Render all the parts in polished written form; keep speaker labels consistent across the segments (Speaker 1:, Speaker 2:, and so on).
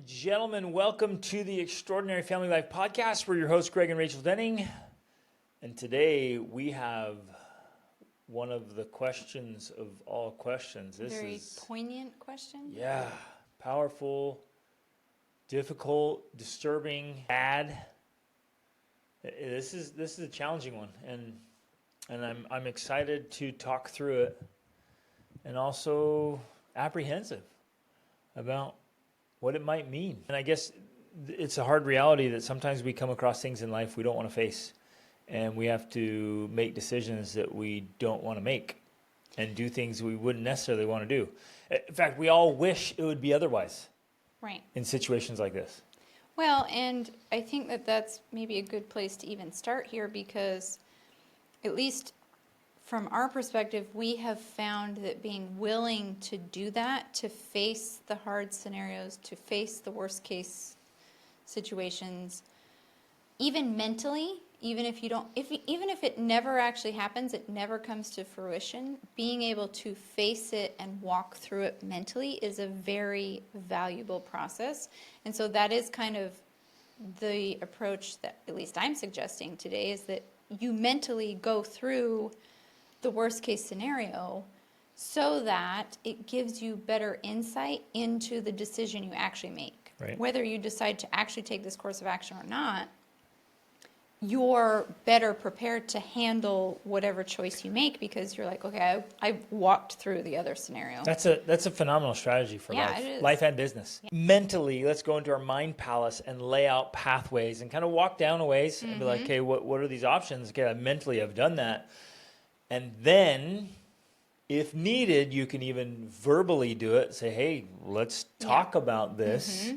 Speaker 1: Gentlemen, welcome to the Extraordinary Family Life Podcast. We're your hosts, Greg and Rachel Denning. And today we have one of the questions of all questions. This
Speaker 2: Very
Speaker 1: is
Speaker 2: poignant question.
Speaker 1: Yeah, powerful, difficult, disturbing, bad. This is a challenging one, and I'm excited to talk through it, and also apprehensive about what it might mean. And I guess it's a hard reality that sometimes we come across things in life we don't want to face, and we have to make decisions that we don't want to make and do things we wouldn't necessarily want to do. In fact, we all wish it would be otherwise.
Speaker 2: Right.
Speaker 1: In situations like this.
Speaker 2: Well, and I think that that's maybe a good place to even start here, because at least from our perspective, we have found that being willing to do that, to face the hard scenarios, to face the worst case situations, even mentally, even if it never actually happens, it never comes to fruition, being able to face it and walk through it mentally is a very valuable process. And so that is kind of the approach that at least I'm suggesting today, is that you mentally go through the worst case scenario so that it gives you better insight into the decision you actually make.
Speaker 1: Right.
Speaker 2: Whether you decide to actually take this course of action or not, you're better prepared to handle whatever choice you make, because you're like, okay, I've walked through the other scenario.
Speaker 1: That's a phenomenal strategy for life.
Speaker 2: It is.
Speaker 1: Life and business. Yeah. Mentally, let's go into our mind palace and lay out pathways and kind of walk down a ways and be like, okay, what are these options? Okay, mentally I've done that. And then, if needed, you can even verbally do it. Say, hey, let's talk about this.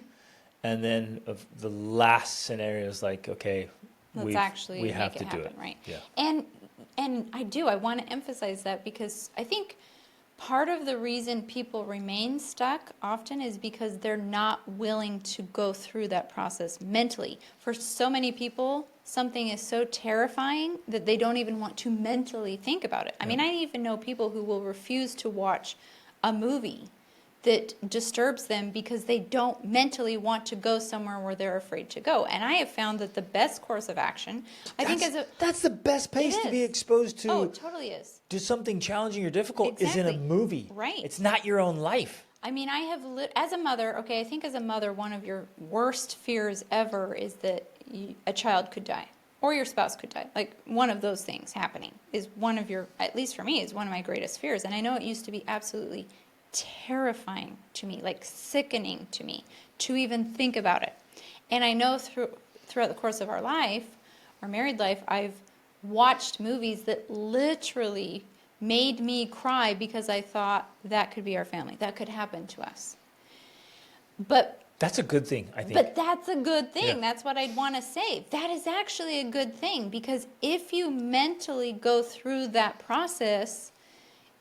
Speaker 1: And then the last scenario is like, okay, we have to do it.
Speaker 2: Right?
Speaker 1: Yeah.
Speaker 2: And I want to emphasize that, because I think part of the reason people remain stuck often is because they're not willing to go through that process mentally. For so many people, something is so terrifying that they don't even want to mentally think about it. I mean, I even know people who will refuse to watch a movie that disturbs them because they don't mentally want to go somewhere where they're afraid to go. And I have found that the best course of action,
Speaker 1: that's the best place to be exposed to.
Speaker 2: Oh, it totally is.
Speaker 1: Do something challenging or difficult is in a movie.
Speaker 2: Right.
Speaker 1: It's not your own life.
Speaker 2: I mean, as a mother, I think as a mother, one of your worst fears ever is that a child could die or your spouse could die. Like, one of those things happening is one of your, at least for me, is one of my greatest fears. And I know it used to be absolutely terrifying to me, like sickening to me, to even think about it. And I know throughout the course of our life, our married life, I've watched movies that literally made me cry because I thought that could be our family, that could happen to us. But
Speaker 1: that's a good thing, I think.
Speaker 2: But that's a good thing.
Speaker 1: Yeah.
Speaker 2: That's what I'd want to say. That is actually a good thing, because if you mentally go through that process,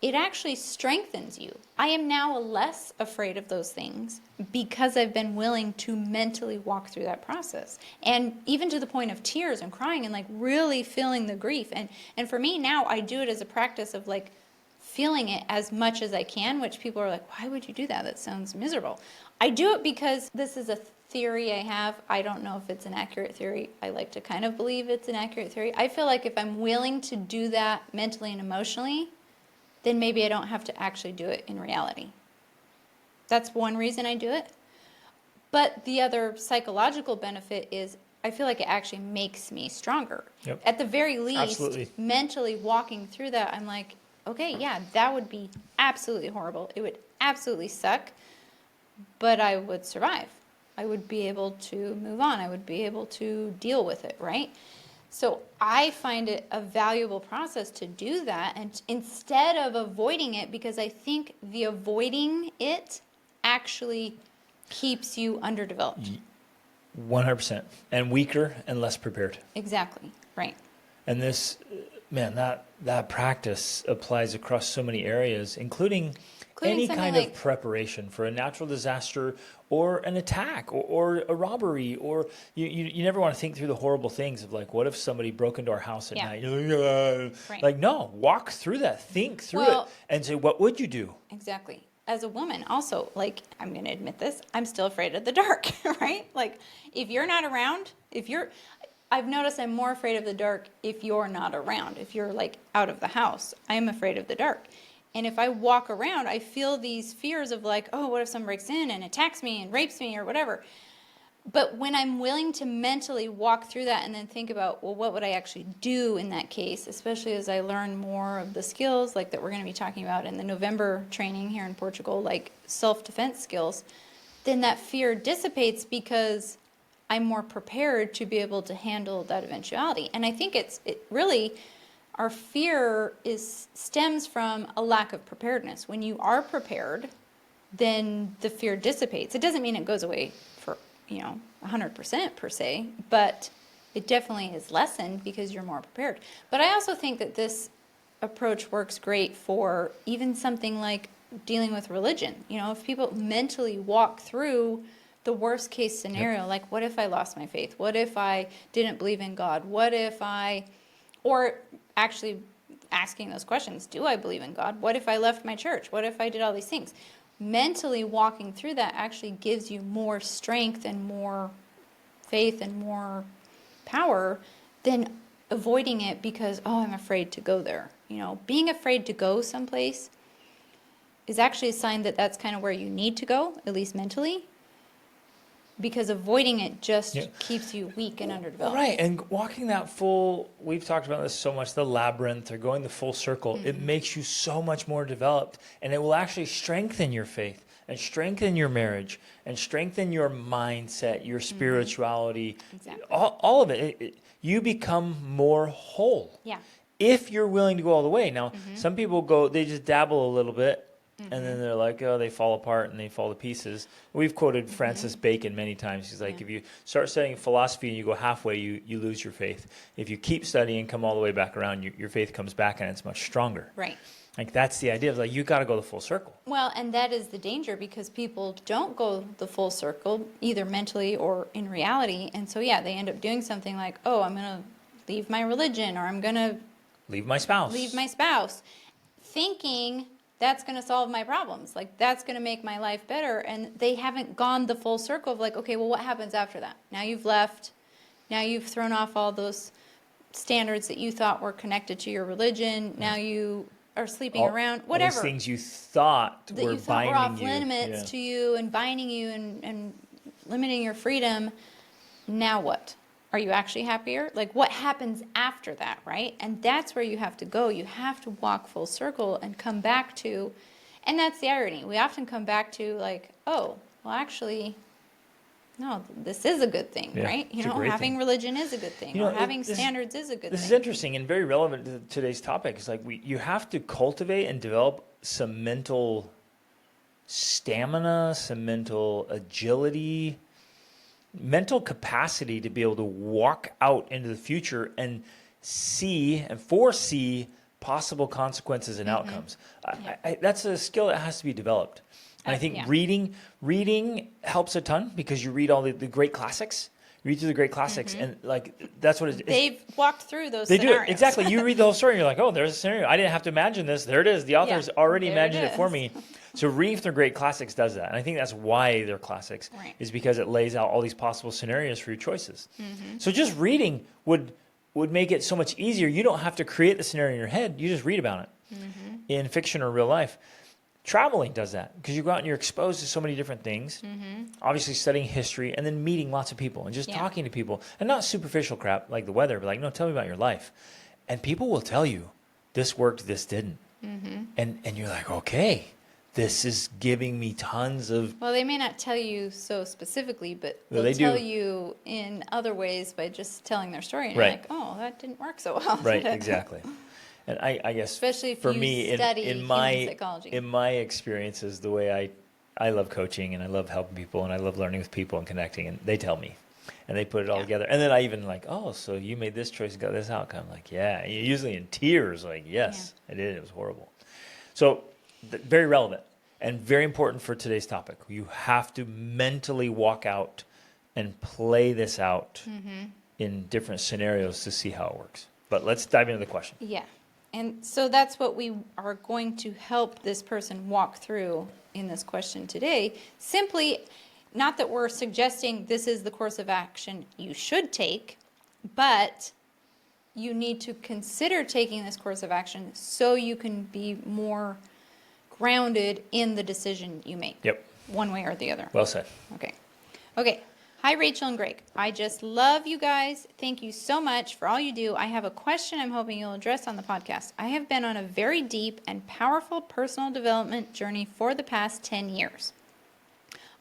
Speaker 2: it actually strengthens you. I am now less afraid of those things because I've been willing to mentally walk through that process. And even to the point of tears and crying and like really feeling the grief. And for me now, I do it as a practice of like feeling it as much as I can, which people are like, why would you do that? That sounds miserable. I do it because this is a theory I have. I don't know if it's an accurate theory. I like to kind of believe it's an accurate theory. I feel like if I'm willing to do that mentally and emotionally, then maybe I don't have to actually do it in reality. That's one reason I do it. But the other psychological benefit is I feel like it actually makes me stronger.
Speaker 1: Yep.
Speaker 2: At the very least,
Speaker 1: Absolutely.
Speaker 2: Mentally walking through that, I'm like, okay, yeah, that would be absolutely horrible. It would absolutely suck, but I would survive. I would be able to move on. I would be able to deal with it, right? So I find it a valuable process to do that, and instead of avoiding it, because I think the avoiding it actually keeps you underdeveloped.
Speaker 1: 100%. And weaker and less prepared.
Speaker 2: Exactly. Right.
Speaker 1: And this, man, that practice applies across so many areas, including any kind of preparation for a natural disaster or an attack or a robbery, or you never want to think through the horrible things of like, what if somebody broke into our house at night?
Speaker 2: Right.
Speaker 1: Like, no, walk through that, think through it, and say, what would you do?
Speaker 2: Exactly. as a woman also, like, I'm going to admit this, I'm still afraid of the dark, right? Like, if you're not around, I've noticed I'm more afraid of the dark if you're not around. If you're like out of the house, I'm afraid of the dark. And if I walk around, I feel these fears of like, oh, what if someone breaks in and attacks me and rapes me or whatever. But when I'm willing to mentally walk through that and then think about, well, what would I actually do in that case, especially as I learn more of the skills like that we're going to be talking about in the November training here in Portugal, like self-defense skills, then that fear dissipates because I'm more prepared to be able to handle that eventuality. And I think it really, our fear stems from a lack of preparedness. When you are prepared, then the fear dissipates. It doesn't mean it goes away for, 100% per se, but it definitely is lessened because you're more prepared. But I also think that this approach works great for even something like dealing with religion. If people mentally walk through the worst case scenario, like what if I lost my faith? What if I didn't believe in God? Or actually asking those questions, do I believe in God? What if I left my church? What if I did all these things? Mentally walking through that actually gives you more strength and more faith and more power than avoiding it because, oh, I'm afraid to go there. Being afraid to go someplace is actually a sign that that's kind of where you need to go, at least mentally. Because avoiding it just keeps you weak and underdeveloped.
Speaker 1: Right, and walking that we've talked about this so much, the labyrinth or going the full circle, it makes you so much more developed, and it will actually strengthen your faith and strengthen your marriage and strengthen your mindset, your spirituality,
Speaker 2: Exactly.
Speaker 1: all of it. You become more whole.
Speaker 2: Yeah.
Speaker 1: If you're willing to go all the way. Now, some people they just dabble a little bit, and then they're like, oh, they fall apart and they fall to pieces. We've quoted Francis Bacon many times. He's like, if you start studying philosophy and you go halfway, you lose your faith. If you keep studying and come all the way back around, your faith comes back and it's much stronger.
Speaker 2: Right.
Speaker 1: Like, that's the idea. It's like, you got to go the full circle.
Speaker 2: Well, and that is the danger because people don't go the full circle, either mentally or in reality. And so, they end up doing something like, oh, I'm going to leave my religion, or I'm going to
Speaker 1: leave my spouse.
Speaker 2: Thinking that's going to solve my problems. Like, that's going to make my life better. And they haven't gone the full circle of like, okay, well, what happens after that? Now you've left. Now you've thrown off all those standards that you thought were connected to your religion. Now you are sleeping around, whatever.
Speaker 1: All those things you thought were binding
Speaker 2: off
Speaker 1: you.
Speaker 2: limits to you and binding you and limiting your freedom. Now what? Are you actually happier? Like, what happens after that, right? And that's where you have to go. You have to walk full circle and come back to, and that's the irony. We often come back to like, oh, well, actually, no, this is a good thing, right? Having religion is a good thing. Or having standards is a good thing.
Speaker 1: This is interesting and very relevant to today's topic. It's like you have to cultivate and develop some mental stamina, some mental agility, mental capacity to be able to walk out into the future and see and foresee possible consequences and outcomes. That's a skill that has to be developed. And I think reading helps a ton because you read all the great classics. You read through the great classics, and like that's what it is.
Speaker 2: They've walked through those
Speaker 1: They
Speaker 2: scenarios.
Speaker 1: do it. Exactly. You read the whole story, and you're like, oh, there's a scenario. I didn't have to imagine this. There it is. The author's already imagined it for me. So reading through great classics does that. And I think that's why they're classics, is because it lays out all these possible scenarios for your choices. So just reading would make it so much easier. You don't have to create the scenario in your head. You just read about it in fiction or real life. Traveling does that because you go out and you're exposed to so many different things. Obviously studying history and then meeting lots of people and just talking to people. And not superficial crap like the weather, but like, no, tell me about your life. And people will tell you, this worked, this didn't. And you're like, okay, this is giving me tons of...
Speaker 2: Well, they may not tell you so specifically, but they'll tell you in other ways by just telling their story. And you're like, oh, that didn't work so well.
Speaker 1: Right, exactly. And I guess
Speaker 2: especially if
Speaker 1: for
Speaker 2: you
Speaker 1: me,
Speaker 2: study
Speaker 1: in
Speaker 2: human
Speaker 1: my
Speaker 2: psychology.
Speaker 1: In my experiences, the way I love coaching and I love helping people and I love learning with people and connecting, and they tell me and they put it all together. And then I even like, oh, so you made this choice and got this outcome. Like, yeah, usually in tears, like, yes, I did. It was horrible. So very relevant and very important for today's topic. You have to mentally walk out and play this out in different scenarios to see how it works. But let's dive into the question.
Speaker 2: Yeah. And so that's what we are going to help this person walk through in this question today. Simply, not that we're suggesting this is the course of action you should take, but you need to consider taking this course of action so you can be more grounded in the decision you make.
Speaker 1: Yep.
Speaker 2: One way or the other.
Speaker 1: Well said.
Speaker 2: Okay. Okay. Hi, Rachel and Greg. I just love you guys. Thank you so much for all you do. I have a question I'm hoping you'll address on the podcast. I have been on a very deep and powerful personal development journey for the past 10 years.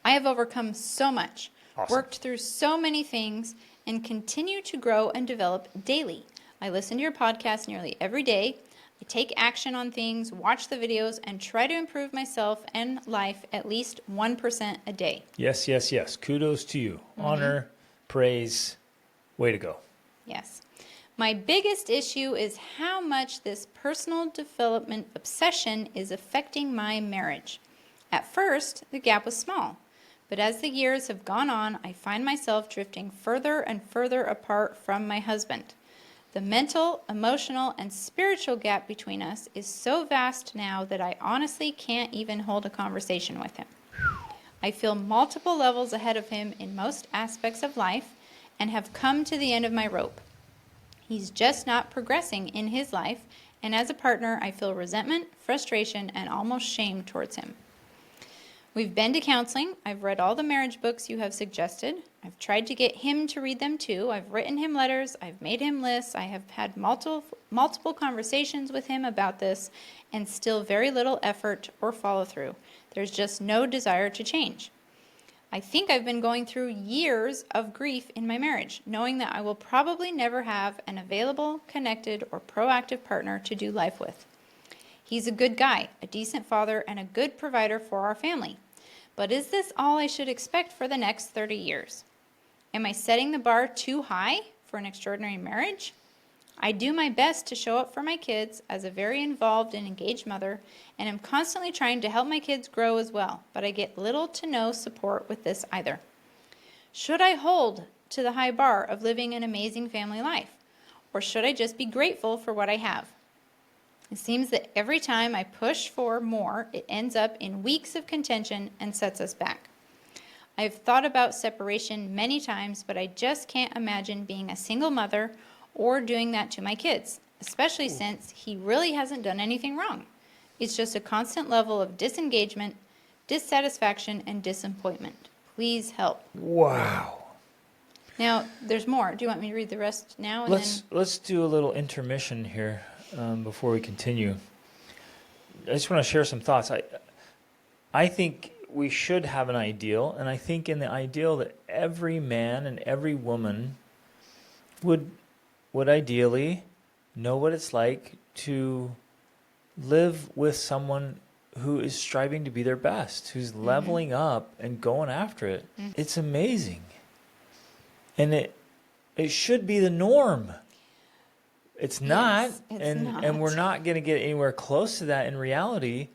Speaker 2: I have overcome so much, worked through so many things, and continue to grow and develop daily. I listen to your podcast nearly every day. I take action on things, watch the videos, and try to improve myself and life at least 1% a day.
Speaker 1: Yes, yes, yes. Kudos to you. Honor, praise, way to go.
Speaker 2: Yes. My biggest issue is how much this personal development obsession is affecting my marriage. At first, the gap was small, but as the years have gone on, I find myself drifting further and further apart from my husband. The mental, emotional, and spiritual gap between us is so vast now that I honestly can't even hold a conversation with him. I feel multiple levels ahead of him in most aspects of life and have come to the end of my rope. He's just not progressing in his life, and as a partner, I feel resentment, frustration, and almost shame towards him. We've been to counseling. I've read all the marriage books you have suggested. I've tried to get him to read them too. I've written him letters. I've made him lists. I have had multiple conversations with him about this, and still very little effort or follow through. There's just no desire to change. I think I've been going through years of grief in my marriage, knowing that I will probably never have an available, connected, or proactive partner to do life with. He's a good guy, a decent father, and a good provider for our family. But is this all I should expect for the next 30 years? Am I setting the bar too high for an extraordinary marriage? I do my best to show up for my kids as a very involved and engaged mother, and am constantly trying to help my kids grow as well, but I get little to no support with this either. Should I hold to the high bar of living an amazing family life, or should I just be grateful for what I have? It seems that every time I push for more, it ends up in weeks of contention and sets us back. I've thought about separation many times, but I just can't imagine being a single mother or doing that to my kids, especially since he really hasn't done anything wrong. It's just a constant level of disengagement, dissatisfaction, and disappointment. Please help.
Speaker 1: Wow.
Speaker 2: Now, there's more. Do you want me to read the rest now? And
Speaker 1: Let's do a little intermission here before we continue. I just want to share some thoughts. I think we should have an ideal, and I think in the ideal that every man and every woman would ideally know what it's like to live with someone who is striving to be their best, who's leveling up and going after it. It's amazing. And it should be the norm. It's not,
Speaker 2: it's not.
Speaker 1: And we're not going to get anywhere close to that in reality.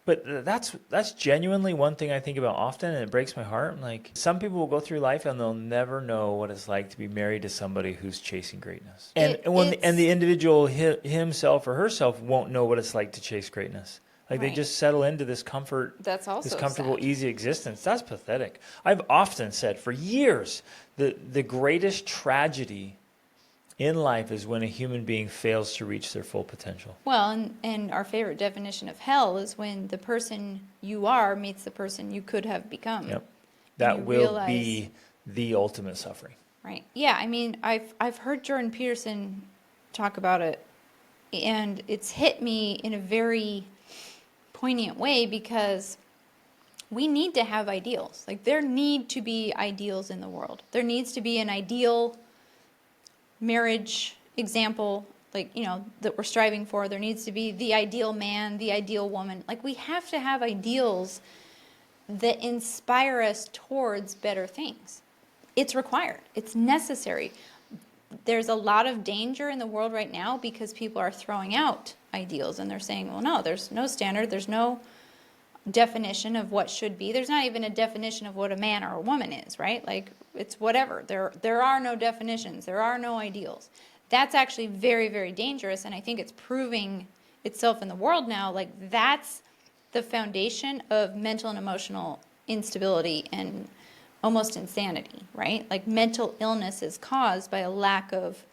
Speaker 1: But that's genuinely one thing I think about often, and it breaks my heart. I'm like, some people will go through life and they'll never know what it's like to be married to somebody who's chasing greatness. And the individual himself or herself won't know what it's like to chase greatness. Like They just settle into this comfort,
Speaker 2: that's also
Speaker 1: this comfortable,
Speaker 2: sad.
Speaker 1: easy existence. That's pathetic. I've often said for years the greatest tragedy in life is when a human being fails to reach their full potential.
Speaker 2: Well, and our favorite definition of hell is when the person you are meets the person you could have become.
Speaker 1: Yep. That will be the ultimate suffering.
Speaker 2: Right. Yeah, I mean, I've heard Jordan Peterson talk about it, and it's hit me in a very poignant way because we need to have ideals. Like, there need to be ideals in the world. There needs to be an ideal marriage example, like, that we're striving for. There needs to be the ideal man, the ideal woman. Like, we have to have ideals that inspire us towards better things. It's required. It's necessary. There's a lot of danger in the world right now because people are throwing out ideals and they're saying, well, no, there's no standard. There's no definition of what should be. There's not even a definition of what a man or a woman is, right? Like, it's whatever. There are no definitions. There are no ideals. that's actually very, very dangerous. And I think it's proving itself in the world now. Like, that's the foundation of mental and emotional instability and almost insanity, right? Like, mental illness is caused by a lack of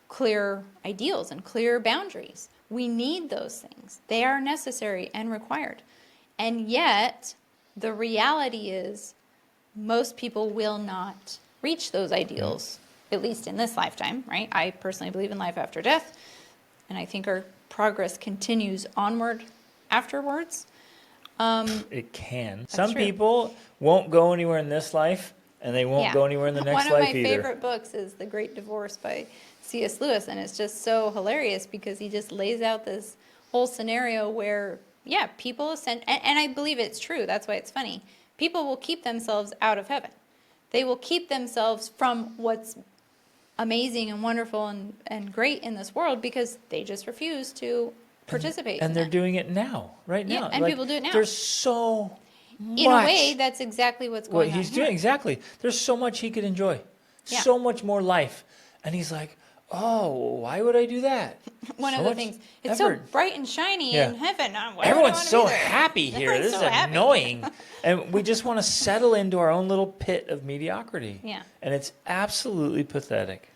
Speaker 2: clear ideals and clear boundaries. We need those things. They are necessary and required. And yet, the reality is most people will not reach those ideals, at least in this lifetime, right? I personally believe in life after death, and I think our progress continues onward afterwards.
Speaker 1: It can.
Speaker 2: That's
Speaker 1: Some
Speaker 2: true.
Speaker 1: people won't go anywhere in this life, and they won't go anywhere in the next life either.
Speaker 2: One of my favorite books is The Great Divorce by C.S. Lewis, and it's just so hilarious because he just lays out this whole scenario where, people and I believe it's true, that's why it's funny. People will keep themselves out of heaven. They will keep themselves from what's amazing and wonderful and great in this world because they just refuse to participate.
Speaker 1: And they're doing it now, right now.
Speaker 2: Yeah, and people do it now.
Speaker 1: There's so much.
Speaker 2: In a way, that's exactly what's going on.
Speaker 1: What he's doing, exactly. There's so much he could enjoy.
Speaker 2: Yeah.
Speaker 1: So much more life. And he's like, oh, why would I do that?
Speaker 2: One
Speaker 1: So
Speaker 2: of the
Speaker 1: much
Speaker 2: things. It's
Speaker 1: effort.
Speaker 2: so bright and shiny in heaven. Why would I
Speaker 1: Everyone's
Speaker 2: wanna
Speaker 1: so
Speaker 2: be there?
Speaker 1: happy here.
Speaker 2: Everyone's
Speaker 1: This
Speaker 2: so
Speaker 1: is
Speaker 2: happy.
Speaker 1: annoying. And we just want to settle into our own little pit of mediocrity.
Speaker 2: Yeah.
Speaker 1: And it's absolutely pathetic.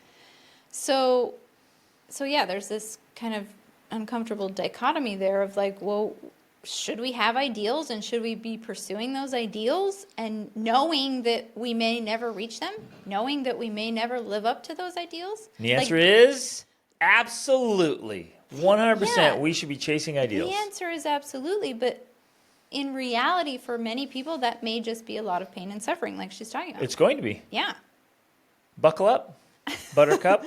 Speaker 2: So yeah, there's this kind of uncomfortable dichotomy there of like, well, should we have ideals and should we be pursuing those ideals and knowing that we may never reach them, knowing that we may never live up to those ideals?
Speaker 1: And the answer is absolutely. 100%
Speaker 2: Yeah.
Speaker 1: we should be chasing ideals.
Speaker 2: The answer is absolutely, but in reality, for many people, that may just be a lot of pain and suffering, like she's talking about.
Speaker 1: It's going to be.
Speaker 2: Yeah.
Speaker 1: Buckle up, buttercup.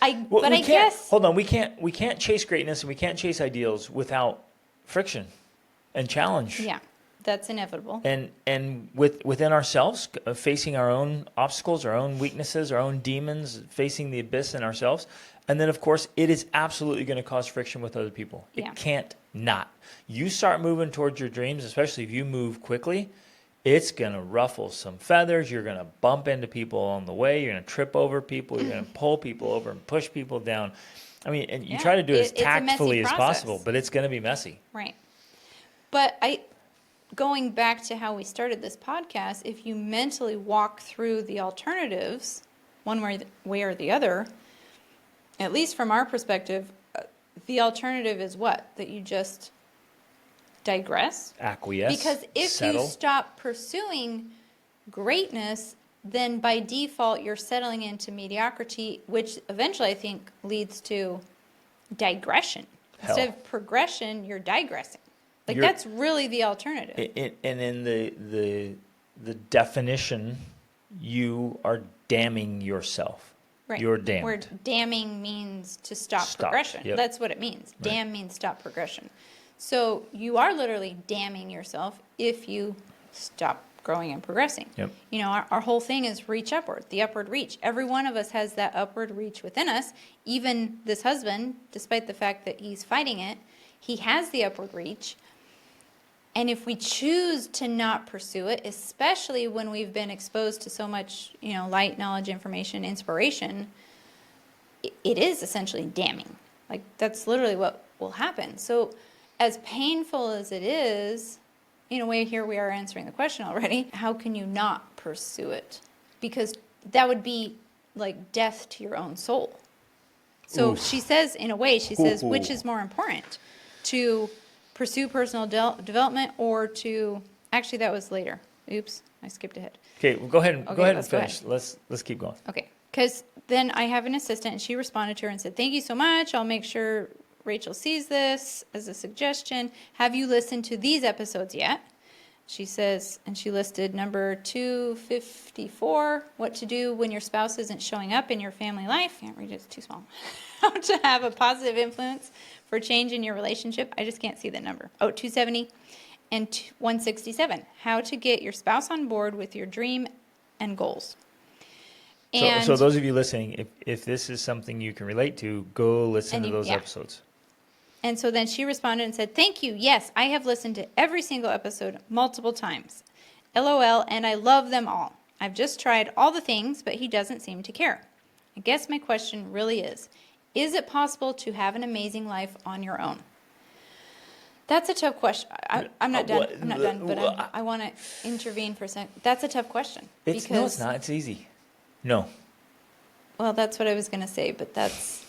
Speaker 1: Well,
Speaker 2: But I
Speaker 1: can't-
Speaker 2: guess
Speaker 1: Hold on, we can't chase greatness and we can't chase ideals without friction and challenge.
Speaker 2: yeah, that's inevitable.
Speaker 1: And within ourselves, facing our own obstacles, our own weaknesses, our own demons, facing the abyss in ourselves. And then, of course, it is absolutely going to cause friction with other people.
Speaker 2: Yeah.
Speaker 1: It can't not. You start moving towards your dreams, especially if you move quickly, it's going to ruffle some feathers. You're going to bump into people on the way. You're going to trip over people. You're going to pull people over and push people down. I mean, and you
Speaker 2: Yeah,
Speaker 1: try to do it as
Speaker 2: it's a messy
Speaker 1: tactfully as
Speaker 2: process.
Speaker 1: possible, but it's going to be messy.
Speaker 2: Right. But going back to how we started this podcast, if you mentally walk through the alternatives, one way or the other, at least from our perspective, the alternative is what? That you just digress?
Speaker 1: Acquiesce,
Speaker 2: Because if
Speaker 1: settle.
Speaker 2: you stop pursuing greatness, then by default you're settling into mediocrity, which eventually I think leads to digression.
Speaker 1: Hell.
Speaker 2: Instead of progression, you're digressing. Like
Speaker 1: You're-
Speaker 2: that's really the alternative.
Speaker 1: And in the definition, you are damning yourself.
Speaker 2: Right.
Speaker 1: You're damned.
Speaker 2: Where damning means to stop progression.
Speaker 1: Yep.
Speaker 2: That's what it means. Damn means stop progression. So you are literally damning yourself if you stop growing and progressing.
Speaker 1: Yep.
Speaker 2: You know, our whole thing is reach upward, the upward reach. Every one of us has that upward reach within us. Even this husband, despite the fact that he's fighting it, he has the upward reach. And if we choose to not pursue it, especially when we've been exposed to so much, light, knowledge, information, inspiration, it is essentially damning. Like, that's literally what will happen. So as painful as it is, in a way, here we are answering the question already, how can you not pursue it? Because that would be like death to your own soul. So
Speaker 1: Oof.
Speaker 2: she says, in a way,
Speaker 1: Ooh.
Speaker 2: which is more important? To pursue personal development or to, actually that was later. Oops, I skipped ahead.
Speaker 1: Okay, well, go ahead and
Speaker 2: let's go
Speaker 1: finish. Let's keep going.
Speaker 2: Okay, because then I have an assistant and she responded to her and said, thank you so much. I'll make sure Rachel sees this as a suggestion. Have you listened to these episodes yet? She says, and she listed number 254, what to do when your spouse isn't showing up in your family life. Can't read it, it's too small. How to have a positive influence for change in your relationship. I just can't see the number. 270 and 167. How to get your spouse on board with your dream and goals. And
Speaker 1: So those of you listening, if this is something you can relate to, go listen to those
Speaker 2: yeah.
Speaker 1: episodes.
Speaker 2: And so then she responded and said, thank you. Yes, I have listened to every single episode multiple times. LOL, and I love them all. I've just tried all the things, but he doesn't seem to care. I guess my question really is it possible to have an amazing life on your own? That's a tough question. I'm not done. I'm not done, but I want to intervene for a second. That's a tough question.
Speaker 1: No, it's not. It's easy. No.
Speaker 2: Well, that's what I was going to say, but it's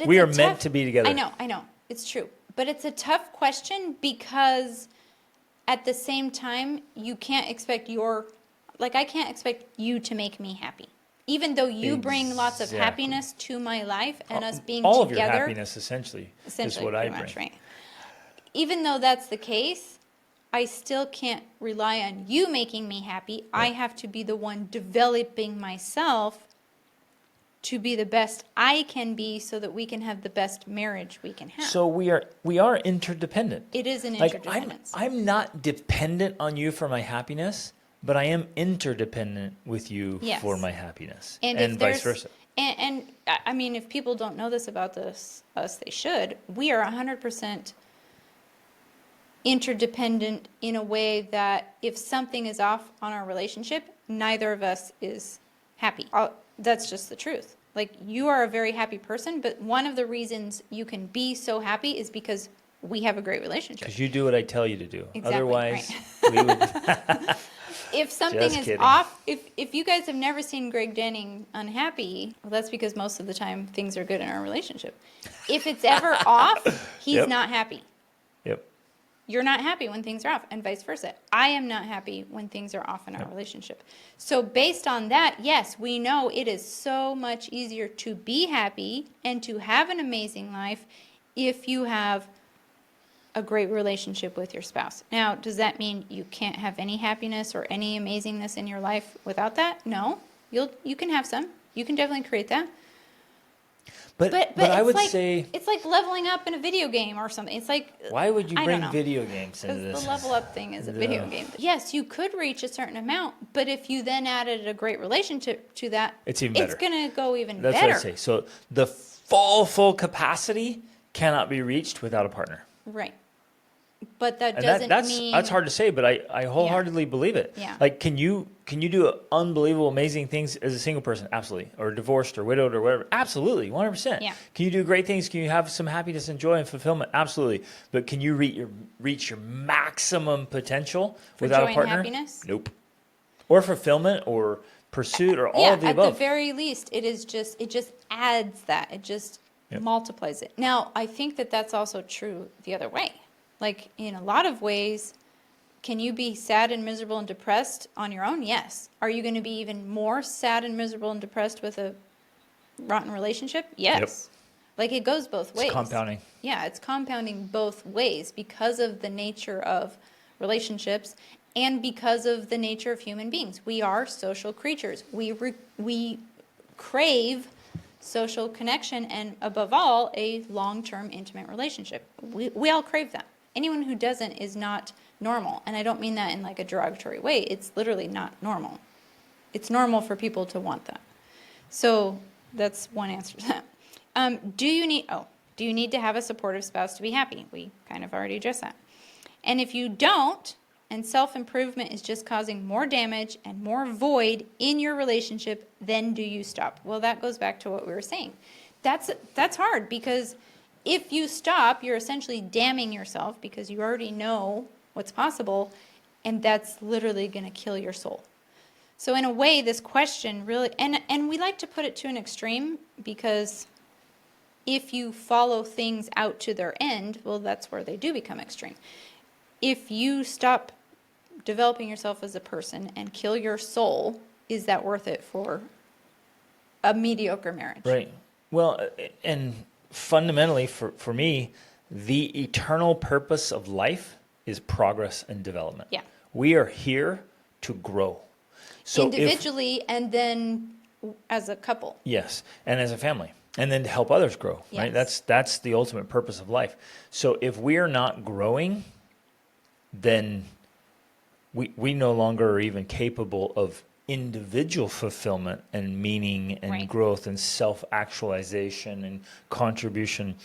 Speaker 1: we are meant to be together.
Speaker 2: I know. It's true. But it's a tough question because at the same time, you can't expect I can't expect you to make me happy. Even though you bring lots of happiness to my life and us being
Speaker 1: all
Speaker 2: together.
Speaker 1: All of your happiness, essentially is what I bring.
Speaker 2: Right. Even though that's the case, I still can't rely on you making me happy. Yeah. I have to be the one developing myself to be the best I can be so that we can have the best marriage we can have.
Speaker 1: So we are interdependent.
Speaker 2: It is an interdependence.
Speaker 1: I'm not dependent on you for my happiness, but I am interdependent with you for my happiness, and vice versa.
Speaker 2: And I mean, if people don't know this about us, they should. We are 100% interdependent in a way that if something is off on our relationship, neither of us is happy. That's just the truth. Like, you are a very happy person, but one of the reasons you can be so happy is because we have a great relationship.
Speaker 1: Because you do what I tell you to do.
Speaker 2: Exactly,
Speaker 1: otherwise,
Speaker 2: right.
Speaker 1: we would...
Speaker 2: If something is off, if you guys have never seen Greg Denning unhappy, well, that's because most of the time things are good in our relationship. If it's ever off, he's not happy.
Speaker 1: Yep.
Speaker 2: You're not happy when things are off, and vice versa. I am not happy when things are off in our relationship. So based on that, yes, we know it is so much easier to be happy and to have an amazing life if you have a great relationship with your spouse. Now, does that mean you can't have any happiness or any amazingness in your life without that? No. You can have some. You can definitely create that.
Speaker 1: But I would say...
Speaker 2: It's like leveling up in a video game or something. It's like...
Speaker 1: Why would you bring video games into this?
Speaker 2: Because the level up thing is a video game. Yes, you could reach a certain amount, but if you then added a great relationship to that...
Speaker 1: It's even better.
Speaker 2: It's going to go even
Speaker 1: better.
Speaker 2: That's
Speaker 1: what I say. So the full capacity cannot be reached without a partner.
Speaker 2: Right. But that doesn't mean...
Speaker 1: That's hard to say, but I wholeheartedly believe it.
Speaker 2: Yeah.
Speaker 1: Like, can you do unbelievable, amazing things as a single person? Absolutely. Or divorced or widowed or whatever? Absolutely, 100%.
Speaker 2: Yeah.
Speaker 1: Can you do great things? Can you have some happiness and joy and fulfillment? Absolutely. But can you reach your maximum potential without a partner?
Speaker 2: And happiness?
Speaker 1: Nope. Or fulfillment or pursuit or all of the above.
Speaker 2: At the very least, it just adds that. It just multiplies it. Now, I think that that's also true the other way. Like, in a lot of ways, can you be sad and miserable and depressed on your own? Yes. Are you going to be even more sad and miserable and depressed with a rotten relationship? Yes. Yep. Like, it goes both ways.
Speaker 1: It's compounding.
Speaker 2: Yeah, it's compounding both ways because of the nature of relationships and because of the nature of human beings. We are social creatures. We crave social connection and, above all, a long-term intimate relationship. We all crave that. Anyone who doesn't is not normal. And I don't mean that in like a derogatory way. It's literally not normal. It's normal for people to want that. So that's one answer to that. Do you need to have a supportive spouse to be happy? We kind of already addressed that. And if you don't, and self-improvement is just causing more damage and more void in your relationship, then do you stop? Well, that goes back to what we were saying. That's hard because if you stop, you're essentially damning yourself because you already know what's possible, and that's literally going to kill your soul. So in a way, this question really, and we like to put it to an extreme because if you follow things out to their end, well, that's where they do become extreme. If you stop developing yourself as a person and kill your soul, is that worth it for a mediocre marriage?
Speaker 1: Right. Well, and fundamentally for me, the eternal purpose of life is progress and development.
Speaker 2: Yeah.
Speaker 1: We are here to grow. So
Speaker 2: individually and then as a couple.
Speaker 1: Yes, and as a family. And then to help others grow, right? That's the ultimate purpose of life. So if we are not growing, then we no longer are even capable of individual fulfillment and meaning and growth and self-actualization and contribution.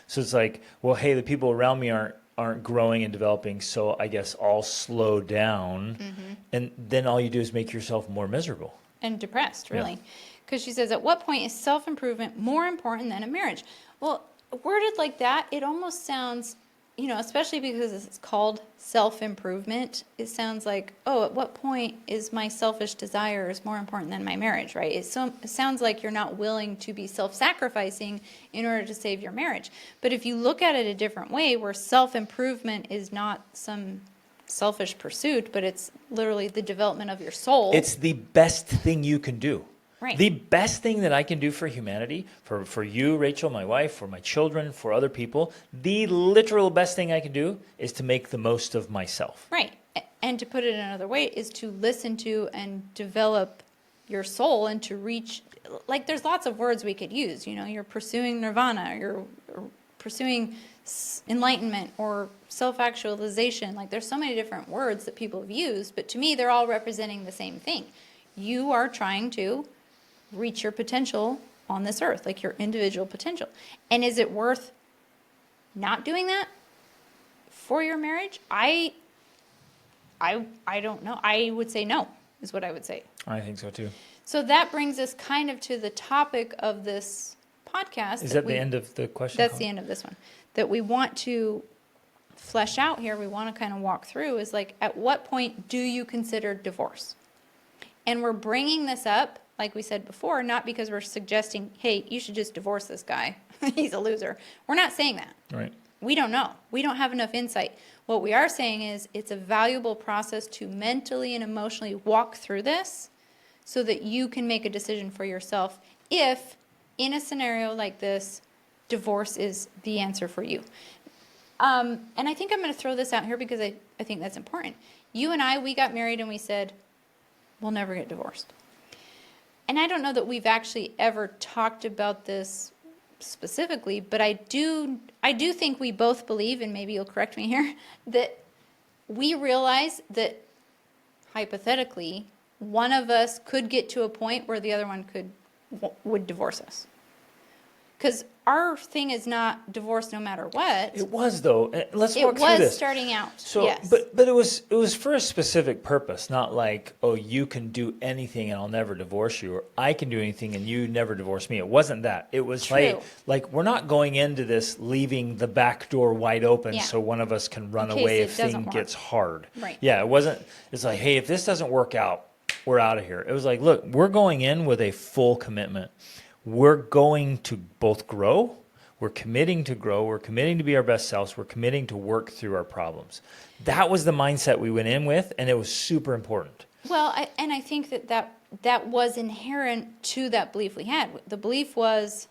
Speaker 1: So it's like, well, hey, the people around me aren't growing and developing, so I guess I'll slow down. Mm-hmm. And then all you do is make yourself more miserable.
Speaker 2: And depressed, really. because she says, at what point is self-improvement more important than a marriage? Well, worded like that, it almost sounds, especially because it's called self-improvement, it sounds like, oh, at what point is my selfish desires more important than my marriage, right? It sounds like you're not willing to be self-sacrificing in order to save your marriage. But if you look at it a different way, where self-improvement is not some selfish pursuit, but it's literally the development of your soul.
Speaker 1: It's the best thing you can do.
Speaker 2: Right.
Speaker 1: The best thing that I can do for humanity, for you, Rachel, my wife, for my children, for other people, the literal best thing I can do is to make the most of myself.
Speaker 2: Right. And to put it another way is to listen to and develop your soul and to reach, like there's lots of words we could use. You're pursuing nirvana, you're pursuing enlightenment or self-actualization. Like there's so many different words that people have used, but to me they're all representing the same thing. You are trying to reach your potential on this earth, like your individual potential. And is it worth not doing that for your marriage? I don't know. I would say no, is what I would say.
Speaker 1: I think so too.
Speaker 2: So that brings us kind of to the topic of this podcast.
Speaker 1: Is that the end of the question?
Speaker 2: That's the end of this one. That we want to flesh out here, we want to kind of walk through is like, at what point do you consider divorce? And we're bringing this up, like we said before, not because we're suggesting, hey, you should just divorce this guy. He's a loser. We're not saying that.
Speaker 1: Right.
Speaker 2: We don't know. We don't have enough insight. What we are saying is it's a valuable process to mentally and emotionally walk through this so that you can make a decision for yourself if, in a scenario like this, divorce is the answer for you. And I think I'm going to throw this out here because I think that's important. You and I, we got married and we said, we'll never get divorced. And I don't know that we've actually ever talked about this specifically, but I do think we both believe, and maybe you'll correct me here, that we realize that hypothetically, one of us could get to a point where the other one would divorce us. Because our thing is not divorce no matter what.
Speaker 1: It was though. Let's walk through
Speaker 2: this. It was
Speaker 1: this.
Speaker 2: starting out.
Speaker 1: So,
Speaker 2: yes.
Speaker 1: but it was for a specific purpose, not like, oh, you can do anything and I'll never divorce you, or I can do anything and you never divorce me. It wasn't that. It was
Speaker 2: True.
Speaker 1: like we're not going into this leaving the back door wide open
Speaker 2: Yeah.
Speaker 1: so one of us can run
Speaker 2: In case
Speaker 1: away
Speaker 2: it
Speaker 1: if
Speaker 2: doesn't
Speaker 1: thing
Speaker 2: work.
Speaker 1: gets hard.
Speaker 2: Right.
Speaker 1: Yeah, it wasn't. It's like, hey, if this doesn't work out, we're out of here. It was like, look, we're going in with a full commitment. We're going to both grow. We're committing to grow. We're committing to be our best selves. We're committing to work through our problems. That was the mindset we went in with, and it was super important.
Speaker 2: Well, I think that was inherent to that belief we had. The belief was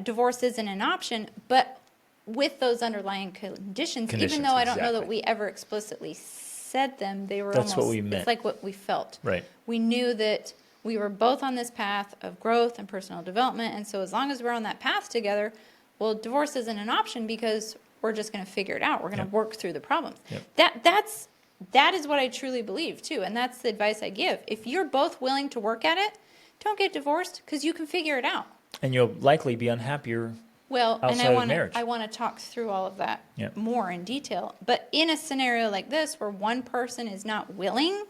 Speaker 2: divorce isn't an option, but with those underlying conditions, even though I don't know that we ever explicitly said them, they were
Speaker 1: That's
Speaker 2: almost,
Speaker 1: what we meant.
Speaker 2: it's like what we felt.
Speaker 1: Right.
Speaker 2: We knew that we were both on this path of growth and personal development, and so as long as we're on that path together, well, divorce isn't an option because we're just going to figure it out. We're going to work through the problems.
Speaker 1: Yep.
Speaker 2: That is what I truly believe too, and that's the advice I give. If you're both willing to work at it, don't get divorced because you can figure it out.
Speaker 1: And you'll likely be unhappier.
Speaker 2: Well, and
Speaker 1: outside of marriage.
Speaker 2: I want to talk through all of that
Speaker 1: Yep.
Speaker 2: more in detail. But in a scenario like this where one person is not willing,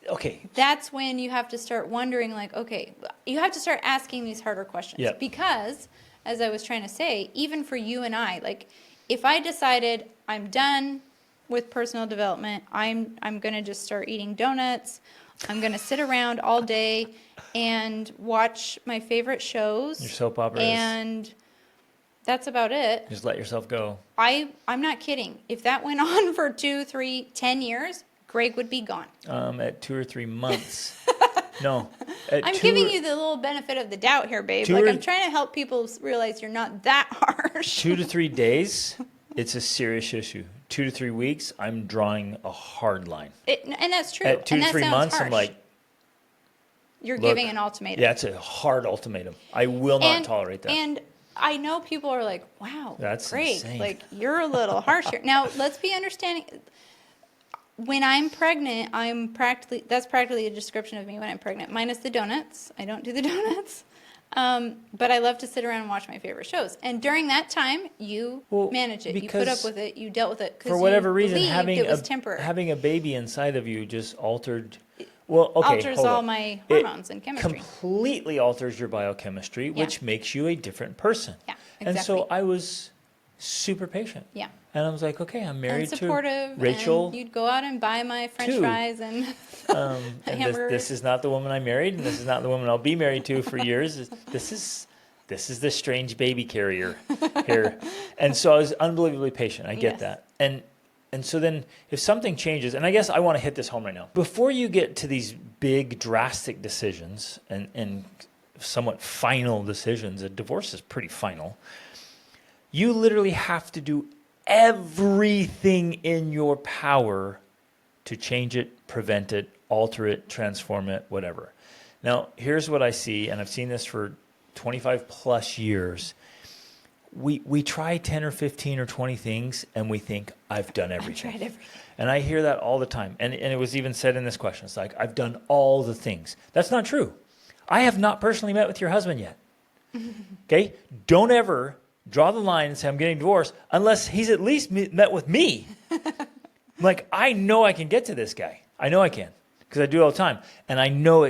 Speaker 1: Okay.
Speaker 2: that's when you have to start wondering, like, okay, you have to start asking these harder questions.
Speaker 1: Yep.
Speaker 2: Because, as I was trying to say, even for you and I, like, if I decided I'm done with personal development, I'm going to just start eating donuts, I'm going to sit around all day and watch my favorite shows.
Speaker 1: Your soap operas.
Speaker 2: And that's about it.
Speaker 1: Just let yourself go.
Speaker 2: I'm not kidding. If that went on for 2, 3, 10 years, Greg would be gone.
Speaker 1: At 2 or 3 months. No.
Speaker 2: I'm giving you the little benefit of the doubt here, babe. Like, I'm trying to help people realize you're not that harsh.
Speaker 1: 2 to 3 days, it's a serious issue. 2 to 3 weeks, I'm drawing a hard line.
Speaker 2: And that's true.
Speaker 1: At 2
Speaker 2: and
Speaker 1: to
Speaker 2: that
Speaker 1: 3
Speaker 2: sounds
Speaker 1: months,
Speaker 2: harsh.
Speaker 1: I'm like,
Speaker 2: you're
Speaker 1: look,
Speaker 2: giving an ultimatum.
Speaker 1: yeah, it's a hard ultimatum. I will not tolerate that.
Speaker 2: And I know people are like, wow,
Speaker 1: That's
Speaker 2: Greg,
Speaker 1: insane.
Speaker 2: like, you're a little harsh here. Now, let's be understanding. When I'm pregnant, that's practically a description of me when I'm pregnant, minus the donuts. I don't do the donuts. But I love to sit around and watch my favorite shows. And during that time, you manage it. You put up with it. You dealt with it.
Speaker 1: For whatever reason,
Speaker 2: it was temporary.
Speaker 1: having a baby inside of you just altered. Well, okay,
Speaker 2: alters
Speaker 1: hold
Speaker 2: all
Speaker 1: up.
Speaker 2: my
Speaker 1: It
Speaker 2: hormones and chemistry.
Speaker 1: completely alters your biochemistry, which makes you a different person.
Speaker 2: Yeah,
Speaker 1: And so
Speaker 2: exactly.
Speaker 1: I was super patient.
Speaker 2: Yeah.
Speaker 1: And I was like, okay, I'm
Speaker 2: And
Speaker 1: married to
Speaker 2: supportive,
Speaker 1: Rachel.
Speaker 2: and you'd go out and buy my French
Speaker 1: too.
Speaker 2: fries and
Speaker 1: And
Speaker 2: hamburgers.
Speaker 1: this is not the woman I married, and this is not the woman I'll be married to for years. This is the strange baby carrier here. And so I was unbelievably patient. I get
Speaker 2: Yes.
Speaker 1: that. And so then if something changes, and I guess I want to hit this home right now. Before you get to these big, drastic decisions and somewhat final decisions, a divorce is pretty final, you literally have to do everything in your power to change it, prevent it, alter it, transform it, whatever. Now, here's what I see, and I've seen this for 25 plus years. We try 10 or 15 or 20 things, and we think, I've done everything.
Speaker 2: I've tried everything.
Speaker 1: And I hear that all the time. And it was even said in this question, it's like, I've done all the things. That's not true. I have not personally met with your husband yet. Okay? Don't ever draw the line and say, I'm getting divorced, unless he's at least met with me. Like, I know I can get to this guy. I know I can, because I do it all the time. And I know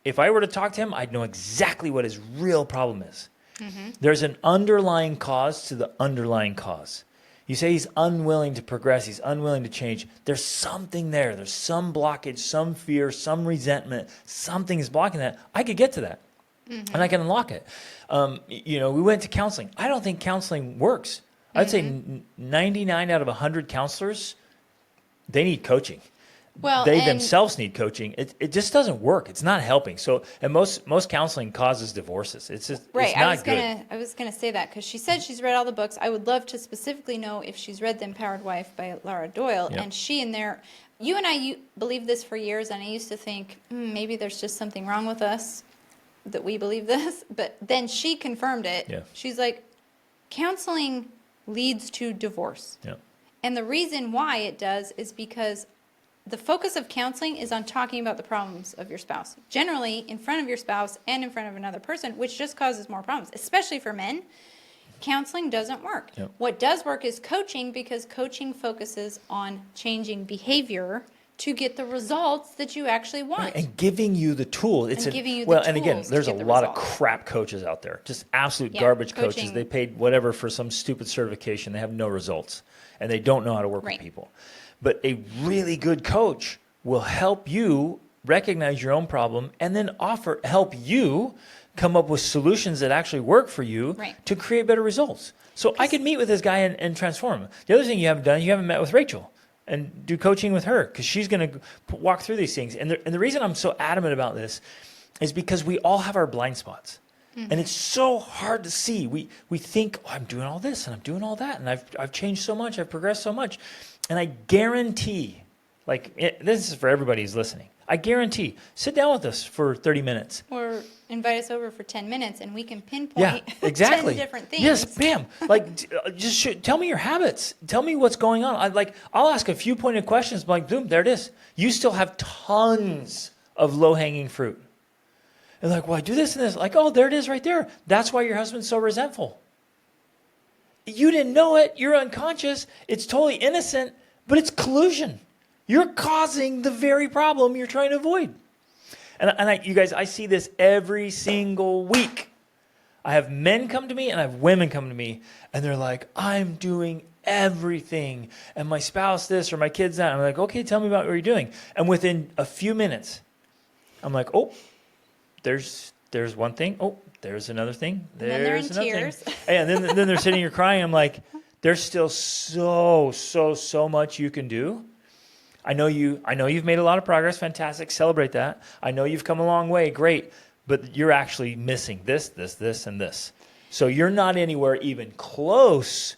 Speaker 1: if I were to talk to him, I'd know exactly what his real problem is. Mm-hmm. There's an underlying cause to the underlying cause. You say he's unwilling to progress, he's unwilling to change. There's something there. There's some blockage, some fear, some resentment. Something is blocking that. I could get to that, and I can unlock it. We went to counseling. I don't think counseling works. I'd say 99 out of 100 counselors, they need coaching.
Speaker 2: Well,
Speaker 1: They themselves need coaching. It just doesn't work. It's not helping. So, and most counseling causes divorces. It's just
Speaker 2: right.
Speaker 1: It's not good.
Speaker 2: I was gonna say that because she said she's read all the books. I would love to specifically know if she's read The Empowered Wife by Laura Doyle.
Speaker 1: Yep.
Speaker 2: And she in there, you and I believed this for years, and I used to think maybe there's just something wrong with us that we believe this. But then she confirmed it.
Speaker 1: Yeah.
Speaker 2: She's like, counseling leads to divorce.
Speaker 1: Yeah.
Speaker 2: And the reason why it does is because the focus of counseling is on talking about the problems of your spouse, generally in front of your spouse and in front of another person, which just causes more problems, especially for men. Counseling doesn't work.
Speaker 1: Yep.
Speaker 2: What does work is coaching, because coaching focuses on changing behavior to get the results that you actually want.
Speaker 1: And giving you the tool. And again,
Speaker 2: tools
Speaker 1: there's
Speaker 2: to
Speaker 1: a
Speaker 2: get the
Speaker 1: lot of
Speaker 2: results.
Speaker 1: crap coaches out there. Just absolute
Speaker 2: Yeah,
Speaker 1: garbage
Speaker 2: coaching.
Speaker 1: coaches. They paid whatever for some stupid certification. They have no results. And they don't know how to work
Speaker 2: Right.
Speaker 1: with people. But a really good coach will help you recognize your own problem and then help you come up with solutions that actually work for you
Speaker 2: Right.
Speaker 1: to create better results. So I could meet with this guy and transform him. The other thing you haven't done, you haven't met with Rachel and do coaching with her, because she's going to walk through these things. And the reason I'm so adamant about this is because we all have our blind spots. Mm-hmm. And it's so hard to see. We think, oh, I'm doing all this and I'm doing all that, and I've changed so much, I've progressed so much. And I guarantee, this is for everybody who's listening, I guarantee, sit down with us for 30 minutes.
Speaker 2: Or invite us over for 10 minutes and we can pinpoint
Speaker 1: exactly.
Speaker 2: 10 different things.
Speaker 1: Yes, bam. Tell me your habits. Tell me what's going on. I'll ask a few pointed questions, like, boom, there it is. You still have tons of low-hanging fruit. And like, well, I do this and this. Like, oh, there it is right there. That's why your husband's so resentful. You didn't know it. You're unconscious. It's totally innocent, but it's collusion. You're causing the very problem you're trying to avoid. And you guys, I see this every single week. I have men come to me and I have women come to me, and they're like, I'm doing everything, and my spouse this or my kids that. I'm like, okay, tell me about what you're doing. And within a few minutes, I'm like, oh, there's one thing. Oh, there's another thing. There's another
Speaker 2: tears.
Speaker 1: thing. And then they're sitting here crying. I'm like, there's still so much you can do. I know you've made a lot of progress. Fantastic. Celebrate that. I know you've come a long way. Great. But you're actually missing this, and this. So you're not anywhere even close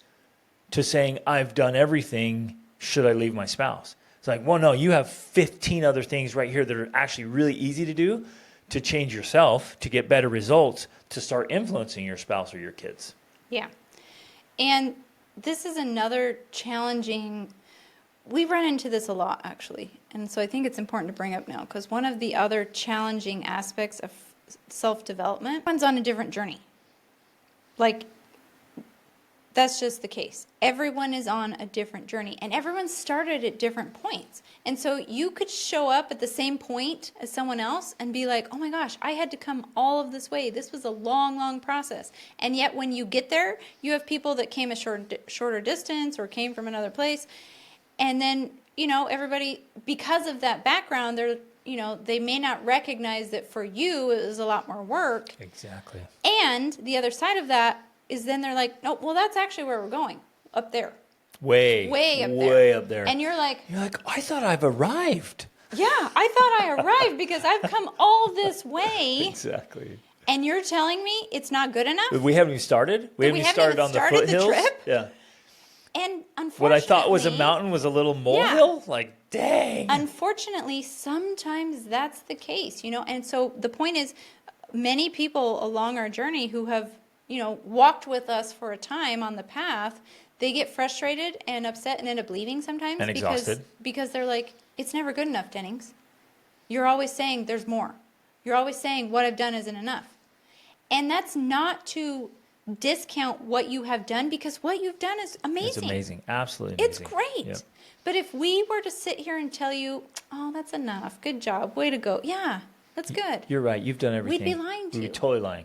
Speaker 1: to saying, I've done everything. Should I leave my spouse? It's like, well, no, you have 15 other things right here that are actually really easy to do to change yourself, to get better results, to start influencing your spouse or your kids.
Speaker 2: Yeah. And this is another challenging, we run into this a lot, actually. And so I think it's important to bring up now, because one of the other challenging aspects of self-development runs on a different journey. Like, That's just the case. Everyone is on a different journey, and everyone started at different points. And so you could show up at the same point as someone else and be like, oh my gosh, I had to come all of this way. This was a long, long process. And yet when you get there, you have people that came a shorter distance or came from another place. And then, everybody, because of that background, they're, they may not recognize that for you it was a lot more work.
Speaker 1: Exactly.
Speaker 2: And the other side of that is then they're like, no, well, that's actually where we're going, up there.
Speaker 1: Way up there.
Speaker 2: And you're like,
Speaker 1: I thought I've arrived.
Speaker 2: Yeah, I thought I arrived because I've come all this way.
Speaker 1: Exactly.
Speaker 2: And you're telling me it's not good enough?
Speaker 1: We haven't even started. We haven't even started on the foothills.
Speaker 2: Yeah. And unfortunately,
Speaker 1: what I thought was a mountain was a little molehill. Yeah. Like, dang.
Speaker 2: Unfortunately, sometimes that's the case, And so the point is, many people along our journey who have, walked with us for a time on the path, they get frustrated and upset and end up leaving sometimes.
Speaker 1: And exhausted.
Speaker 2: Because they're like, it's never good enough, Dennings. You're always saying there's more. You're always saying what I've done isn't enough. And that's not to discount what you have done, because what you've done is amazing.
Speaker 1: It's amazing. Absolutely amazing.
Speaker 2: It's great. Yep. But if we were to sit here and tell you, oh, that's enough. Good job. Way to go. Yeah, that's good.
Speaker 1: You're right. You've done everything.
Speaker 2: We'd be lying to you.
Speaker 1: We'd be totally lying.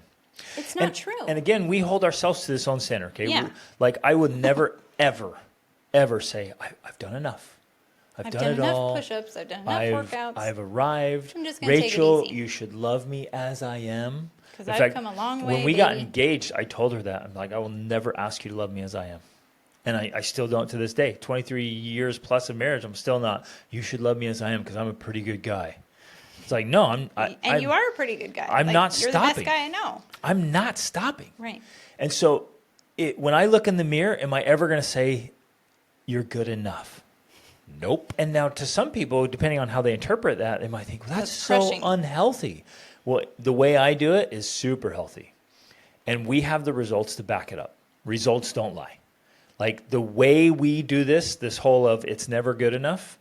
Speaker 2: It's not true.
Speaker 1: And again, we hold ourselves to this own standard, okay?
Speaker 2: Yeah.
Speaker 1: I would never, ever say, I've done enough. I've done it
Speaker 2: enough
Speaker 1: all.
Speaker 2: Push-ups. I've done enough workouts.
Speaker 1: I've arrived.
Speaker 2: I'm just gonna take it
Speaker 1: Rachel,
Speaker 2: easy.
Speaker 1: you should love me as I am.
Speaker 2: Because I've come a long way,
Speaker 1: when we got engaged, I told her that. I'm like, I will never ask you to love me as I am. And I still don't to this day. 23 years plus of marriage, I'm still not. You should love me as I am because I'm a pretty good guy. It's like, no,
Speaker 2: you are a pretty good guy.
Speaker 1: I'm not
Speaker 2: stopping. You're the best guy I know.
Speaker 1: I'm not stopping.
Speaker 2: Right.
Speaker 1: And so when I look in the mirror, am I ever going to say, you're good enough? Nope. And now to some people, depending on how they interpret that, they might think, well, that's so unhealthy. Well, the way I do it is super healthy. And we have the results to back it up. Results don't lie. Like the way we do this whole of it's never good enough,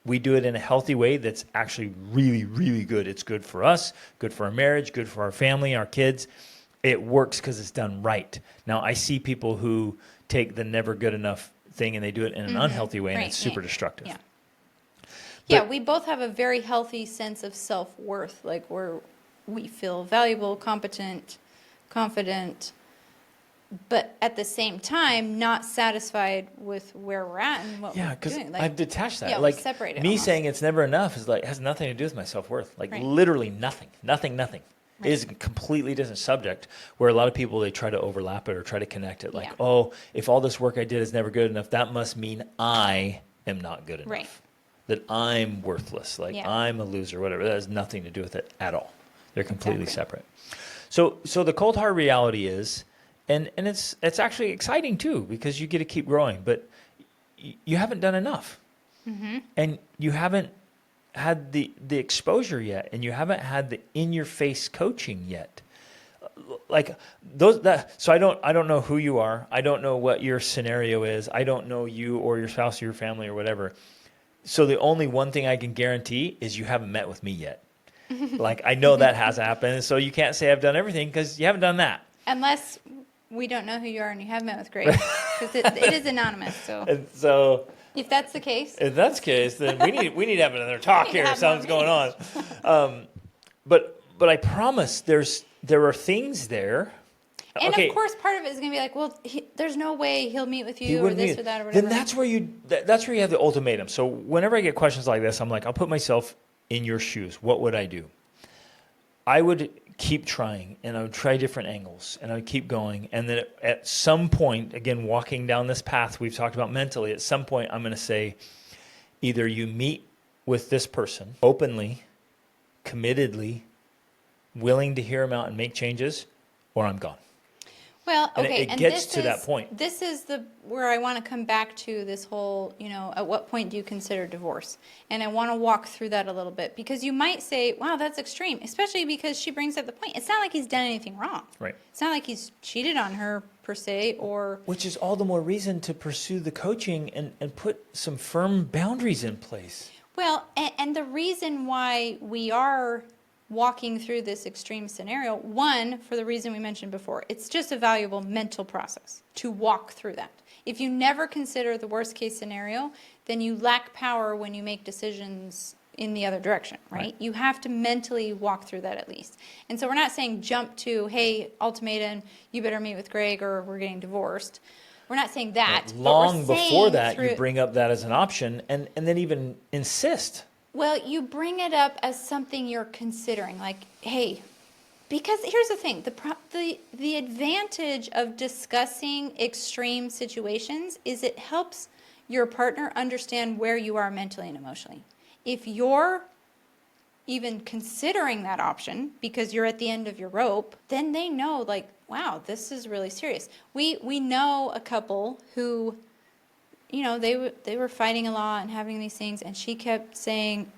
Speaker 1: we do it in a healthy way that's actually really, really good. It's good for us, good for our marriage, good for our family, our kids. It works because it's done right. Now, I see people who take the never good enough thing and they do it in an unhealthy way, and it's super destructive.
Speaker 2: Yeah. Yeah, we both have a very healthy sense of self-worth, like we feel valuable, competent, confident, but at the same time, not satisfied with where we're at and what we're doing. Like,
Speaker 1: I've detached that.
Speaker 2: Yeah,
Speaker 1: like
Speaker 2: separate it
Speaker 1: me
Speaker 2: almost.
Speaker 1: saying it's never enough has nothing to do with my self-worth. Like literally nothing. Right. It is a completely different subject where a lot of people, they try to overlap it or try to connect it. Like, oh, if all this work I did is never good enough, that must mean I am not good enough.
Speaker 2: Right.
Speaker 1: That I'm worthless. Like I'm a loser, whatever. That has nothing to do with it at all. They're completely separate. So the cold hard reality is, and it's actually exciting too, because you get to keep growing, but you haven't done enough. Mm-hmm. And you haven't had the exposure yet, and you haven't had the in-your-face coaching yet. Like so I don't know who you are. I don't know what your scenario is. I don't know you or your spouse or your family or whatever. So the only one thing I can guarantee is you haven't met with me yet. Like I know that has happened. So you can't say I've done everything because you haven't done that.
Speaker 2: Unless we don't know who you are and you have met with Grace, because it is anonymous.
Speaker 1: So
Speaker 2: if that's the case,
Speaker 1: then we need to have another talk here. Something's going on. But I promise there are things there.
Speaker 2: And of course, part of it is going to be like, well, there's no way he'll meet with you or this or that or whatever.
Speaker 1: Then that's where you have the ultimatum. So whenever I get questions like this, I'm like, I'll put myself in your shoes. What would I do? I would keep trying, and I would try different angles, and I would keep going. And then at some point, again, walking down this path we've talked about mentally, at some point I'm going to say, either you meet with this person openly, committedly, willing to hear them out and make changes, or I'm gone.
Speaker 2: Well, okay,
Speaker 1: and it gets to that point.
Speaker 2: This is where I want to come back to this whole, at what point do you consider divorce? And I want to walk through that a little bit, because you might say, wow, that's extreme, especially because she brings up the point. It's not like he's done anything wrong.
Speaker 1: Right.
Speaker 2: It's not like he's cheated on her per se, or...
Speaker 1: Which is all the more reason to pursue the coaching and put some firm boundaries in place.
Speaker 2: Well, and the reason why we are walking through this extreme scenario, one, for the reason we mentioned before, it's just a valuable mental process to walk through that. If you never consider the worst case scenario, then you lack power when you make decisions in the other direction, right? You have to mentally walk through that at least. And so we're not saying jump to, hey, ultimatum, you better meet with Greg or we're getting divorced. We're not saying that.
Speaker 1: But long before that, you bring up that as an option and then even insist.
Speaker 2: Well, you bring it up as something you're considering, like, hey, because here's the thing, the advantage of discussing extreme situations is it helps your partner understand where you are mentally and emotionally. If you're even considering that option because you're at the end of your rope, then they know, like, wow, this is really serious. We know a couple who, you know, they were fighting a lot and having these things, and she kept saying,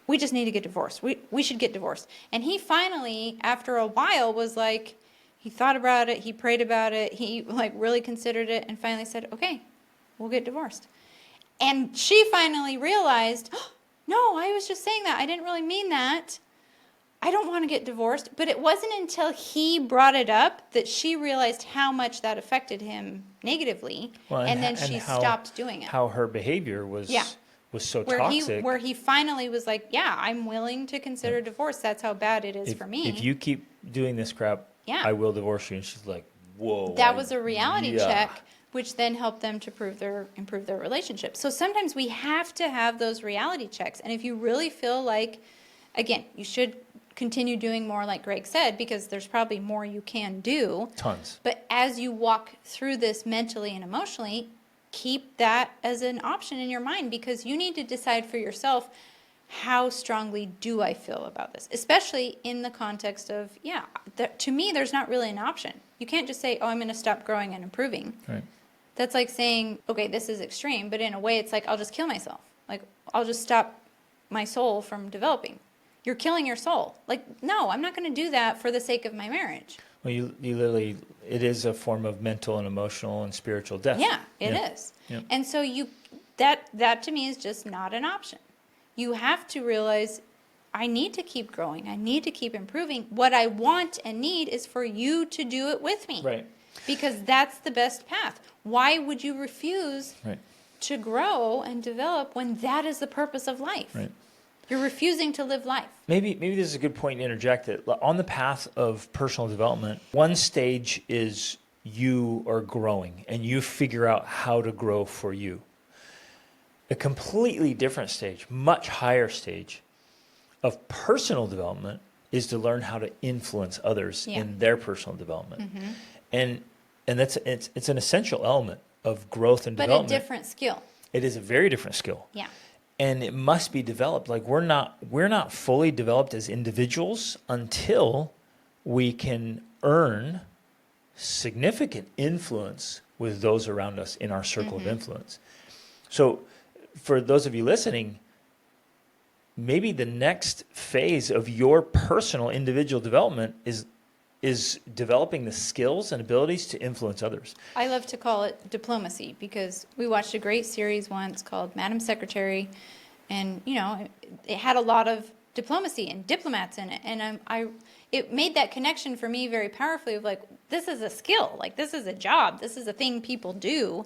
Speaker 2: we just need to get divorced. We should get divorced. And he finally, after a while, was like, he thought about it, he prayed about it, he like really considered it, and finally said, okay, we'll get divorced. And she finally realized, oh, no, I was just saying that. I didn't really mean that. I don't want to get divorced. But it wasn't until he brought it up that she realized how much that affected him negatively. Well, and then she stopped doing it.
Speaker 1: How her behavior was so toxic.
Speaker 2: Where he finally was like, yeah, I'm willing to consider divorce. That's how bad it is for me.
Speaker 1: If you keep doing this crap, I will divorce you. And she's like, whoa.
Speaker 2: That was a reality check, which then helped them to improve their relationship. So sometimes we have to have those reality checks. And if you really feel like, again, you should continue doing more like Greg said, because there's probably more you can do.
Speaker 1: Tons.
Speaker 2: But as you walk through this mentally and emotionally, keep that as an option in your mind, because you need to decide for yourself, how strongly do I feel about this? Especially in the context of, to me, there's not really an option. You can't just say, oh, I'm going to stop growing and improving.
Speaker 1: Right.
Speaker 2: That's like saying, okay, this is extreme, but in a way it's like, I'll just kill myself. Like, I'll just stop my soul from developing. You're killing your soul. Like, no, I'm not going to do that for the sake of my marriage.
Speaker 1: Well, you literally, it is a form of mental and emotional and spiritual death.
Speaker 2: Yeah, it is. Yeah. And so that to me is just not an option. You have to realize, I need to keep growing. I need to keep improving. What I want and need is for you to do it with me.
Speaker 1: Right.
Speaker 2: Because that's the best path. Why would you refuse to grow and develop when that is the purpose of life?
Speaker 1: Right.
Speaker 2: You're refusing to live life.
Speaker 1: Maybe this is a good point to interject it. On the path of personal development, one stage is you are growing and you figure out how to grow for you. A completely different stage, much higher stage of personal development is to learn how to influence others in their personal development. Mm-hmm. And it's an essential element of growth and development.
Speaker 2: But a different skill.
Speaker 1: It is a very different skill.
Speaker 2: Yeah.
Speaker 1: And it must be developed. Like we're not fully developed as individuals until we can earn significant influence with those around us in our circle of influence. So for those of you listening, maybe the next phase of your personal individual development is developing the skills and abilities to influence others.
Speaker 2: I love to call it diplomacy, because we watched a great series once called Madam Secretary, and it had a lot of diplomacy and diplomats in it, and it made that connection for me very powerfully of like, this is a skill, like this is a job, this is a thing people do,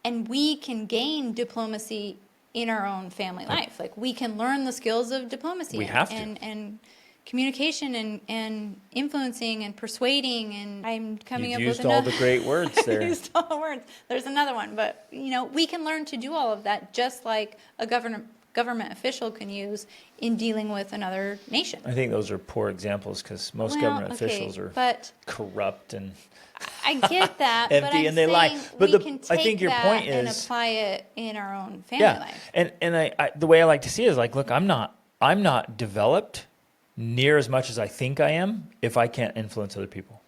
Speaker 2: and we can gain diplomacy in our own family life. Like we can learn the skills of diplomacy.
Speaker 1: We have to.
Speaker 2: And communication and influencing and persuading, and I'm coming
Speaker 1: You've
Speaker 2: up with
Speaker 1: used all the great words there.
Speaker 2: used all the words. There's another one, but we can learn to do all of that just like a government official can use in dealing with another nation.
Speaker 1: I think those are poor examples because most government officials are corrupt and
Speaker 2: I get that,
Speaker 1: empty,
Speaker 2: but I'm
Speaker 1: and they
Speaker 2: saying
Speaker 1: lie. But
Speaker 2: we can take
Speaker 1: I think your
Speaker 2: that
Speaker 1: point
Speaker 2: and
Speaker 1: is
Speaker 2: apply it in our own family life.
Speaker 1: And I the way I like to see it is like, look, I'm not developed near as much as I think I am if I can't influence other people.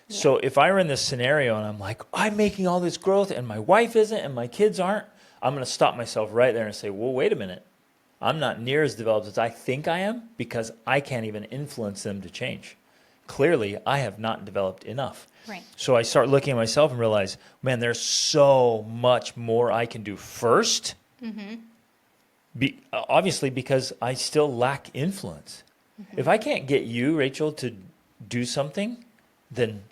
Speaker 1: Yeah. So if I were in this scenario and I'm like, I'm making all this growth and my wife isn't and my kids aren't, I'm going to stop myself right there and say, well, wait a minute. I'm not near as developed as I think I am because I can't even influence them to change. Clearly, I have not developed enough.
Speaker 2: Right.
Speaker 1: So I start looking at myself and realize, man, there's so much more I can do first. Mm-hmm. Obviously, because I still lack influence. If I can't get you, Rachel, to do something, then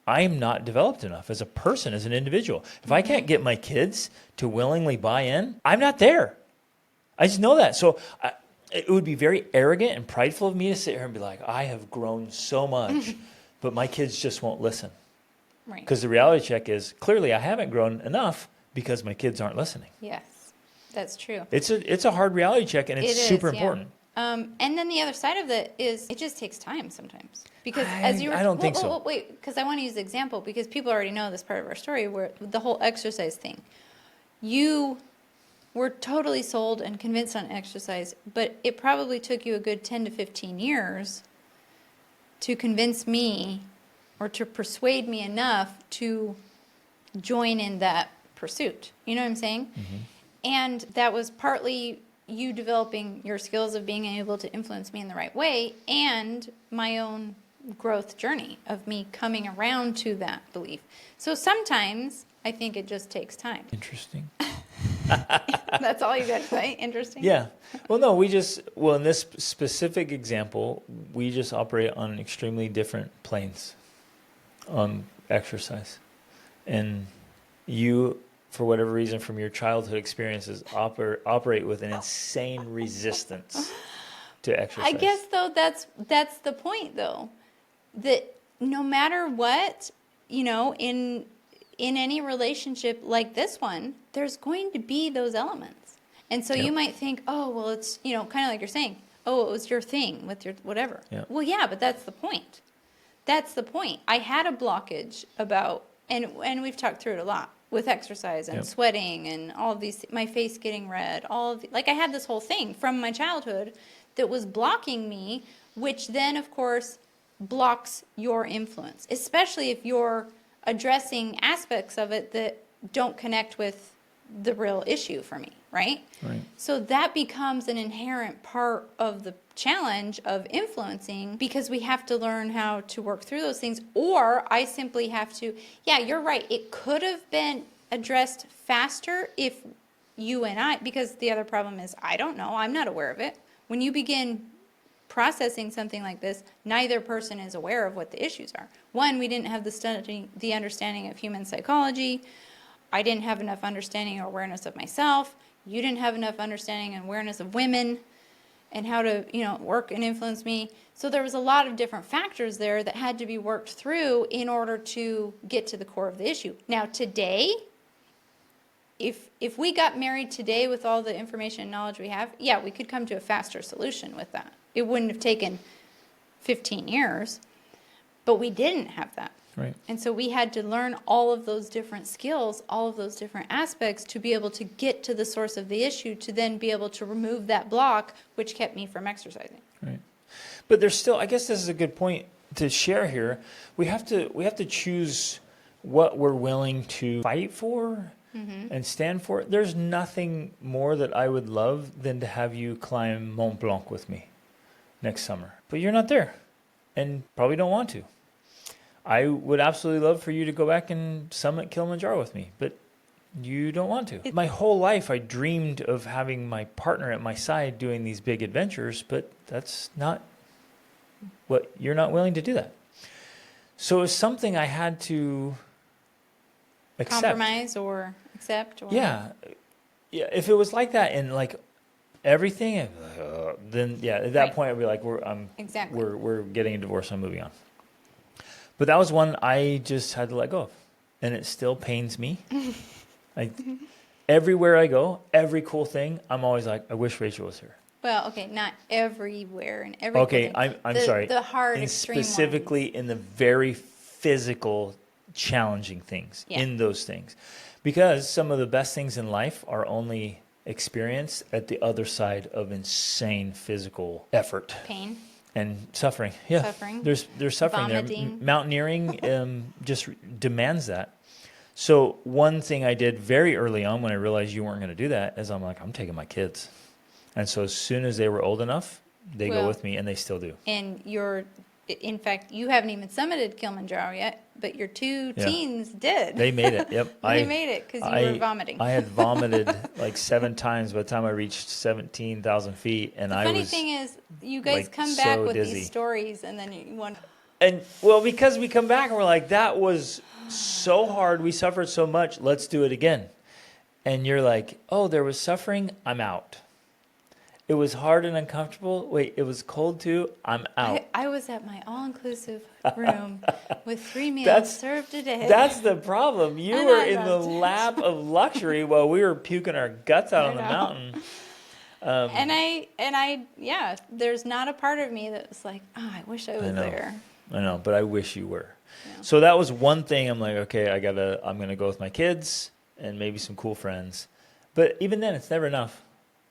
Speaker 1: I'm not developed enough as a person, as an individual. If I can't get my kids to willingly buy in, I'm not there. I just know that. So it would be very arrogant and prideful of me to sit here and be like, I have grown so much, but my kids just won't listen.
Speaker 2: Right.
Speaker 1: Because the reality check is, clearly I haven't grown enough because my kids aren't listening.
Speaker 2: Yes, that's true.
Speaker 1: It's a hard reality check, and it's super important.
Speaker 2: And then the other side of it is it just takes time sometimes. Because as you were,
Speaker 1: I don't think so.
Speaker 2: Wait, because I want to use the example because people already know this part of our story where the whole exercise thing. You were totally sold and convinced on exercise, but it probably took you a good 10 to 15 years to convince me or to persuade me enough to join in that pursuit. You know what I'm saying? And that was partly you developing your skills of being able to influence me in the right way and my own growth journey of me coming around to that belief. So sometimes I think it just takes time.
Speaker 1: Interesting.
Speaker 2: That's all you got to say? Interesting?
Speaker 1: Yeah. Well, no, in this specific example, we just operate on extremely different planes on exercise. And you, for whatever reason, from your childhood experiences, operate with an insane resistance to exercise.
Speaker 2: I guess, though, that's the point, though. That no matter what, in any relationship like this one, there's going to be those elements. And so you might think, oh, well, it's, kind of like you're saying, oh, it was your thing with your whatever.
Speaker 1: Yep.
Speaker 2: Well, yeah, but that's the point. That's the point. I had a blockage about, and we've talked through it a lot, with exercise and sweating and all of these, my face getting red, I had this whole thing from my childhood that was blocking me, which then, of course, blocks your influence, especially if you're addressing aspects of it that don't connect with the real issue for me, right?
Speaker 1: Right.
Speaker 2: So that becomes an inherent part of the challenge of influencing because we have to learn how to work through those things, or I simply have to, you're right, it could have been addressed faster if you and I, because the other problem is I don't know, I'm not aware of it. When you begin processing something like this, neither person is aware of what the issues are. One, we didn't have the understanding of human psychology. I didn't have enough understanding or awareness of myself. You didn't have enough understanding and awareness of women and how to, work and influence me. So there was a lot of different factors there that had to be worked through in order to get to the core of the issue. Now, today, if we got married today with all the information and knowledge we have, we could come to a faster solution with that. It wouldn't have taken 15 years, but we didn't have that.
Speaker 1: Right.
Speaker 2: And so we had to learn all of those different skills, all of those different aspects to be able to get to the source of the issue, to then be able to remove that block, which kept me from exercising.
Speaker 1: Right. But there's still, I guess this is a good point to share here. We have to choose what we're willing to fight for and stand for. There's nothing more that I would love than to have you climb Mont Blanc with me next summer. But you're not there and probably don't want to. I would absolutely love for you to go back and summit Kilimanjaro with me, but you don't want to. My whole life I dreamed of having my partner at my side doing these big adventures, but that's not what, you're not willing to do that. So it's something I had to accept.
Speaker 2: Compromise or accept? Or...
Speaker 1: Yeah. If it was like that in like everything, then at that point I'd be like, we're getting a divorce, I'm moving on. But that was one I just had to let go of. And it still pains me. Everywhere I go, every cool thing, I'm always like, I wish Rachel was here.
Speaker 2: Well, okay, not everywhere and everything.
Speaker 1: Okay, I'm sorry.
Speaker 2: The hard, extreme
Speaker 1: specifically
Speaker 2: ones.
Speaker 1: In the very physical, challenging things, in those things. Because some of the best things in life are only experienced at the other side of insane physical effort.
Speaker 2: Pain.
Speaker 1: And suffering,
Speaker 2: Suffering.
Speaker 1: There's suffering
Speaker 2: Vomiting.
Speaker 1: there. Mountaineering just demands that. So one thing I did very early on when I realized you weren't going to do that is I'm like, I'm taking my kids. And so as soon as they were old enough, they go with me, and they still do.
Speaker 2: And your In fact, you haven't even summited Kilimanjaro yet, but your two teens did.
Speaker 1: They made it. Yep.
Speaker 2: They made it because you were vomiting.
Speaker 1: I had vomited like 7 times by the time I reached 17,000 feet, and
Speaker 2: The funny thing is, you guys come back with these stories, and then you want.
Speaker 1: And well, because we come back and we're like, that was so hard. We suffered so much. Let's do it again. And you're like, oh, there was suffering. I'm out. It was hard and uncomfortable. Wait, it was cold too. I'm out.
Speaker 2: I was at my all-inclusive room with 3 meals served a day.
Speaker 1: That's the problem. You were in the lap of luxury while we were puking our guts out on the mountain.
Speaker 2: There's not a part of me that was like, oh, I wish I was there.
Speaker 1: I know, but I wish you were. Yeah. So that was one thing. I'm like, okay, I'm gonna go with my kids and maybe some cool friends. But even then, it's never enough.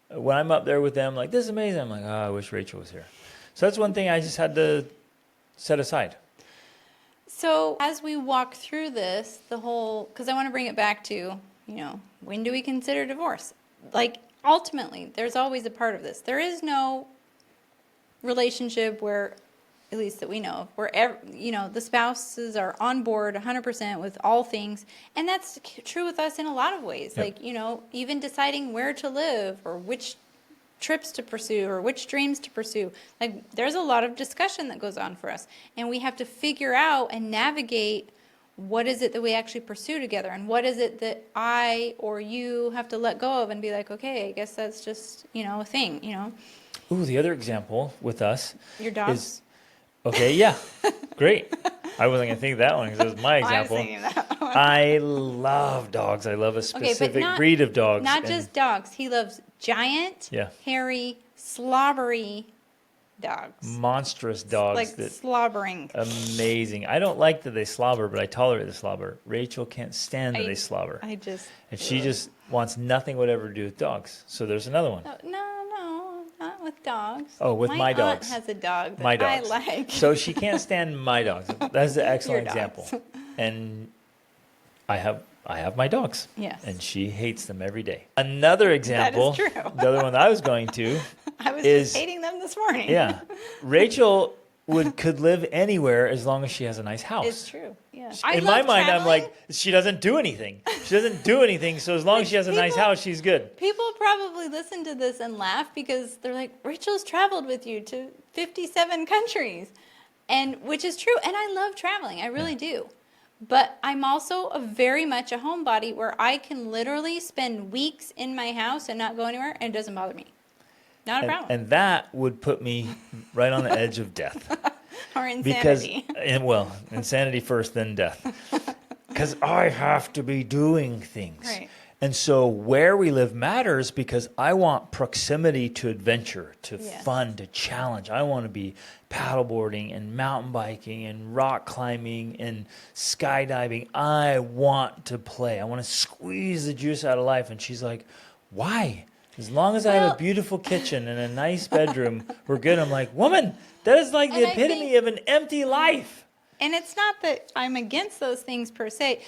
Speaker 1: When I'm up there with them, like, this is amazing. I'm like, oh, I wish Rachel was here. So that's one thing I just had to set aside.
Speaker 2: So as we walk through this, because I want to bring it back to, when do we consider divorce? Like, ultimately, there's always a part of this. There is no relationship where, at least that we know of, where, the spouses are on board 100% with all things. And that's true with us in a lot of ways. Yep. Like, even deciding where to live or which trips to pursue or which dreams to pursue. Like, there's a lot of discussion that goes on for us. And we have to figure out and navigate what is it that we actually pursue together, and what is it that I or you have to let go of and be like, okay, I guess that's just, a thing,
Speaker 1: Ooh, the other example with us.
Speaker 2: Your dogs?
Speaker 1: Okay, yeah, great. I wasn't going to think of that one because it was my example.
Speaker 2: I was thinking that one.
Speaker 1: I love dogs. I love a specific breed of dogs.
Speaker 2: Not just dogs. He loves giant, hairy, slobbery dogs.
Speaker 1: Monstrous dogs.
Speaker 2: Like slobbering.
Speaker 1: Amazing. I don't like that they slobber, but I tolerate the slobber. Rachel can't stand that they slobber. And she just wants nothing whatever to do with dogs. So there's another one.
Speaker 2: No, not with dogs.
Speaker 1: Oh, with my dogs.
Speaker 2: My aunt has a dog that
Speaker 1: my dogs.
Speaker 2: I like.
Speaker 1: So she can't stand my dogs. That's an excellent example. And I have my dogs.
Speaker 2: Yes.
Speaker 1: And she hates them every day. Another example.
Speaker 2: That is true.
Speaker 1: The other one I was going to
Speaker 2: I was just hating them this morning.
Speaker 1: Yeah. Rachel could live anywhere as long as she has a nice house.
Speaker 2: It's true. Yeah.
Speaker 1: In my mind, I'm like, she doesn't do anything. She doesn't do anything. So as long as she has a nice house, she's good.
Speaker 2: People probably listen to this and laugh because they're like, Rachel's traveled with you to 57 countries, and which is true. And I love traveling. I really do. But I'm also very much a homebody where I can literally spend weeks in my house and not go anywhere, and it doesn't bother me. Not a problem.
Speaker 1: And that would put me right on the edge of death.
Speaker 2: Or insanity.
Speaker 1: Insanity first, then death. Because I have to be doing things.
Speaker 2: Right.
Speaker 1: And so where we live matters because I want proximity to adventure, to fun, to challenge. I want to be paddleboarding and mountain biking and rock climbing and skydiving. I want to play. I want to squeeze the juice out of life. And she's like, why? As long as I have a beautiful kitchen and a nice bedroom, we're good. I'm like, woman, that is like the epitome of an empty life.
Speaker 2: And it's not that I'm against those things per se.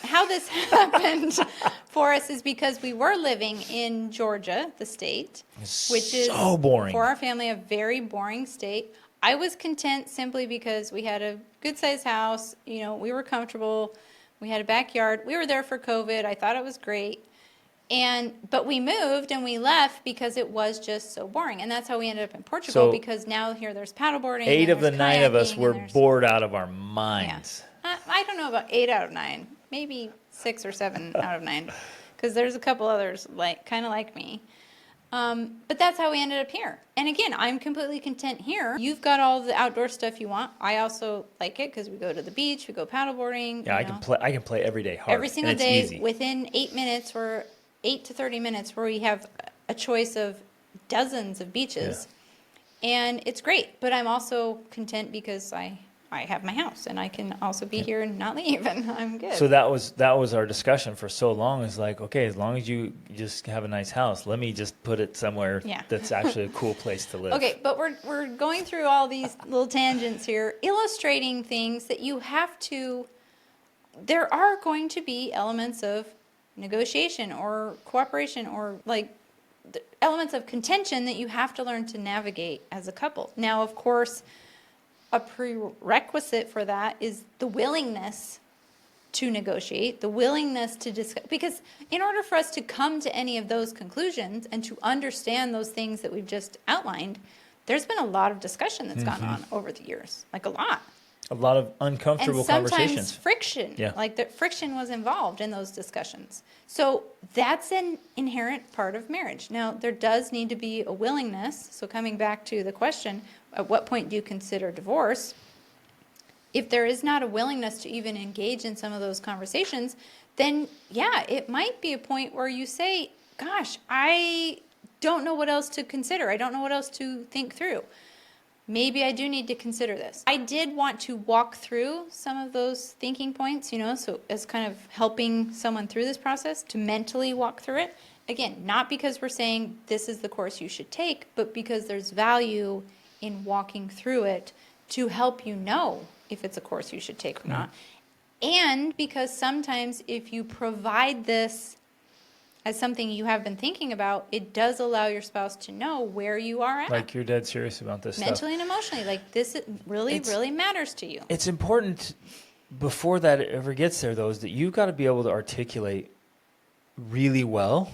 Speaker 2: How this happened for us is because we were living in Georgia, the state, which is
Speaker 1: so boring.
Speaker 2: For our family, a very boring state. I was content simply because we had a good-sized house. We were comfortable. We had a backyard. We were there for COVID. I thought it was great. But we moved and we left because it was just so boring. And that's how we ended up in Portugal, because now there's paddleboarding.
Speaker 1: 8 of the 9 of us were bored out of our minds.
Speaker 2: Yeah. I don't know about 8 out of 9, maybe 6 or 7 out of 9, because there's a couple others kind of like me. But that's how we ended up here. And again, I'm completely content here. You've got all the outdoor stuff you want. I also like it because we go to the beach, we go paddleboarding.
Speaker 1: Yeah, I can play every day hard.
Speaker 2: Every single day, easy. Within 8 minutes or 8 to 30 minutes, where we have a choice of dozens of beaches. Yeah. And it's great. But I'm also content because I have my house and I can also be here and not leave, and I'm good.
Speaker 1: So that was our discussion for so long. Is like, okay, as long as you just have a nice house, let me just put it somewhere that's actually a cool place to live.
Speaker 2: Okay, but we're going through all these little tangents here, illustrating things that you have to. There are going to be elements of negotiation or cooperation or elements of contention that you have to learn to navigate as a couple. Now, of course, a prerequisite for that is the willingness to negotiate, the willingness to discuss. Because in order for us to come to any of those conclusions and to understand those things that we've just outlined, there's been a lot of discussion that's gone on over the years, like a lot.
Speaker 1: A lot of uncomfortable
Speaker 2: And sometimes
Speaker 1: conversations.
Speaker 2: friction,
Speaker 1: Yeah.
Speaker 2: like the friction was involved in those discussions. So that's an inherent part of marriage. Now, there does need to be a willingness. So coming back to the question, at what point do you consider divorce? If there is not a willingness to even engage in some of those conversations, then yeah, it might be a point where you say, gosh, I don't know what else to consider. I don't know what else to think through. Maybe I do need to consider this. I did want to walk through some of those thinking points, so as kind of helping someone through this process to mentally walk through it. Again, not because we're saying this is the course you should take, but because there's value in walking through it to help you know if it's a course you should take or not. And because sometimes if you provide this as something you have been thinking about, it does allow your spouse to know where you are at.
Speaker 1: Like you're dead serious about this
Speaker 2: mentally
Speaker 1: stuff.
Speaker 2: and emotionally. Like this really matters to you.
Speaker 1: It's important before that ever gets there, though, is that you've got to be able to articulate really well.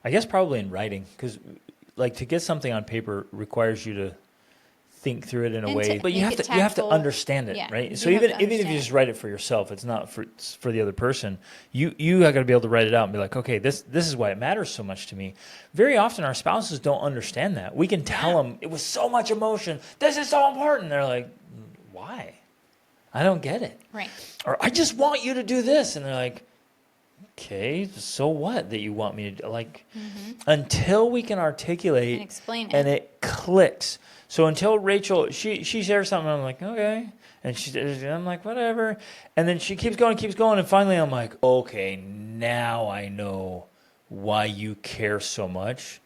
Speaker 1: I guess probably in writing, because like to get something on paper requires you to think through it in a
Speaker 2: And
Speaker 1: way,
Speaker 2: to
Speaker 1: but you
Speaker 2: make
Speaker 1: have
Speaker 2: it
Speaker 1: to you have to
Speaker 2: tactful.
Speaker 1: understand it,
Speaker 2: Yeah,
Speaker 1: right?
Speaker 2: you
Speaker 1: So
Speaker 2: have
Speaker 1: even
Speaker 2: to
Speaker 1: if you
Speaker 2: understand
Speaker 1: just
Speaker 2: it.
Speaker 1: write it for yourself, it's not for the other person. You got to be able to write it out and be like, okay, this is why it matters so much to me. Very often our spouses don't understand that. We can tell them it was so much emotion. This is so important. They're like, why? I don't get it.
Speaker 2: Right.
Speaker 1: Or I just want you to do this, and they're like, okay, so what that you want me to do? Like, until we can articulate
Speaker 2: And explain
Speaker 1: and
Speaker 2: it.
Speaker 1: it clicks. So until Rachel, she shares something, I'm like, okay. And I'm like, whatever. And then she keeps going. And finally I'm like, okay, now I know why you care so much.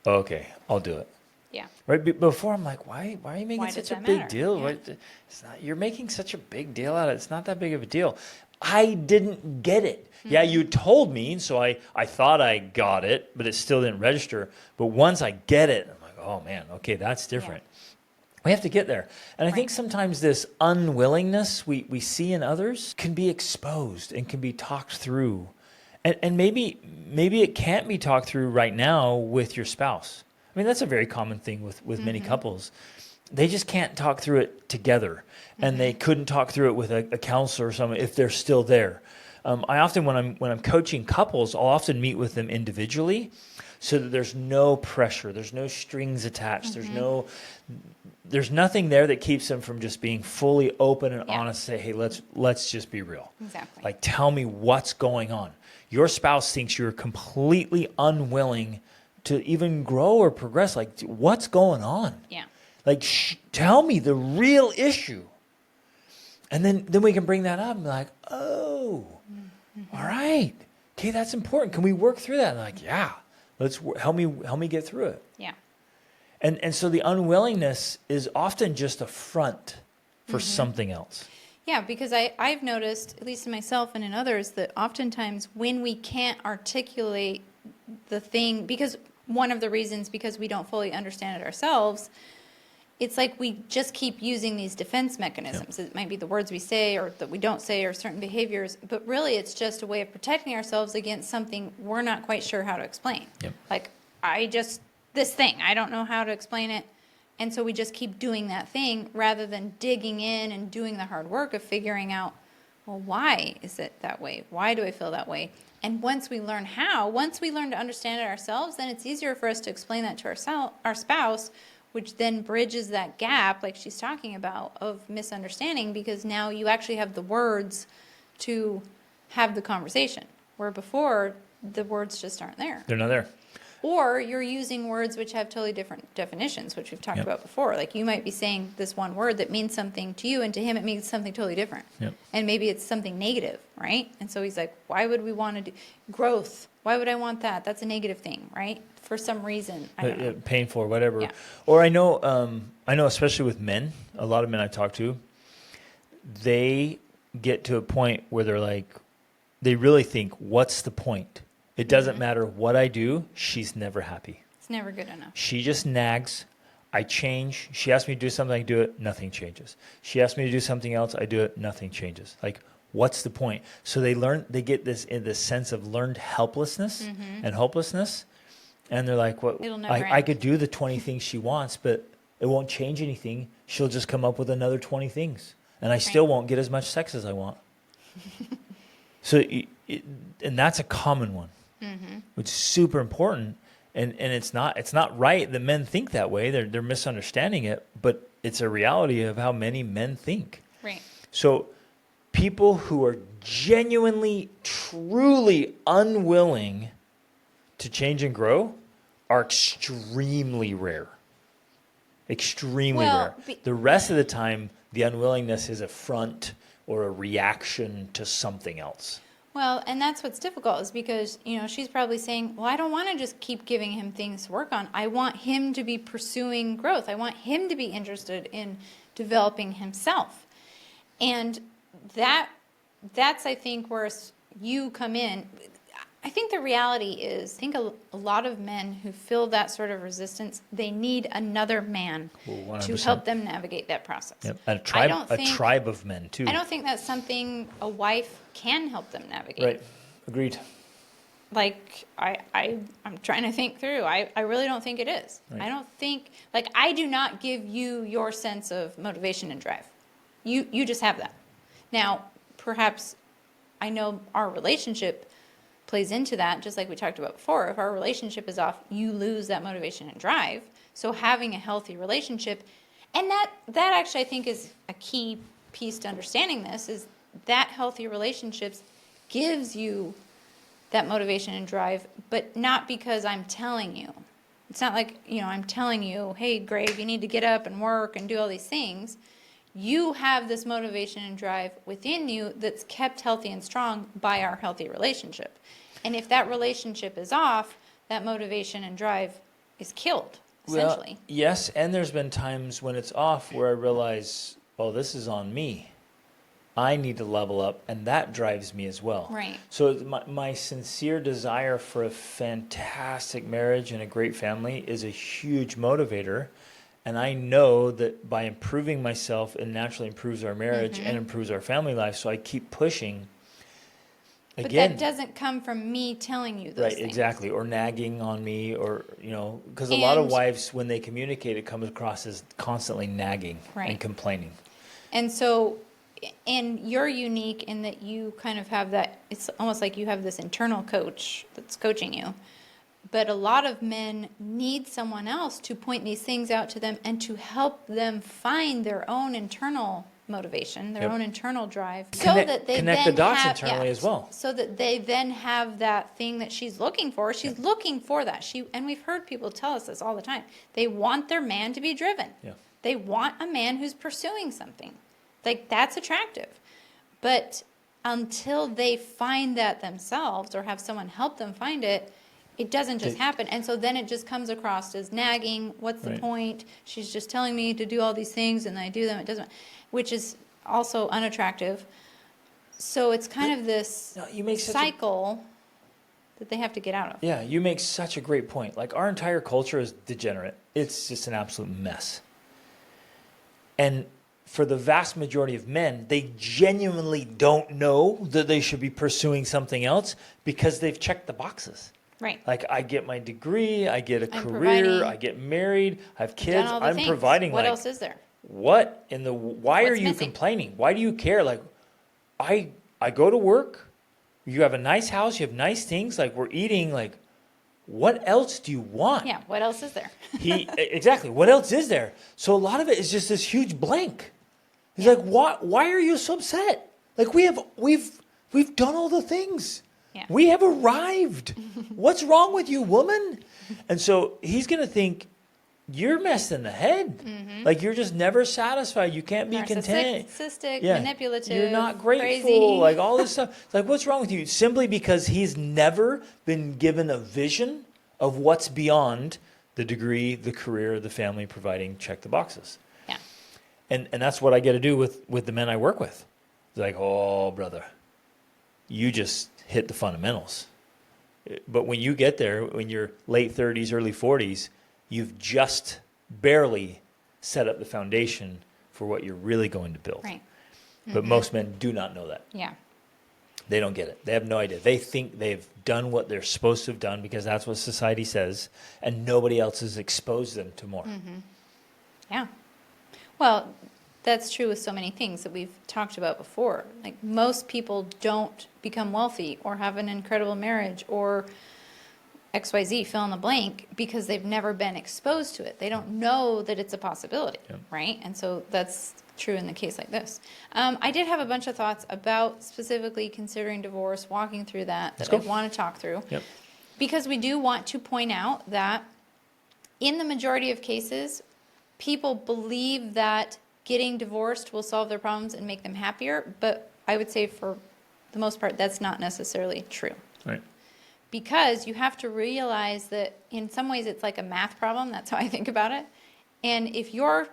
Speaker 1: Okay, I'll do it.
Speaker 2: Yeah.
Speaker 1: Right before I'm like, why are you making
Speaker 2: Why
Speaker 1: such
Speaker 2: does
Speaker 1: a
Speaker 2: that
Speaker 1: big
Speaker 2: matter?
Speaker 1: deal?
Speaker 2: Yeah.
Speaker 1: It's not. You're making such a big deal out of it. It's not that big of a deal. I didn't get it. Yeah, you told me, so I thought I got it, but it still didn't register. But once I get it, I'm like, oh man, okay, that's different. We have to get there. And I think sometimes this unwillingness we see in others can be exposed and can be talked through. And maybe it can't be talked through right now with your spouse. I mean, that's a very common thing with many couples. They just can't talk through it together. And they couldn't talk through it with a counselor or someone if they're still there. I often, when I'm coaching couples, I'll often meet with them individually so that there's no pressure. There's no strings attached. There's nothing there that keeps them from just being fully open and honest. Say, hey, let's just be real.
Speaker 2: Exactly.
Speaker 1: Like, tell me what's going on. Your spouse thinks you're completely unwilling to even grow or progress. Like, what's going on?
Speaker 2: Yeah.
Speaker 1: Like, tell me the real issue. And then we can bring that up and be like, oh, all right. Okay, that's important. Can we work through that? And I'm like, yeah. Let's help me get through it.
Speaker 2: Yeah.
Speaker 1: And so the unwillingness is often just a front for something else.
Speaker 2: Yeah, because I've noticed, at least in myself and in others, that oftentimes when we can't articulate the thing, because one of the reasons because we don't fully understand it ourselves, it's like we just keep using these defense mechanisms. It might be the words we say or that we don't say or certain behaviors, but really it's just a way of protecting ourselves against something we're not quite sure how to explain. Like, this thing, I don't know how to explain it. And so we just keep doing that thing rather than digging in and doing the hard work of figuring out, well, why is it that way? Why do I feel that way? And once we learn to understand it ourselves, then it's easier for us to explain that to our spouse, which then bridges that gap, like she's talking about, of misunderstanding, because now you actually have the words to have the conversation, where before the words just aren't there.
Speaker 1: They're not there.
Speaker 2: Or you're using words which have totally different definitions, which we've talked about before. Like, you might be saying this one word that means something to you, and to him it means something totally different. And maybe it's something negative, right? And so he's like, why would we want to do growth? Why would I want that? That's a negative thing, right? For some reason, I don't know.
Speaker 1: Painful or whatever.
Speaker 2: Yeah.
Speaker 1: Or I know especially with men, a lot of men I talk to, they get to a point where they're like, they really think, what's the point? It doesn't matter what I do, she's never happy.
Speaker 2: It's never good enough.
Speaker 1: She just nags. I change. She asks me to do something, I do it, nothing changes. She asks me to do something else, I do it, nothing changes. Like, what's the point? So they get this in this sense of learned helplessness and hopelessness. And they're like, "What?
Speaker 2: It'll never
Speaker 1: I
Speaker 2: end.
Speaker 1: could do the 20 things she wants, but it won't change anything. She'll just come up with another 20 things, and I still won't get as much sex as I want." So, and that's a common one, which is super important. And it's not right that men think that way. They're misunderstanding it, but it's a reality of how many men think.
Speaker 2: Right.
Speaker 1: So, people who are genuinely, truly unwilling to change and grow are extremely rare. Extremely
Speaker 2: Well,
Speaker 1: rare. The rest of the time, the unwillingness is a front or a reaction to something else.
Speaker 2: Well, and that's what's difficult is because, she's probably saying, well, I don't want to just keep giving him things to work on. I want him to be pursuing growth. I want him to be interested in developing himself. And that's, I think, where you come in. I think the reality is, I think a lot of men who feel that sort of resistance, they need another man to help them navigate that process.
Speaker 1: Yep. A tribe of men, too.
Speaker 2: I don't think that's something a wife can help them navigate.
Speaker 1: Right. Agreed.
Speaker 2: Like, I'm trying to think through. I really don't think it is.
Speaker 1: Right.
Speaker 2: I don't think, I do not give you your sense of motivation and drive. You just have that. Now, perhaps I know our relationship plays into that, just like we talked about before. If our relationship is off, you lose that motivation and drive. So having a healthy relationship, and that actually I think is a key piece to understanding this, is that healthy relationships gives you that motivation and drive, but not because I'm telling you. It's not like, I'm telling you, hey, Greg, you need to get up and work and do all these things. You have this motivation and drive within you that's kept healthy and strong by our healthy relationship. And if that relationship is off, that motivation and drive is killed, essentially.
Speaker 1: Well, yes, and there's been times when it's off where I realize, oh, this is on me. I need to level up, and that drives me as well.
Speaker 2: Right.
Speaker 1: So my sincere desire for a fantastic marriage and a great family is a huge motivator. And I know that by improving myself, it naturally improves our marriage and improves our family life. So I keep pushing. Again,
Speaker 2: but that doesn't come from me telling you those
Speaker 1: right,
Speaker 2: things.
Speaker 1: exactly. Or nagging on me, or, because a lot of wives, when they communicate, it comes across as constantly nagging and complaining.
Speaker 2: And so, and you're unique in that you kind of have that, it's almost like you have this internal coach that's coaching you. But a lot of men need someone else to point these things out to them and to help them find their own internal motivation, their own internal drive, so that they
Speaker 1: connect
Speaker 2: then
Speaker 1: the dots
Speaker 2: have,
Speaker 1: internally as well.
Speaker 2: So that they then have that thing that she's looking for. She's looking for that. And we've heard people tell us this all the time. They want their man to be driven.
Speaker 1: Yeah.
Speaker 2: They want a man who's pursuing something. Like, that's attractive. But until they find that themselves or have someone help them find it, it doesn't just happen. And so then it just comes across as nagging. What's the point? She's just telling me to do all these things and I do them. It doesn't, which is also unattractive. So it's kind of this cycle that they have to get out of.
Speaker 1: Yeah, you make such a great point. Like, our entire culture is degenerate. It's just an absolute mess. And for the vast majority of men, they genuinely don't know that they should be pursuing something else because they've checked the boxes.
Speaker 2: Right.
Speaker 1: Like, I get my degree, I get a career,
Speaker 2: providing.
Speaker 1: I get married, I have kids, I'm
Speaker 2: things.
Speaker 1: providing.
Speaker 2: What else is there?
Speaker 1: What in the? Why
Speaker 2: What's
Speaker 1: are you
Speaker 2: missing?
Speaker 1: complaining? Why do you care? Like, I go to work, you have a nice house, you have nice things, like, we're eating, like, what else do you want?
Speaker 2: Yeah, what else is there?
Speaker 1: Exactly. What else is there? So a lot of it is just this huge blank. He's like, why are you so upset? Like, we've done all the things.
Speaker 2: Yeah.
Speaker 1: We have arrived. What's wrong with you, woman? And so he's going to think you're messed in the head. Mm-hmm. Like, you're just never satisfied. You can't be content.
Speaker 2: Narcissistic, manipulative,
Speaker 1: You're not grateful.
Speaker 2: crazy.
Speaker 1: Like, all this stuff. It's like, what's wrong with you? Simply because he's never been given a vision of what's beyond the degree, the career, the family, providing, check the boxes.
Speaker 2: Yeah.
Speaker 1: And that's what I get to do with the men I work with. They're like, oh, brother, you just hit the fundamentals. But when you get there, when you're late 30s, early 40s, you've just barely set up the foundation for what you're really going to build.
Speaker 2: Right.
Speaker 1: But most men do not know that.
Speaker 2: Yeah.
Speaker 1: They don't get it. They have no idea. They think they've done what they're supposed to have done because that's what society says, and nobody else has exposed them to more.
Speaker 2: Yeah. Well, that's true with so many things that we've talked about before. Like, most people don't become wealthy or have an incredible marriage or XYZ, fill in the blank, because they've never been exposed to it. They don't know that it's a possibility, right? And so that's true in the case like this. I did have a bunch of thoughts about specifically considering divorce, walking through that I want to talk through.
Speaker 1: Yep.
Speaker 2: Because we do want to point out that in the majority of cases, people believe that getting divorced will solve their problems and make them happier, but I would say for the most part, that's not necessarily true.
Speaker 1: Right.
Speaker 2: Because you have to realize that in some ways it's like a math problem. That's how I think about it. And if you're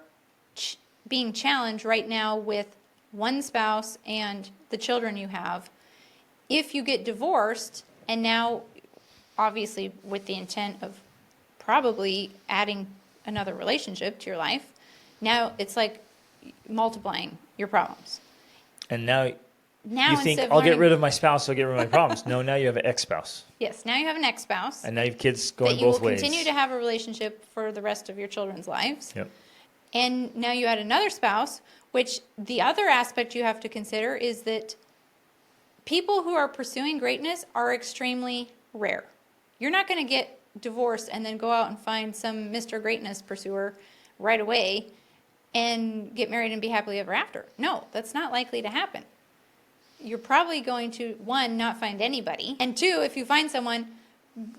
Speaker 2: being challenged right now with one spouse and the children you have, if you get divorced, and now obviously with the intent of probably adding another relationship to your life, now it's like multiplying your problems.
Speaker 1: And now you think,
Speaker 2: instead of
Speaker 1: I'll get
Speaker 2: learning-
Speaker 1: rid of my spouse, I'll get rid of my problems. No, now you have an ex-spouse.
Speaker 2: Yes, now you have an ex-spouse.
Speaker 1: And now you have kids going
Speaker 2: that you
Speaker 1: both
Speaker 2: will
Speaker 1: ways.
Speaker 2: continue to have a relationship for the rest of your children's lives.
Speaker 1: Yep.
Speaker 2: And now you add another spouse, which the other aspect you have to consider is that people who are pursuing greatness are extremely rare. You're not going to get divorced and then go out and find some Mr. Greatness pursuer right away and get married and be happily ever after. No, that's not likely to happen. You're probably going to, one, not find anybody, and two, if you find someone,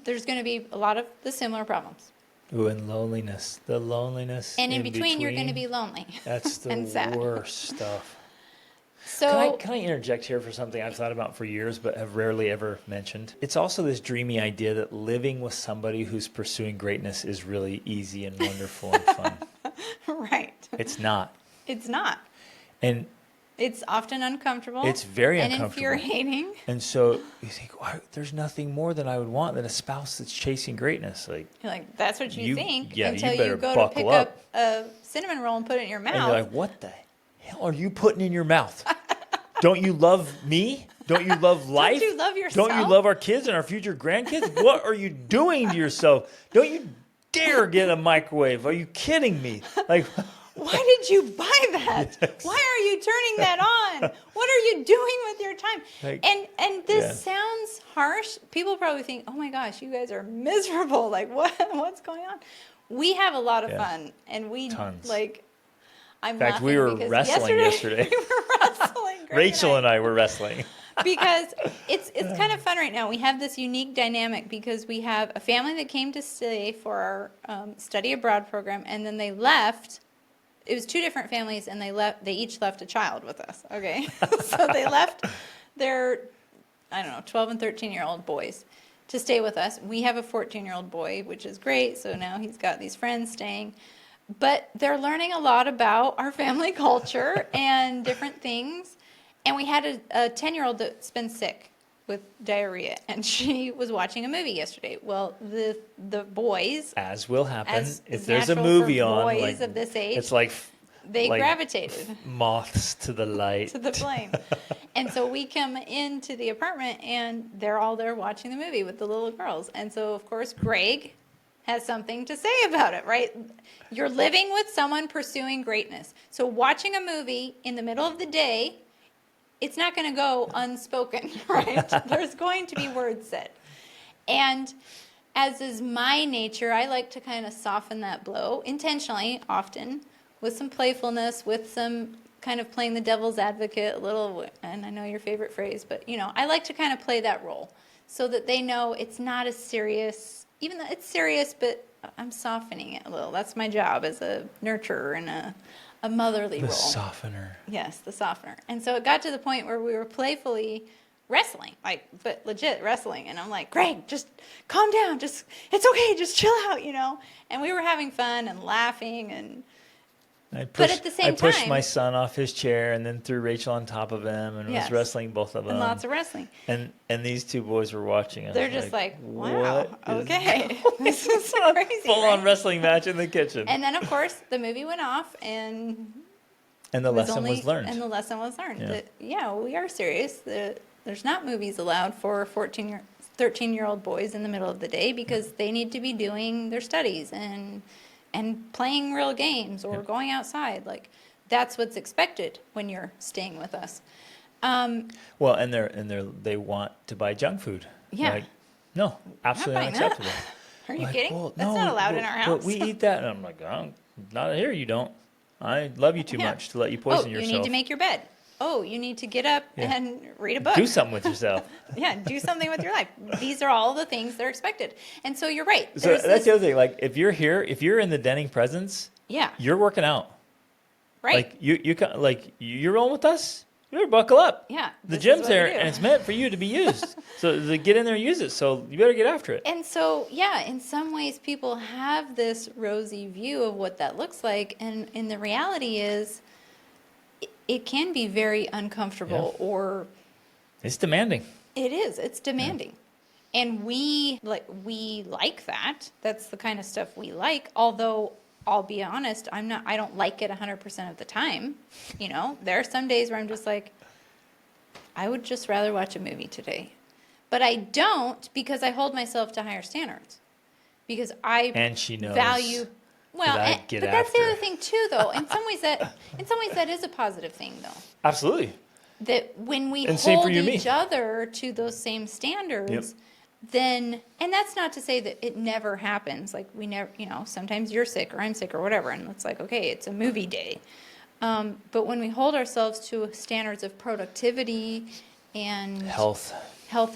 Speaker 2: there's going to be a lot of the similar problems.
Speaker 1: Ooh, and loneliness. The loneliness.
Speaker 2: And in between, you're going to be lonely.
Speaker 1: That's
Speaker 2: and sad.
Speaker 1: the worst stuff.
Speaker 2: So,
Speaker 1: Can I interject here for something I've thought about for years but have rarely ever mentioned? It's also this dreamy idea that living with somebody who's pursuing greatness is really easy and wonderful and fun.
Speaker 2: right.
Speaker 1: It's not.
Speaker 2: It's not.
Speaker 1: And
Speaker 2: it's often uncomfortable.
Speaker 1: It's very
Speaker 2: and
Speaker 1: uncomfortable.
Speaker 2: infuriating.
Speaker 1: And so you think, there's nothing more than I would want than a spouse that's chasing greatness. Like,
Speaker 2: you're like, that's what you think
Speaker 1: yeah,
Speaker 2: until
Speaker 1: you better
Speaker 2: you go to
Speaker 1: buckle
Speaker 2: pick
Speaker 1: up.
Speaker 2: a cinnamon roll and put it in your mouth.
Speaker 1: And you're like, what the hell are you putting in your mouth? Don't you love me? Don't you love life?
Speaker 2: Don't you love yourself?
Speaker 1: Don't you love our kids and our future grandkids? What are you doing to yourself? Don't you dare get a microwave. Are you kidding me? Like,
Speaker 2: why did you buy that? Yes. Why are you turning that on? What are you doing with your time?
Speaker 1: Like,
Speaker 2: and this sounds harsh. People probably think, oh my gosh, you guys are miserable. Like, what's going on? We have a lot of fun, and we
Speaker 1: Tons.
Speaker 2: like. I'm
Speaker 1: in fact, we were wrestling yesterday.
Speaker 2: We were wrestling.
Speaker 1: Rachel and I were wrestling.
Speaker 2: Because it's kind of fun right now. We have this unique dynamic because we have a family that came to stay for our study abroad program, and then they left. It was two different families, and they each left a child with us. Okay, so they left their 12 and 13-year-old boys to stay with us. We have a 14-year-old boy, which is great. So now he's got these friends staying. But they're learning a lot about our family culture and different things. And we had a 10-year-old that's been sick with diarrhea, and she was watching a movie yesterday. Well, the boys,
Speaker 1: as will happen,
Speaker 2: as
Speaker 1: if there's a
Speaker 2: natural
Speaker 1: movie
Speaker 2: for
Speaker 1: on,
Speaker 2: boys
Speaker 1: like,
Speaker 2: of this age,
Speaker 1: it's like
Speaker 2: they gravitated
Speaker 1: moths to the light,
Speaker 2: to the flame. And so we come into the apartment, and they're all there watching the movie with the little girls. And so, of course, Greg has something to say about it, right? You're living with someone pursuing greatness. So watching a movie in the middle of the day, it's not going to go unspoken, right? There's going to be words said. And as is my nature, I like to kind of soften that blow intentionally, often, with some playfulness, with some kind of playing the devil's advocate a little, and I know your favorite phrase, but, I like to kind of play that role so that they know it's not as serious, even though it's serious, but I'm softening it a little. That's my job as a nurturer and a motherly role.
Speaker 1: The softener.
Speaker 2: Yes, the softener. And so it got to the point where we were playfully wrestling, but legit wrestling. And I'm like, Greg, just calm down. It's okay. Just chill out, And we were having fun and laughing. And But at the same
Speaker 1: I pushed
Speaker 2: time-
Speaker 1: my son off his chair and then threw Rachel on top of him and
Speaker 2: Yes.
Speaker 1: was wrestling both of them.
Speaker 2: And lots of wrestling.
Speaker 1: And these two boys were watching us.
Speaker 2: They're just like, wow,
Speaker 1: what is
Speaker 2: okay. This is crazy.
Speaker 1: full on
Speaker 2: right?
Speaker 1: wrestling match in the kitchen.
Speaker 2: And then, of course, the movie went off, and
Speaker 1: And the lesson was learned.
Speaker 2: And the lesson was learned.
Speaker 1: Yeah.
Speaker 2: That, yeah, we are serious. There's not movies allowed for 13-year-old boys in the middle of the day because they need to be doing their studies and playing real games or going outside. Like, that's what's expected when you're staying with us.
Speaker 1: Well, and they want to buy junk food.
Speaker 2: Yeah.
Speaker 1: Like, no, absolutely
Speaker 2: buying that.
Speaker 1: unacceptable.
Speaker 2: Are you
Speaker 1: Like,
Speaker 2: kidding?
Speaker 1: well,
Speaker 2: That's
Speaker 1: no,
Speaker 2: not allowed
Speaker 1: but-
Speaker 2: in our
Speaker 1: but
Speaker 2: house.
Speaker 1: we eat that, and I'm like, not here. You don't. I love you too
Speaker 2: Yeah.
Speaker 1: much to let you poison
Speaker 2: you
Speaker 1: yourself.
Speaker 2: need to make your bed. Oh, you need to get up
Speaker 1: Yeah.
Speaker 2: and read a book.
Speaker 1: Do something with yourself.
Speaker 2: Yeah, do something with your life. These are all the things that are expected. And so you're right.
Speaker 1: So
Speaker 2: There's
Speaker 1: that's
Speaker 2: this-
Speaker 1: the other thing. Like, if you're here, if you're in the Denning presence,
Speaker 2: Yeah,
Speaker 1: you're working out.
Speaker 2: right.
Speaker 1: Like you're rolling with us. You better buckle up.
Speaker 2: Yeah,
Speaker 1: The
Speaker 2: this is
Speaker 1: gym's
Speaker 2: what
Speaker 1: there,
Speaker 2: we do.
Speaker 1: and it's meant for you to be used. So to get in there and use it. So you better get after it.
Speaker 2: And so, yeah, in some ways, people have this rosy view of what that looks like. And the reality is, it can be very uncomfortable or
Speaker 1: It's demanding.
Speaker 2: it is. It's demanding. And we like that. That's the kind of stuff we like. Although, I'll be honest, I don't like it 100% of the time. You know, there are some days where I'm just like, I would just rather watch a movie today. But I don't because I hold myself to higher standards. Because I
Speaker 1: And she knows
Speaker 2: value well,
Speaker 1: that I
Speaker 2: and,
Speaker 1: get
Speaker 2: but that's the
Speaker 1: after.
Speaker 2: other thing too though. In some ways that is a positive thing though.
Speaker 1: Absolutely.
Speaker 2: That when we
Speaker 1: And same for
Speaker 2: hold
Speaker 1: you and me.
Speaker 2: each other to those same standards, then, and that's not to say that it never happens. Like we never, you know, sometimes you're sick or I'm sick or whatever, and it's like, okay, it's a movie day. But when we hold ourselves to standards of productivity and
Speaker 1: Health.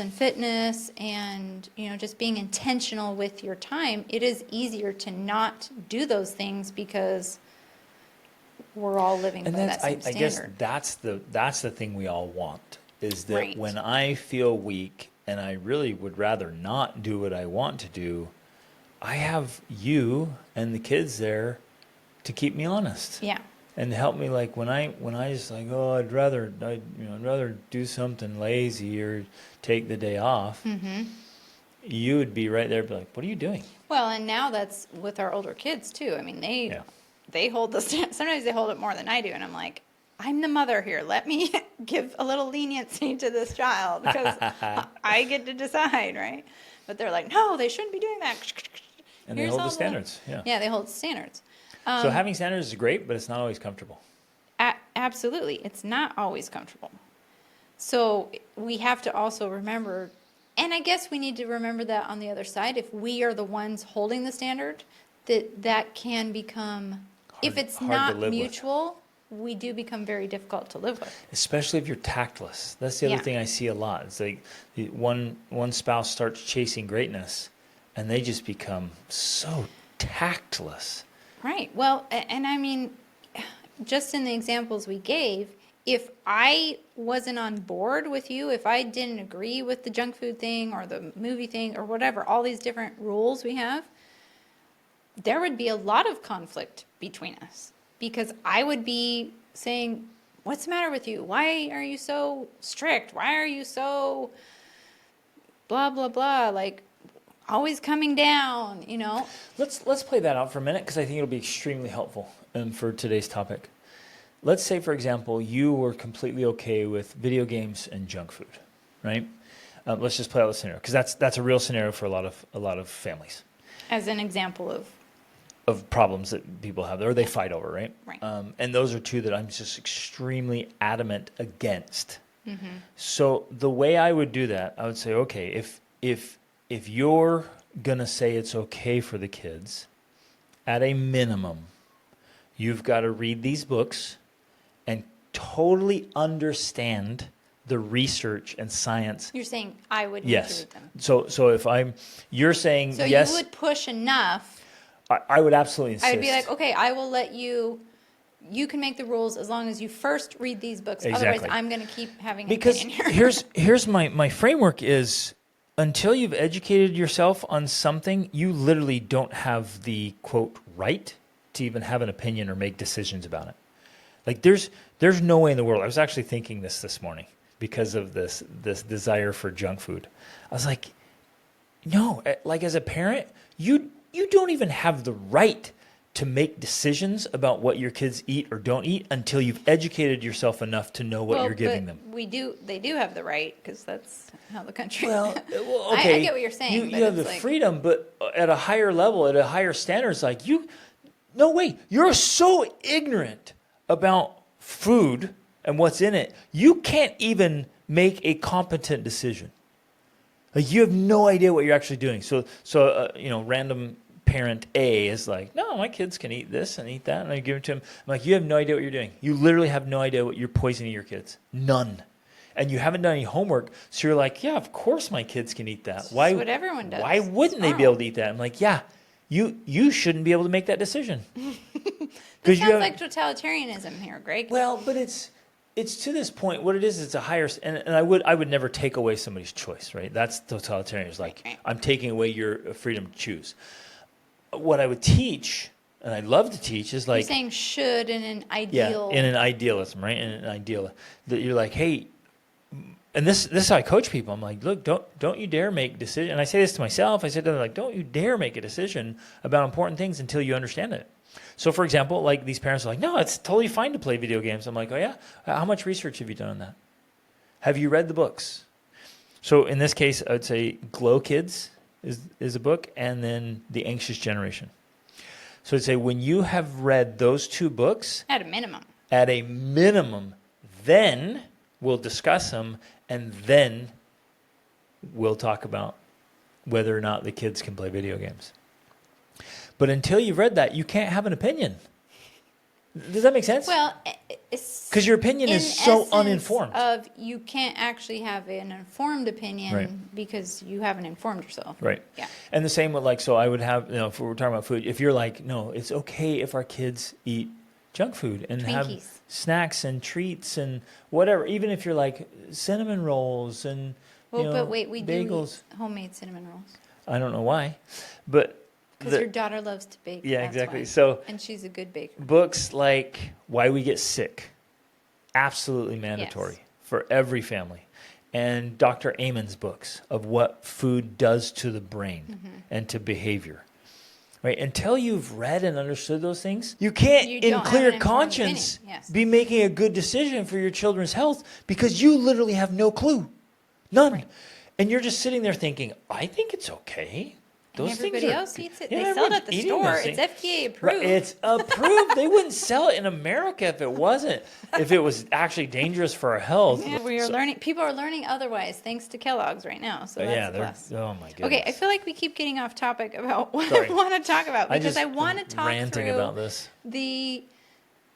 Speaker 2: and fitness and, you know, just being intentional with your time, it is easier to not do those things because we're all living
Speaker 1: And
Speaker 2: by that
Speaker 1: that's
Speaker 2: same
Speaker 1: I guess
Speaker 2: standard.
Speaker 1: that's the thing we all want is that
Speaker 2: Right.
Speaker 1: when I feel weak and I really would rather not do what I want to do, I have you and the kids there to keep me honest.
Speaker 2: Yeah.
Speaker 1: And to help me, like when I just like, oh, I'd rather do something lazy or take the day off.
Speaker 2: Mm-hmm.
Speaker 1: You would be right there, be like, what are you doing?
Speaker 2: Well, and now that's with our older kids too. I mean, they hold the sometimes they hold it more than I do, and I'm like, I'm the mother here. Let me give a little leniency to this child because I get to decide, right? But they're like, no, they shouldn't be doing that.
Speaker 1: And they hold the standards. Yeah.
Speaker 2: Yeah, they hold standards.
Speaker 1: So having standards is great, but it's not always comfortable.
Speaker 2: Absolutely. It's not always comfortable. So we have to also remember, and I guess we need to remember that on the other side, if we are the ones holding the standard, that can become, if it's
Speaker 1: hard to
Speaker 2: not
Speaker 1: live with.
Speaker 2: mutual, we do become very difficult to live with.
Speaker 1: Especially if you're tactless. That's the other
Speaker 2: Yeah.
Speaker 1: thing I see a lot. It's like one spouse starts chasing greatness, and they just become so tactless.
Speaker 2: Right. Well, and I mean, just in the examples we gave, if I wasn't on board with you, if I didn't agree with the junk food thing or the movie thing or whatever, all these different rules we have, there would be a lot of conflict between us because I would be saying, what's the matter with you? Why are you so strict? Why are you so blah, blah, blah? Like, always coming down, you know?
Speaker 1: Let's play that out for a minute because I think it'll be extremely helpful for today's topic. Let's say, for example, you were completely okay with video games and junk food, right? Let's just play out the scenario because that's a real scenario for a lot of families
Speaker 2: As an example
Speaker 1: of problems that people have or they fight over, right?
Speaker 2: Right.
Speaker 1: And those are two that I'm just extremely adamant against.
Speaker 2: Mm-hmm.
Speaker 1: So the way I would do that, I would say, okay, if you're gonna say it's okay for the kids, at a minimum, you've got to read these books and totally understand the research and science.
Speaker 2: You're saying I would need to
Speaker 1: Yes.
Speaker 2: read them.
Speaker 1: So if you're saying
Speaker 2: So
Speaker 1: yes,
Speaker 2: you would push enough.
Speaker 1: I would absolutely insist.
Speaker 2: I would be like, okay, I will let you. You can make the rules as long as you first read these books.
Speaker 1: Exactly.
Speaker 2: Otherwise, I'm going to keep having an
Speaker 1: Because
Speaker 2: opinion here.
Speaker 1: here's my framework is until you've educated yourself on something, you literally don't have the quote right to even have an opinion or make decisions about it. Like there's no way in the world. I was actually thinking this morning because of this desire for junk food. I was like, no, like as a parent, you don't even have the right to make decisions about what your kids eat or don't eat until you've educated yourself enough to know what you're giving them.
Speaker 2: They do have the right, because that's how the country.
Speaker 1: Well, okay.
Speaker 2: I get what you're saying.
Speaker 1: You have the freedom, but at a higher level, at a higher standard, it's like no way. You're so ignorant about food and what's in it. You can't even make a competent decision. Like you have no idea what you're actually doing. So random parent A is like, no, my kids can eat this and eat that, and I give it to them. I'm like, you have no idea what you're doing. You literally have no idea what you're poisoning your kids. None. And you haven't done any homework, so you're like, yeah, of course my kids can eat that. Why?
Speaker 2: That's what everyone does.
Speaker 1: Why wouldn't they be able to eat that? I'm like, yeah, you shouldn't be able to make that decision.
Speaker 2: It sounds like totalitarianism here, Greg.
Speaker 1: Well, but it's to this point. What it is, it's a higher, and I would never take away somebody's choice, right? That's totalitarian. It's like I'm taking away your freedom to choose. What I would teach, and I love to teach, is like
Speaker 2: you're saying should in an ideal.
Speaker 1: Yeah, in an idealism, right? In an ideal that you're like, hey, and this is how I coach people. I'm like, look, don't you dare make a decision. And I say this to myself. I said to them, like, don't you dare make a decision about important things until you understand it. So, for example, like these parents are like, no, it's totally fine to play video games. I'm like, oh yeah, how much research have you done on that? Have you read the books? So in this case, I would say Glow Kids is a book, and then The Anxious Generation. So I'd say when you have read those two books,
Speaker 2: at a minimum,
Speaker 1: then we'll discuss them, and then we'll talk about whether or not the kids can play video games. But until you've read that, you can't have an opinion. Does that make sense?
Speaker 2: Well,
Speaker 1: because your opinion is so uninformed.
Speaker 2: You can't actually have an informed opinion because you haven't informed yourself.
Speaker 1: Right. Yeah. And the same with so I would have, if we're talking about food, if you're like, no, it's okay if our kids eat junk food and have snacks and treats and whatever, even if you're like cinnamon rolls and
Speaker 2: but wait, we
Speaker 1: bagels.
Speaker 2: Do eat homemade cinnamon rolls.
Speaker 1: I don't know why, but
Speaker 2: because your daughter loves to bake.
Speaker 1: Yeah, exactly. So,
Speaker 2: and she's a good baker.
Speaker 1: Books like Why We Get Sick, absolutely mandatory for every family. And Dr. Amen's books of what food does to the brain and to behavior. Right? Until you've read and understood those things, you can't, in clear conscience, be making a good decision for your children's health because you literally have no clue. None. Right. And you're just sitting there thinking, I think it's okay.
Speaker 2: Those everybody else eats it. They sell it at the store. It's FDA approved.
Speaker 1: Right. It's approved. They wouldn't sell it in America if it wasn't. If it was actually dangerous for our health.
Speaker 2: Yeah, we are learning. People are learning otherwise thanks to Kellogg's right now. So that's a plus.
Speaker 1: Oh my goodness.
Speaker 2: Okay, I feel like we keep getting off topic about what I want to talk about because I want to talk
Speaker 1: ranting
Speaker 2: through
Speaker 1: about this.
Speaker 2: The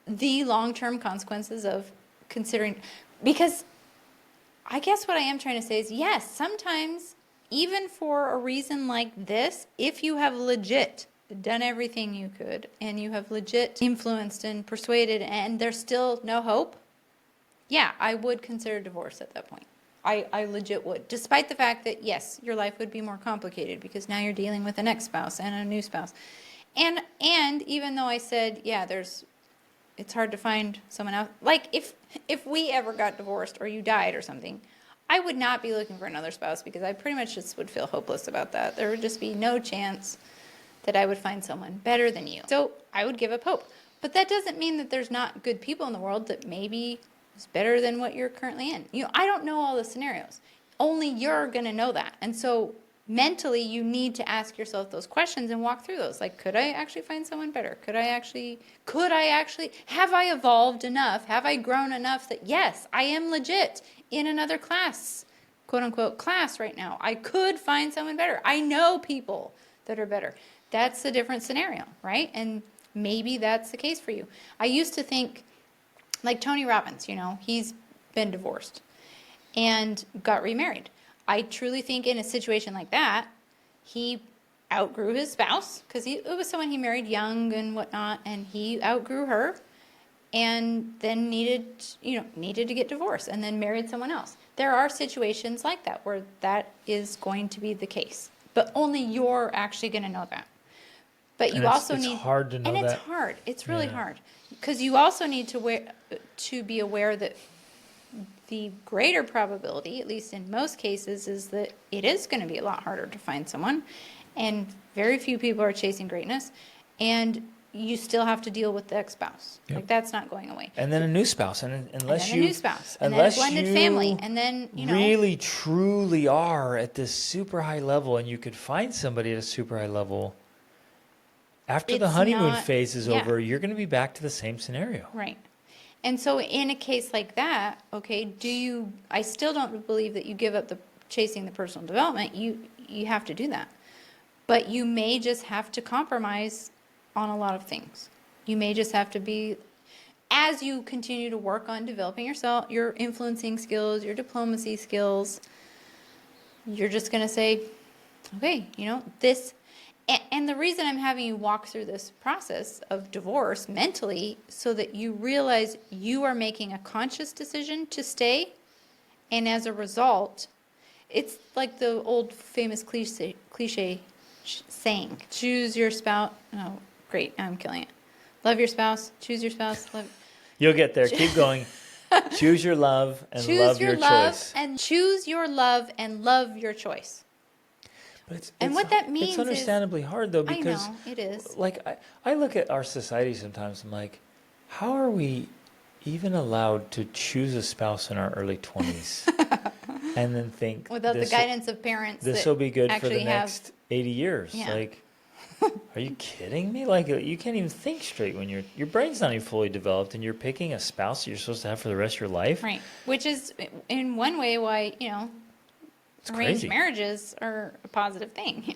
Speaker 2: long-term consequences of considering, because I guess what I am trying to say is yes, sometimes. Even for a reason like this, if you have legit done everything you could and you have legit influenced and persuaded and there's still no hope, yeah, I would consider divorce at that point. I legit would. Despite the fact that, yes, your life would be more complicated because now you're dealing with an ex-spouse and a new spouse. And even though I said, yeah, it's hard to find someone else. Like if we ever got divorced or you died or something, I would not be looking for another spouse because I pretty much just would feel hopeless about that. There would just be no chance that I would find someone better than you. So I would give up hope. But that doesn't mean that there's not good people in the world that maybe is better than what you're currently in. I don't know all the scenarios. Only you're going to know that. And so mentally you need to ask yourself those questions and walk through those. Like, could I actually find someone better? Could I actually, have I evolved enough? Have I grown enough that yes, I am legit in another class, quote unquote class right now. I could find someone better. I know people that are better. That's a different scenario, right? And maybe that's the case for you. I used to think, like Tony Robbins, he's been divorced and got remarried. I truly think in a situation like that, he outgrew his spouse because it was someone he married young and whatnot, and he outgrew her. And then needed to get divorced and then married someone else. There are situations like that where that is going to be the case. But only you're actually going to know that. But you
Speaker 1: And
Speaker 2: also
Speaker 1: it's
Speaker 2: need,
Speaker 1: hard to know
Speaker 2: and it's
Speaker 1: that.
Speaker 2: hard. It's really
Speaker 1: Yeah.
Speaker 2: hard because you also need to be aware that the greater probability, at least in most cases, is that it is going to be a lot harder to find someone, and very few people are chasing greatness, and you still have to deal with the ex-spouse.
Speaker 1: Yep.
Speaker 2: Like that's not going away.
Speaker 1: And then a new spouse, and unless
Speaker 2: And then a
Speaker 1: you,
Speaker 2: new spouse, and then a blended family, and then
Speaker 1: really truly are at this super high level, and you could find somebody at a super high level. After the
Speaker 2: It's
Speaker 1: honeymoon
Speaker 2: not-
Speaker 1: phase is
Speaker 2: yeah.
Speaker 1: over, you're going to be back to the same scenario.
Speaker 2: Right. And so in a case like that, okay, I still don't believe that you give up the chasing the personal development. You have to do that. But you may just have to compromise on a lot of things. You may just have to be, as you continue to work on developing yourself, your influencing skills, your diplomacy skills, you're just going to say, okay, this. And the reason I'm having you walk through this process of divorce mentally, so that you realize you are making a conscious decision to stay, and as a result, it's like the old famous cliche saying, choose your spouse. Oh, great, I'm killing it. Love your spouse, choose your spouse.
Speaker 1: You'll get there. Keep going. Choose your love and
Speaker 2: choose
Speaker 1: love
Speaker 2: your
Speaker 1: your
Speaker 2: love
Speaker 1: choice.
Speaker 2: and choose your love and love your choice.
Speaker 1: But
Speaker 2: And what that means
Speaker 1: it's
Speaker 2: is-
Speaker 1: understandably hard, though,
Speaker 2: I
Speaker 1: because
Speaker 2: know, it is.
Speaker 1: like I look at our society sometimes, I'm like, how are we even allowed to choose a spouse in our early 20s and then think
Speaker 2: Without the guidance of parents
Speaker 1: this
Speaker 2: that
Speaker 1: will be good for the
Speaker 2: actually have-
Speaker 1: next 80 years?
Speaker 2: Yeah.
Speaker 1: Like, are you kidding me? Like, you can't even think straight when your brain's not even fully developed, and you're picking a spouse that you're supposed to have for the rest of your life.
Speaker 2: Right. Which is, in one way, why,
Speaker 1: It's
Speaker 2: arranged
Speaker 1: crazy.
Speaker 2: marriages are a positive thing,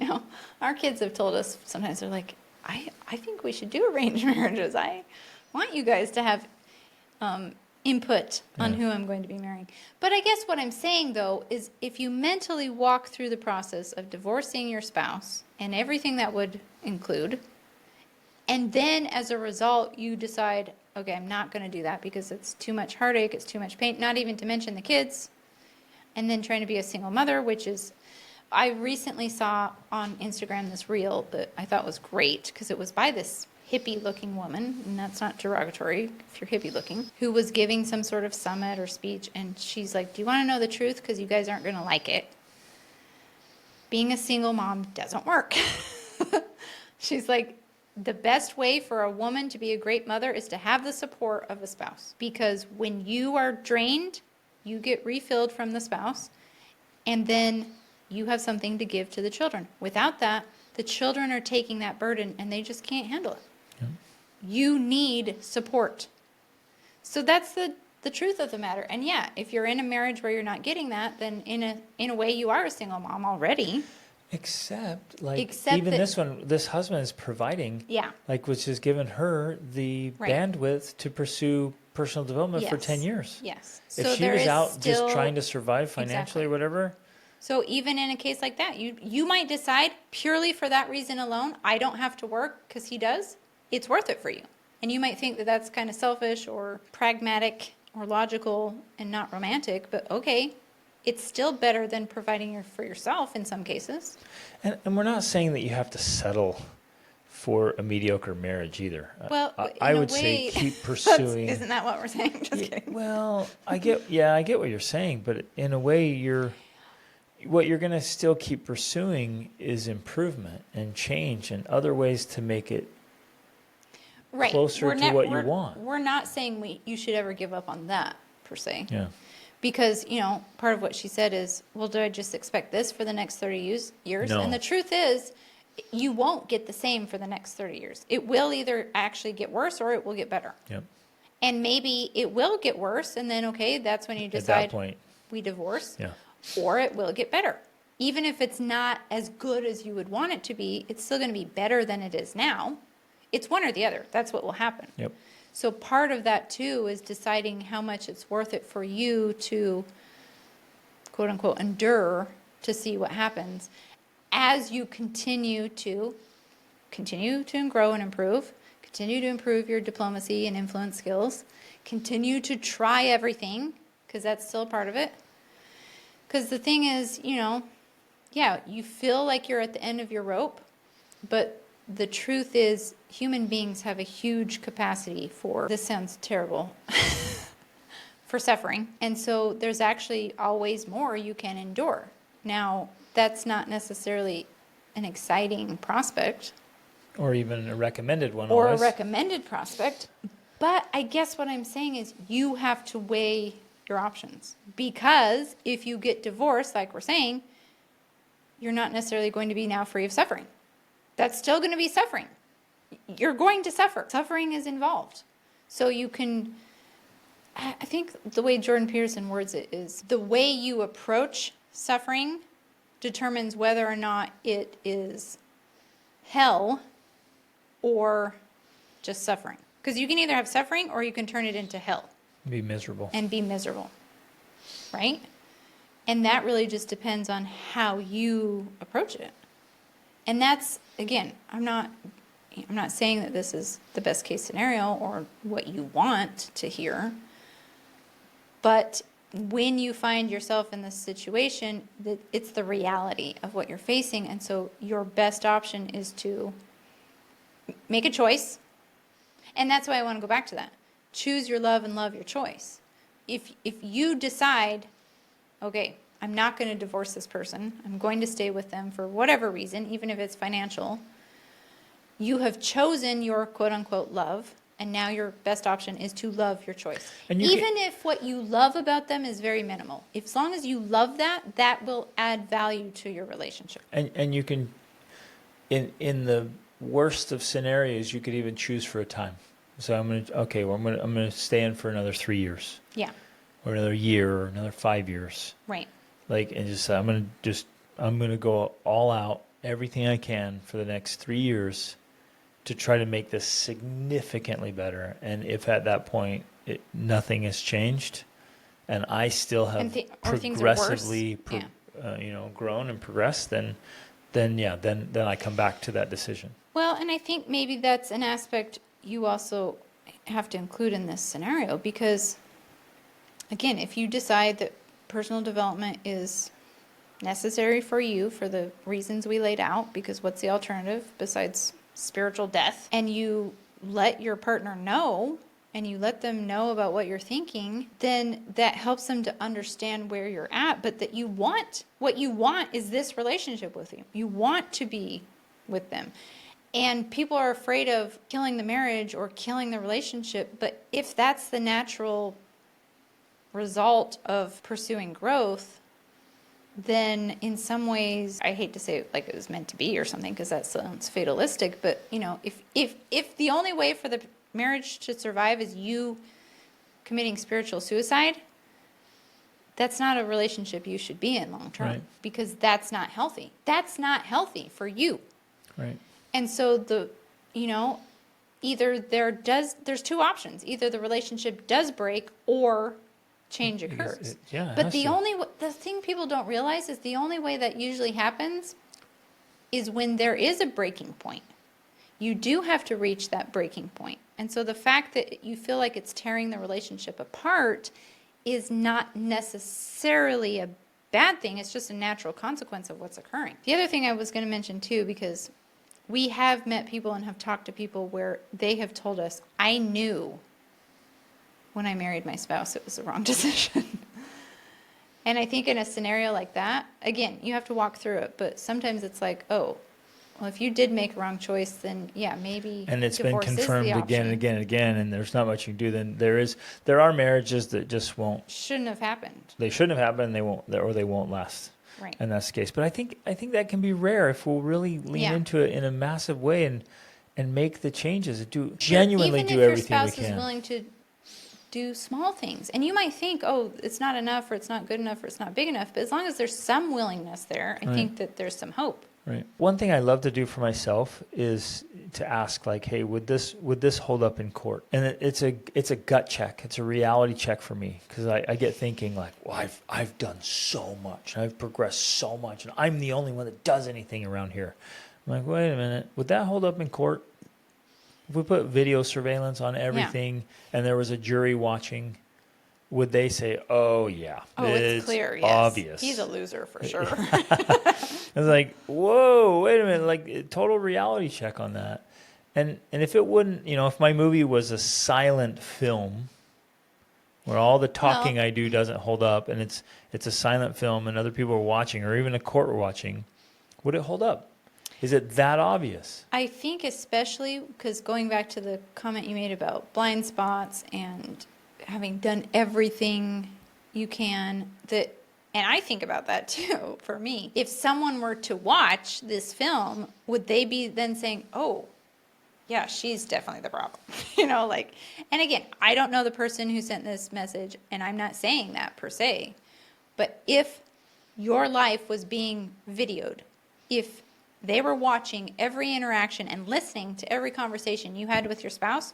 Speaker 2: Our kids have told us sometimes, they're like, I think we should do arranged marriages. I want you guys to have input on
Speaker 1: Yeah.
Speaker 2: who I'm going to be marrying. But I guess what I'm saying, though, is if you mentally walk through the process of divorcing your spouse and everything that would include, and then as a result, you decide, okay, I'm not going to do that because it's too much heartache, it's too much pain, not even to mention the kids, and then trying to be a single mother, which is, I recently saw on Instagram this reel that I thought was great because it was by this hippie-looking woman, and that's not derogatory if you're hippie-looking, who was giving some sort of summit or speech, and she's like, do you want to know the truth? Because you guys aren't going to like it. Being a single mom doesn't work. She's like, the best way for a woman to be a great mother is to have the support of a spouse. Because when you are drained, you get refilled from the spouse, and then you have something to give to the children. Without that, the children are taking that burden, and they just can't handle it.
Speaker 1: Yeah.
Speaker 2: You need support. So that's the truth of the matter. And yeah, if you're in a marriage where you're not getting that, then in a way you are a single mom already.
Speaker 1: Except
Speaker 2: Except that-
Speaker 1: this husband is providing,
Speaker 2: Yeah.
Speaker 1: which has given her the
Speaker 2: Right.
Speaker 1: bandwidth to pursue personal development for
Speaker 2: Yes.
Speaker 1: 10 years.
Speaker 2: Yes.
Speaker 1: If
Speaker 2: So
Speaker 1: she
Speaker 2: there
Speaker 1: was
Speaker 2: is
Speaker 1: out
Speaker 2: still,
Speaker 1: just trying to survive financially
Speaker 2: Exactly.
Speaker 1: or whatever,
Speaker 2: So even in a case like that, you might decide purely for that reason alone, I don't have to work because he does. It's worth it for you. And you might think that that's kind of selfish or pragmatic or logical and not romantic, but okay, it's still better than providing for yourself in some cases.
Speaker 1: and we're not saying that you have to settle for a mediocre marriage either.
Speaker 2: Well,
Speaker 1: I
Speaker 2: in a
Speaker 1: would say
Speaker 2: way,
Speaker 1: keep pursuing.
Speaker 2: Isn't that what we're saying? Just kidding.
Speaker 1: Well, I get what you're saying, but in a way, what you're going to still keep pursuing is improvement and change and other ways to make it
Speaker 2: Right.
Speaker 1: closer to what you want.
Speaker 2: We're not saying you should ever give up on that per se.
Speaker 1: Yeah.
Speaker 2: Because, part of what she said is, well, do I just expect this for the next 30 years?
Speaker 1: No.
Speaker 2: And the truth is, you won't get the same for the next 30 years. It will either actually get worse or it will get better.
Speaker 1: Yep.
Speaker 2: And maybe it will get worse, and then, okay, that's when you
Speaker 1: At that
Speaker 2: decide
Speaker 1: point,
Speaker 2: we divorce.
Speaker 1: yeah.
Speaker 2: Or it will get better. Even if it's not as good as you would want it to be, it's still going to be better than it is now. It's one or the other. That's what will happen.
Speaker 1: Yep.
Speaker 2: So part of that, too, is deciding how much it's worth it for you to, quote unquote, endure to see what happens as you continue to grow and improve, continue to improve your diplomacy and influence skills, continue to try everything, because that's still part of it. Because the thing is, yeah, you feel like you're at the end of your rope, but the truth is human beings have a huge capacity for, this sounds terrible, for suffering. And so there's actually always more you can endure. Now, that's not necessarily an exciting prospect.
Speaker 1: Or even a recommended one.
Speaker 2: Or
Speaker 1: always.
Speaker 2: a recommended prospect. But I guess what I'm saying is you have to weigh your options. Because if you get divorced, like we're saying, you're not necessarily going to be now free of suffering. That's still going to be suffering. You're going to suffer. Suffering is involved. So you can, I think the way Jordan Peterson words it is, the way you approach suffering determines whether or not it is hell or just suffering. Because you can either have suffering or you can turn it into hell.
Speaker 1: Be miserable.
Speaker 2: And be miserable. Right? And that really just depends on how you approach it. And that's, again, I'm not saying that this is the best case scenario or what you want to hear. But when you find yourself in this situation, it's the reality of what you're facing. And so your best option is to make a choice. And that's why I want to go back to that. Choose your love and love your choice. If you decide, okay, I'm not going to divorce this person, I'm going to stay with them for whatever reason, even if it's financial, you have chosen your quote-unquote love, and now your best option is to love your choice. Even if what you love about them is very minimal. As long as you love that, that will add value to your relationship.
Speaker 1: And you can, in the worst of scenarios, you could even choose for a time. So I'm gonna stay in for another 3 years.
Speaker 2: Yeah.
Speaker 1: Or another year, or another 5 years.
Speaker 2: Right.
Speaker 1: Like, and just I'm gonna go all out, everything I can for the next 3 years to try to make this significantly better. And if at that point nothing has changed, and I still have progressively, grown and progressed, then I come back to that decision.
Speaker 2: Well, and I think maybe that's an aspect you also have to include in this scenario, because, again, if you decide that personal development is necessary for you for the reasons we laid out, because what's the alternative besides spiritual death, and you let your partner know, and you let them know about what you're thinking, then that helps them to understand where you're at, but that what you want is this relationship with you. You want to be with them. And people are afraid of killing the marriage or killing the relationship, but if that's the natural result of pursuing growth, then in some ways, I hate to say it like it was meant to be or something, because that sounds fatalistic, but if the only way for the marriage to survive is you committing spiritual suicide, that's not a relationship you should be in long term. Right. Because that's not healthy. That's not healthy for you. Right. And so there's two options. Either the relationship does break or change occurs. But the thing people don't realize is the only way that usually happens is when there is a breaking point. You do have to reach that breaking point. And so the fact that you feel like it's tearing the relationship apart is not necessarily a bad thing. It's just a natural consequence of what's occurring. The other thing I was going to mention too, because we have met people and have talked to people where they have told us, I knew when I married my spouse it was the wrong decision. And I think in a scenario like that, again, you have to walk through it, but sometimes it's like, oh, well, if you did make a wrong choice, then yeah, maybe
Speaker 1: and it's been confirmed again and again and again, and there's not much you can do. Then there are marriages that just shouldn't have happened. They shouldn't have happened, and they won't last. Right. And that's the case. But I think that can be rare if we'll really lean into it in a massive way and make the changes and genuinely do everything we can. Even if your spouse is willing to do small things, and you might think, oh, it's not enough, or it's not good enough, or it's not big enough. But as long as there's some willingness there, I think that there's some hope. Right. One thing I love to do for myself is to ask, like, hey, would this hold up in court? And it's a gut check. It's a reality check for me, because I get thinking like, well, I've done so much, I've progressed so much, and I'm the only one that does anything around here. I'm like, wait a minute, would that hold up in court? If we put video surveillance on everything and there was a jury watching, would they say, "Oh yeah,
Speaker 2: Oh, it's clear. Yes,
Speaker 1: obvious.
Speaker 2: He's a loser for sure.
Speaker 1: It's like, whoa, wait a minute, like total reality check on that. And if it wouldn't, if my movie was a silent film where all the talking I do doesn't hold up, and it's a silent film and other people are watching, or even a court were watching, would it hold up? Is it that obvious?
Speaker 2: I think especially because going back to the comment you made about blind spots and having done everything you can, and I think about that too, for me. If someone were to watch this film, would they be then saying, oh, yeah, she's definitely the problem? And again, I don't know the person who sent this message, and I'm not saying that per se, but if your life was being videoed, if they were watching every interaction and listening to every conversation you had with your spouse,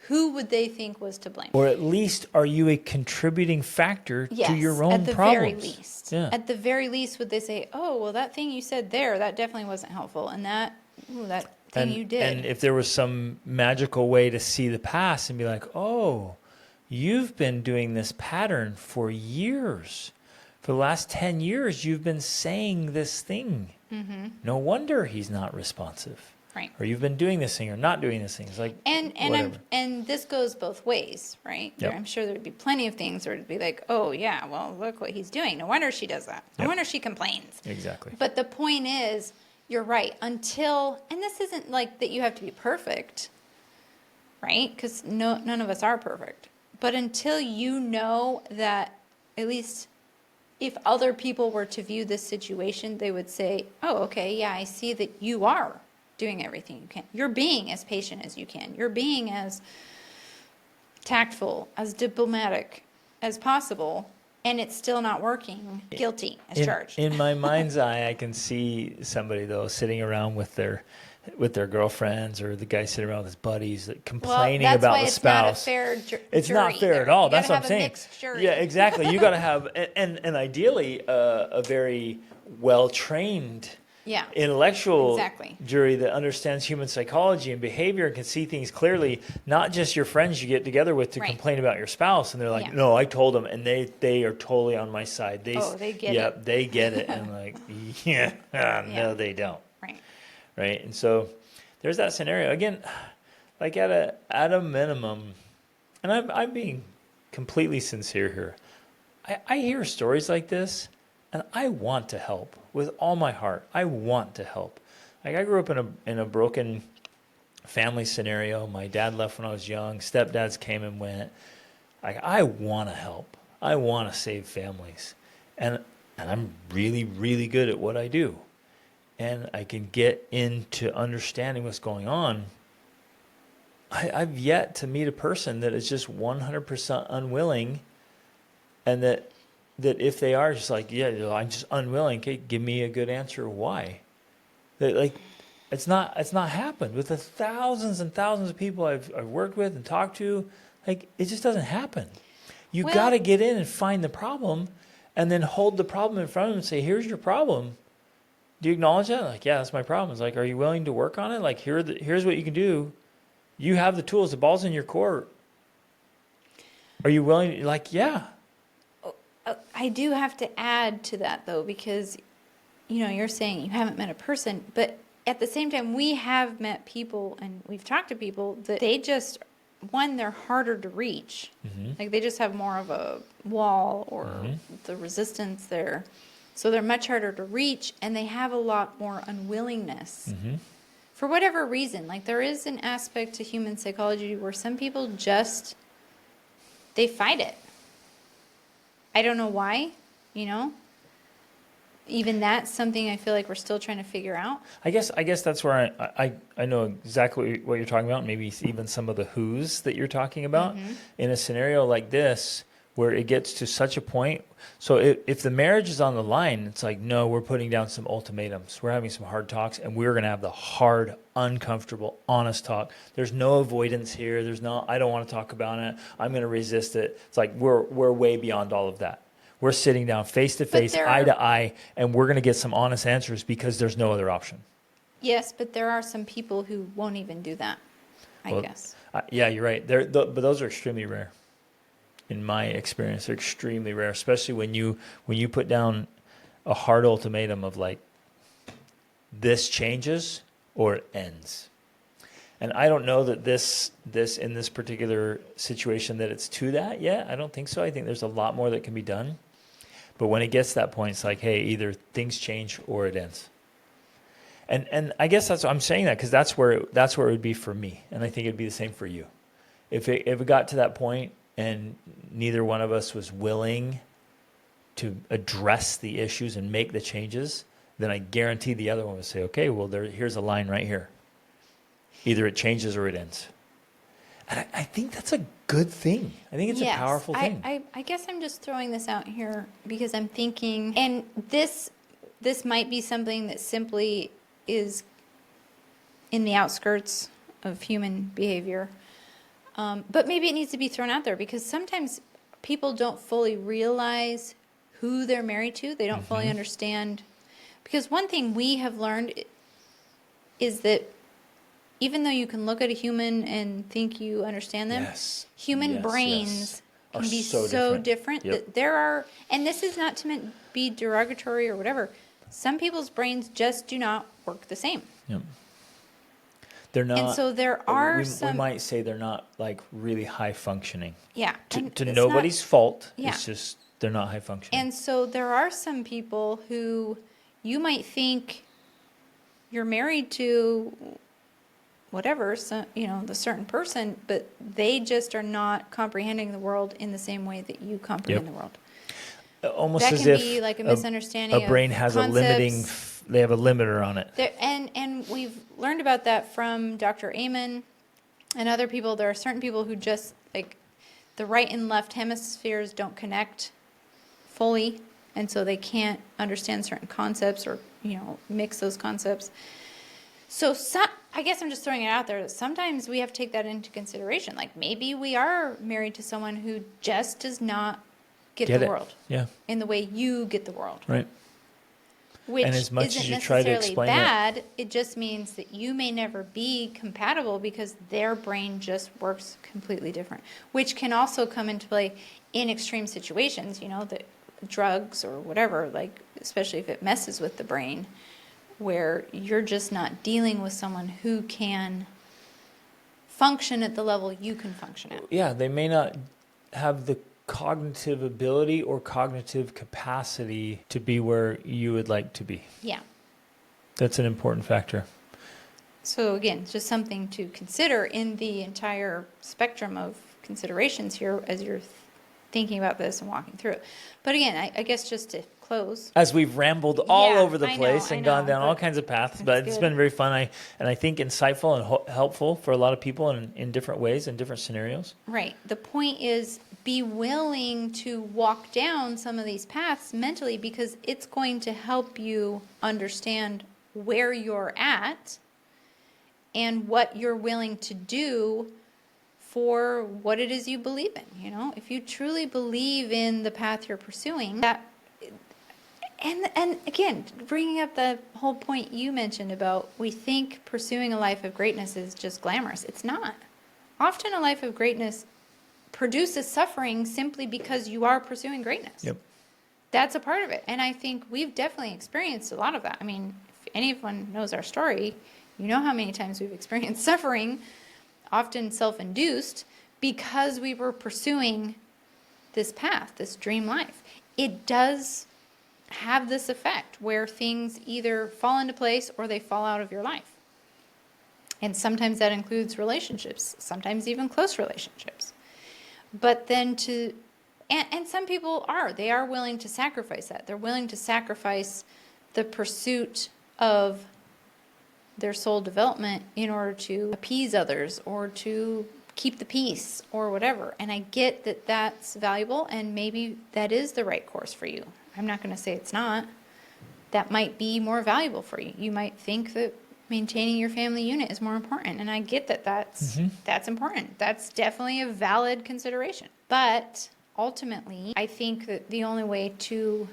Speaker 2: who would they think was to blame?
Speaker 1: Or at least, are you a contributing factor to your own
Speaker 2: at the
Speaker 1: problems?
Speaker 2: very least.
Speaker 1: Yeah.
Speaker 2: At the very least, would they say, oh, well, that thing you said there, that definitely wasn't helpful. And that thing you did.
Speaker 1: And if there was some magical way to see the past and be like, oh, you've been doing this pattern for years. For the last 10 years, you've been saying this thing. Mm-hmm. No wonder he's not responsive.
Speaker 2: Right.
Speaker 1: Or you've been doing this thing or not doing this thing. It's like,
Speaker 2: and this goes both ways, right?
Speaker 1: Yep.
Speaker 2: I'm sure there would be plenty of things where it'd be like, oh, yeah, well, look what he's doing. No wonder she does that. No wonder she complains.
Speaker 1: Exactly.
Speaker 2: But the point is, you're right. And this isn't like that you have to be perfect, right? Because none of us are perfect. But until you know that, at least if other people were to view this situation, they would say, oh, okay, yeah, I see that you are doing everything you can. You're being as patient as you can. You're being as tactful, as diplomatic as possible, and it's still not working. Guilty as charged.
Speaker 1: In my mind's eye, I can see somebody, though, sitting around with their girlfriends, or the guy sitting around with his buddies, complaining about the spouse. It's not fair at all. That's what I'm saying. Yeah, exactly. You got to have, and ideally, a very well-trained, intellectual jury that understands human psychology and behavior and can see things clearly. Not just your friends you get together with to complain about your spouse, and they're like, "No, I told them," and they are totally on my side. They get it. They get it, and like, no, they don't. Right, and so there's that scenario again. Like at a minimum, and I'm being completely sincere here. I hear stories like this, and I want to help with all my heart. I want to help. Like I grew up in a broken family scenario. My dad left when I was young. Stepdads came and went. Like I want to help. I want to save families, and I'm really, really good at what I do. And I can get into understanding what's going on. I've yet to meet a person that is just 100% unwilling, and that if they are just like, I'm just unwilling. Okay, give me a good answer. Why? Like, it's not happened with the thousands and thousands of people I've worked with and talked to. Like, it just doesn't happen. You got to get in and find the problem, and then hold the problem in front of them and say, "Here's your problem. Do you acknowledge that?" Like, yeah, that's my problem. It's like, are you willing to work on it? Like, here's what you can do. You have the tools. The ball's in your court. Are you willing? Like, yeah.
Speaker 2: I do have to add to that, though, because, you're saying you haven't met a person, but at the same time, we have met people and we've talked to people that they just, they're harder to reach. Mm-hmm. Like, they just have more of a wall or the resistance there. So they're much harder to reach, and they have a lot more unwillingness. Mm-hmm. For whatever reason. Like, there is an aspect to human psychology where some people just, they fight it. I don't know why, Even that's something I feel like we're still trying to figure out.
Speaker 1: I guess that's where I know exactly what you're talking about, maybe even some of the who's that you're talking about. Mm-hmm. In a scenario like this, where it gets to such a point. So if the marriage is on the line, it's like, no, we're putting down some ultimatums. We're having some hard talks, and we're going to have the hard, uncomfortable, honest talk. There's no avoidance here. I don't want to talk about it. I'm going to resist it. It's like we're way beyond all of that. We're sitting down face to face, eye to eye, and we're going to get some honest answers because there's no other option.
Speaker 2: Yes, but there are some people who won't even do that, I guess.
Speaker 1: Yeah, you're right. But those are extremely rare. in my experience, are extremely rare, especially when you put down a hard ultimatum of like, this changes or it ends. And I don't know that this in this particular situation that it's to that yet. I don't think so. I think there's a lot more that can be done. But when it gets to that point, it's like, hey, either things change or it ends. And I guess that's what I'm saying, that because that's where it would be for me, and I think it'd be the same for you. If it got to that point and neither one of us was willing to address the issues and make the changes, then I guarantee the other one would say, okay, well, here's a line right here. Either it changes or it ends. And I think that's a good thing. I think it's a powerful thing.
Speaker 2: I guess I'm just throwing this out here because I'm thinking, and this might be something that simply is in the outskirts of human behavior. But maybe it needs to be thrown out there because sometimes people don't fully realize who they're married to. They don't fully understand. Because one thing we have learned is that even though you can look at a human and think you understand them, human brains can be so different that there are, and this is not to be derogatory or whatever, some people's brains just do not work the same.
Speaker 1: Yep. They're not. And
Speaker 2: so there are
Speaker 1: we might say they're not like really high functioning.
Speaker 2: Yeah.
Speaker 1: To nobody's fault. Yeah. It's just they're not high functioning.
Speaker 2: And so there are some people who you might think you're married to whatever, so, the certain person, but they just are not comprehending the world in the same way that you comprehend the world.
Speaker 1: Almost
Speaker 2: that
Speaker 1: as
Speaker 2: can
Speaker 1: if
Speaker 2: be like a misunderstanding.
Speaker 1: A brain has
Speaker 2: concepts.
Speaker 1: They have a limiter on it.
Speaker 2: And we've learned about that from Dr. Amen and other people. There are certain people who just like the right and left hemispheres don't connect fully, and so they can't understand certain concepts or mix those concepts. So I guess I'm just throwing it out there that sometimes we have to take that into consideration. Like maybe we are married to someone who just does not get the world in the way you get the world.
Speaker 1: Right.
Speaker 2: Which
Speaker 1: and as much
Speaker 2: isn't
Speaker 1: as you try to explain
Speaker 2: bad, it just means that you may never be compatible because their brain just works completely different, which can also come into play in extreme situations, the drugs or whatever, like especially if it messes with the brain, where you're just not dealing with someone who can function at the level you can function at.
Speaker 1: Yeah, they may not have the cognitive ability or cognitive capacity to be where you would like to be.
Speaker 2: Yeah.
Speaker 1: That's an important factor.
Speaker 2: So again, it's just something to consider in the entire spectrum of considerations here as you're thinking about this and walking through it. But again, I guess just to close.
Speaker 1: As we've rambled all over the place and gone down all kinds of paths, but it's been very fun. And I think insightful and helpful for a lot of people in different ways, in different scenarios.
Speaker 2: Right. The point is be willing to walk down some of these paths mentally because it's going to help you understand where you're at and what you're willing to do for what it is you believe in. If you truly believe in the path you're pursuing, that, and again, bringing up the whole point you mentioned about we think pursuing a life of greatness is just glamorous. It's not. Often a life of greatness produces suffering simply because you are pursuing greatness.
Speaker 1: Yep.
Speaker 2: That's a part of it. And I think we've definitely experienced a lot of that. I mean, if anyone knows our story, you know how many times we've experienced suffering, often self-induced, because we were pursuing this path, this dream life. It does have this effect where things either fall into place or they fall out of your life. And sometimes that includes relationships, sometimes even close relationships. But then and some people they are willing to sacrifice that. They're willing to sacrifice the pursuit of their soul development in order to appease others or to keep the peace or whatever. And I get that that's valuable and maybe that is the right course for you. I'm not going to say it's not. That might be more valuable for you. You might think that maintaining your family unit is more important. And I get that that's important. That's definitely a valid consideration. But ultimately, I think that the only way to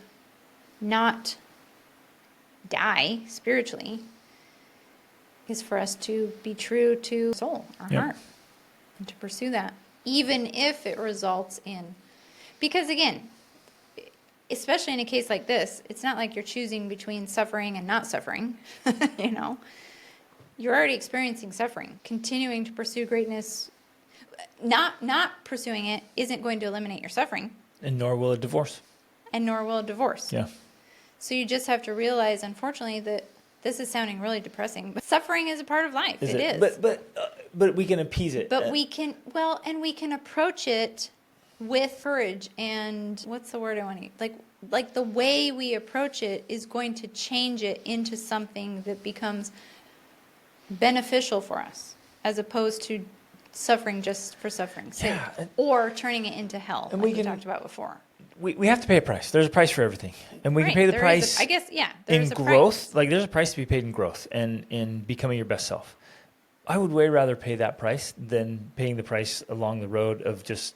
Speaker 2: not die spiritually is for us to be true to soul, our heart, and to pursue that, even if it results in Because again, especially in a case like this, it's not like you're choosing between suffering and not suffering. You know, you're already experiencing suffering. Continuing to pursue greatness, not pursuing it, isn't going to eliminate your suffering.
Speaker 1: And nor will a divorce.
Speaker 2: And nor will a divorce.
Speaker 1: Yeah.
Speaker 2: So you just have to realize, unfortunately, that this is sounding really depressing, but suffering is a part of life. It is.
Speaker 1: But we can appease it.
Speaker 2: But we can, and we can approach it with courage and what's the word I want to use? Like the way we approach it is going to change it into something that becomes beneficial for us, as opposed to suffering just for suffering's sake, or turning it into hell,
Speaker 1: and
Speaker 2: like we talked about before.
Speaker 1: We have to pay a price. There's a price for everything. And we can pay the price in growth. Like there's a price to be paid in growth and in becoming your best self. I would way rather pay that price than paying the price along the road of just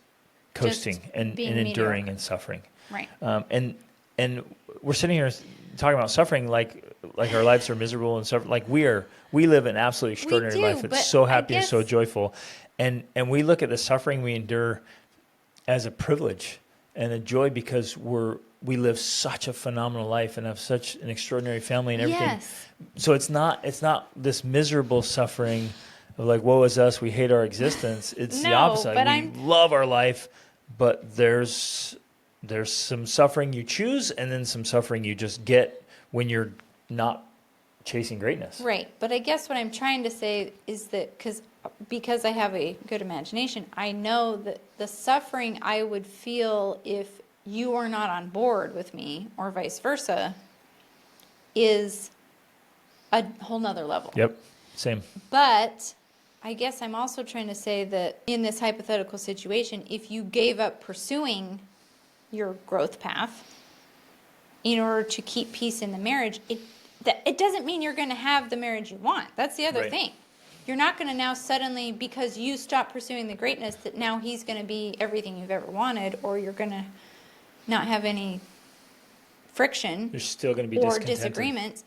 Speaker 1: coasting and enduring and suffering.
Speaker 2: Right.
Speaker 1: And we're sitting here talking about suffering like our lives are miserable and suffering. Like we live an absolutely extraordinary life that's so happy and so joyful. And we look at the suffering we endure as a privilege and a joy because we live such a phenomenal life and have such an extraordinary family and everything.
Speaker 2: Yes.
Speaker 1: So it's not this miserable suffering of like, woe is us, we hate our existence. It's the opposite. We love our life, but there's some suffering you choose and then some suffering you just get when you're not chasing greatness.
Speaker 2: Right. But I guess what I'm trying to say is that because I have a good imagination, I know that the suffering I would feel if you are not on board with me or vice versa is a whole nother level.
Speaker 1: Yep. Same.
Speaker 2: But I guess I'm also trying to say that in this hypothetical situation, if you gave up pursuing your growth path in order to keep peace in the marriage, it doesn't mean you're going to have the marriage you want. That's the other thing. You're not going to now suddenly, because you stop pursuing the greatness, that now he's going to be everything you've ever wanted, or you're going to not have any friction.
Speaker 1: There's still going to be
Speaker 2: or disagreements.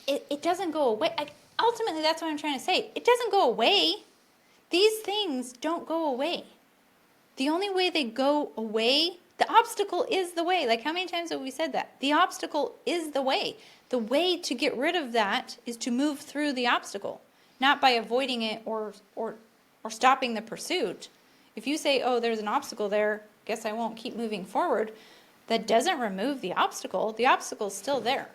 Speaker 2: It doesn't go away. Ultimately, that's what I'm trying to say. It doesn't go away. These things don't go away. The only way they go away, the obstacle is the way. Like, how many times have we said that? The obstacle is the way. The way to get rid of that is to move through the obstacle, not by avoiding it or stopping the pursuit. If you say, oh, there's an obstacle there, guess I won't keep moving forward, that doesn't remove the obstacle. The obstacle's still there.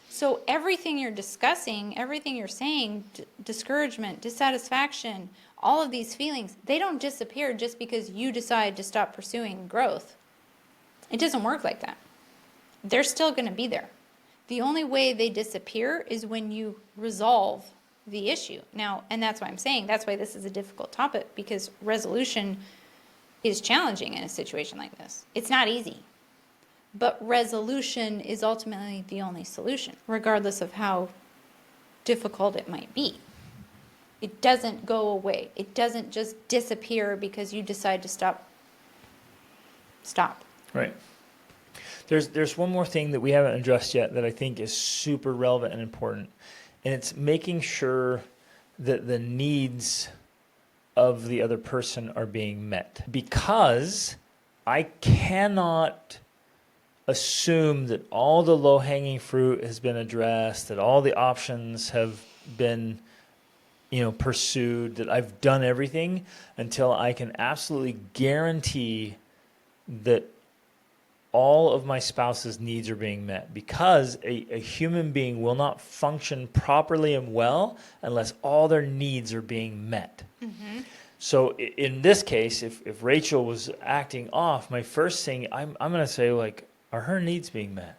Speaker 2: So everything you're discussing, everything you're saying, discouragement, dissatisfaction, all of these feelings, they don't disappear just because you decide to stop pursuing growth. It doesn't work like that. They're still going to be there. The only way they disappear is when you resolve the issue. Now, and that's why I'm saying, that's why this is a difficult topic, because resolution is challenging in a situation like this. It's not easy. But resolution is ultimately the only solution, regardless of how difficult it might be. It doesn't go away. It doesn't just disappear because you decide to stop.
Speaker 1: Right. There's one more thing that we haven't addressed yet that I think is super relevant and important, and it's making sure that the needs of the other person are being met. Because I cannot assume that all the low-hanging fruit has been addressed, that all the options have been, pursued, that I've done everything until I can absolutely guarantee that all of my spouse's needs are being met. Because a human being will not function properly and well unless all their needs are being met. Mm-hmm. So in this case, if Rachel was acting off, my first thing, I'm going to say, like, are her needs being met?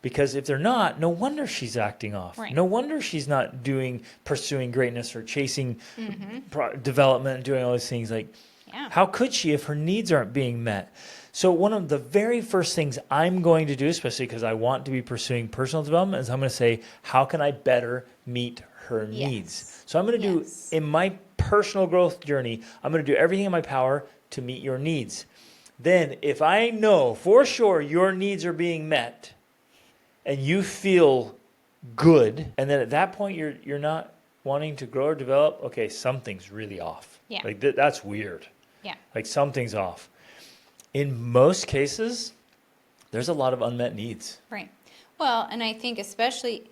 Speaker 1: Because if they're not, no wonder she's acting off. Right. No wonder she's not pursuing greatness or chasing development and doing all these things. Like, how could she if her needs aren't being met? So one of the very first things I'm going to do, especially because I want to be pursuing personal development, is I'm going to say, how can I better meet her needs? So I'm going to do, in my personal growth journey, I'm going to do everything in my power to meet your needs. Then if I know for sure your needs are being met and you feel good, and then at that point you're not wanting to grow or develop, okay, something's really off. Yeah. Like that's weird.
Speaker 2: Yeah.
Speaker 1: Like something's off. in most cases, there's a lot of unmet needs.
Speaker 2: Right. Well, and I think especially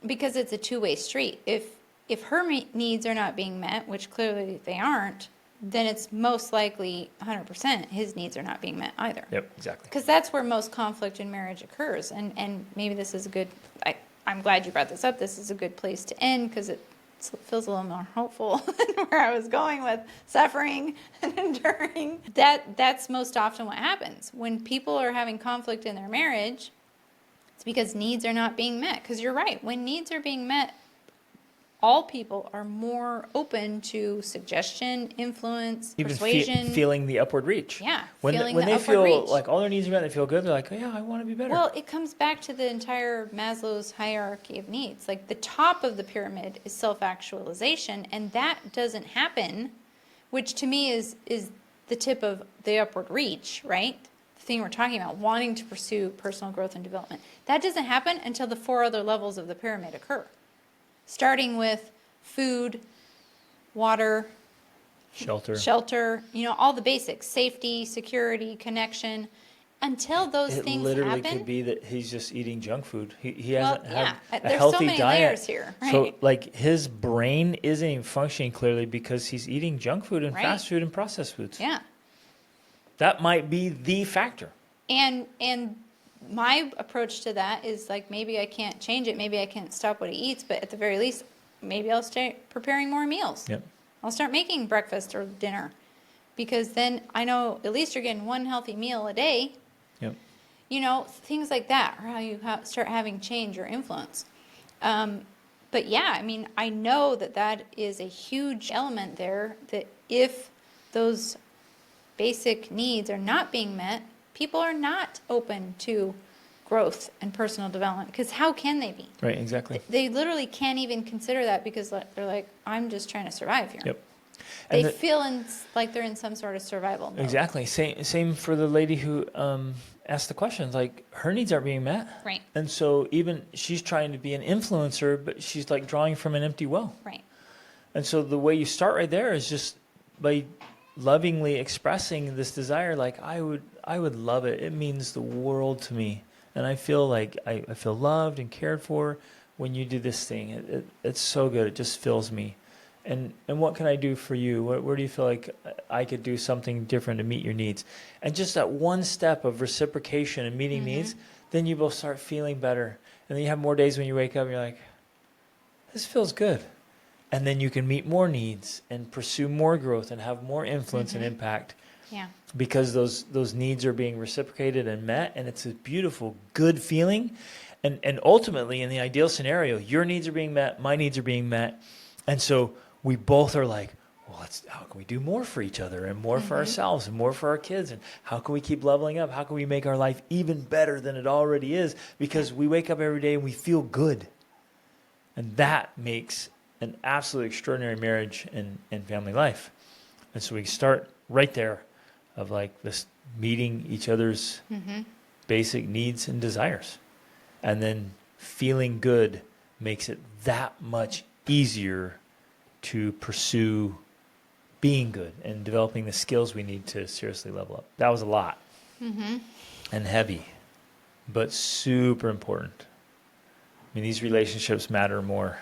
Speaker 2: because it's a two-way street. If her needs are not being met, which clearly they aren't, then it's most likely 100% his needs are not being met either.
Speaker 1: Yep, exactly.
Speaker 2: Because that's where most conflict in marriage occurs. And maybe this is a good, I'm glad you brought this up. This is a good place to end because it feels a little more hopeful than where I was going with suffering and enduring. That's most often what happens. When people are having conflict in their marriage, it's because needs are not being met. Because you're right, when needs are being met, all people are more open to suggestion, influence,
Speaker 1: Even
Speaker 2: persuasion.
Speaker 1: feeling the upward reach.
Speaker 2: Yeah,
Speaker 1: When
Speaker 2: feeling
Speaker 1: they
Speaker 2: the upward
Speaker 1: feel
Speaker 2: reach.
Speaker 1: like all their needs are met, they feel good. They're like, oh, yeah, I want to be better.
Speaker 2: Well, it comes back to the entire Maslow's hierarchy of needs. Like the top of the pyramid is self-actualization, and that doesn't happen, which to me is the tip of the upward reach, right? The thing we're talking about, wanting to pursue personal growth and development. That doesn't happen until the 4 other levels of the pyramid occur. Starting with food, water, shelter, all the basics, safety, security, connection. Until those things
Speaker 1: literally
Speaker 2: happen.
Speaker 1: could be that he's just eating junk food. He hasn't had a
Speaker 2: there's
Speaker 1: healthy
Speaker 2: so many
Speaker 1: diet.
Speaker 2: layers here, right?
Speaker 1: So like his brain isn't even functioning clearly because he's eating junk food and
Speaker 2: Right.
Speaker 1: fast food and processed foods.
Speaker 2: Yeah.
Speaker 1: That might be the factor.
Speaker 2: And my approach to that is like, maybe I can't change it. Maybe I can't stop what he eats, but at the very least, maybe I'll start preparing more meals.
Speaker 1: Yep.
Speaker 2: I'll start making breakfast or dinner, because then I know at least you're getting one healthy meal a day.
Speaker 1: Yep.
Speaker 2: Things like that are how you start having change or influence. But yeah, I mean, I know that is a huge element there, that if those basic needs are not being met, people are not open to growth and personal development, because how can they be?
Speaker 1: Right, exactly.
Speaker 2: They literally can't even consider that, because they're like, I'm just trying to survive here.
Speaker 1: Yep.
Speaker 2: They
Speaker 1: And
Speaker 2: feel like they're in some sort of survival mode.
Speaker 1: exactly. Same for the lady who asked the questions. Like, her needs aren't being met.
Speaker 2: Right.
Speaker 1: And so even she's trying to be an influencer, but she's like drawing from an empty well.
Speaker 2: Right.
Speaker 1: And so the way you start right there is just by lovingly expressing this desire. Like, I would love it. It means the world to me. And I feel like I feel loved and cared for when you do this thing. It's so good. It just fills me. And what can I do for you? Where do you feel like I could do something different to meet your needs? And just that one step of reciprocation and meeting needs, then you both start feeling better. And then you have more days when you wake up and you're like, this feels good. And then you can meet more needs and pursue more growth and have more influence and impact.
Speaker 2: Yeah.
Speaker 1: Because those needs are being reciprocated and met, and it's a beautiful, good feeling. And ultimately, in the ideal scenario, your needs are being met, my needs are being met. And so we both are like, well, how can we do more for each other and more for ourselves and more for our kids? And how can we keep leveling up? How can we make our life even better than it already is? Because we wake up every day and we feel good. And that makes an absolutely extraordinary marriage and family life. And so we start right there of like this meeting each other's basic needs and desires. And then feeling good makes it that much easier to pursue being good and developing the skills we need to seriously level up. That was a lot and heavy, but super important. I mean, these relationships matter more.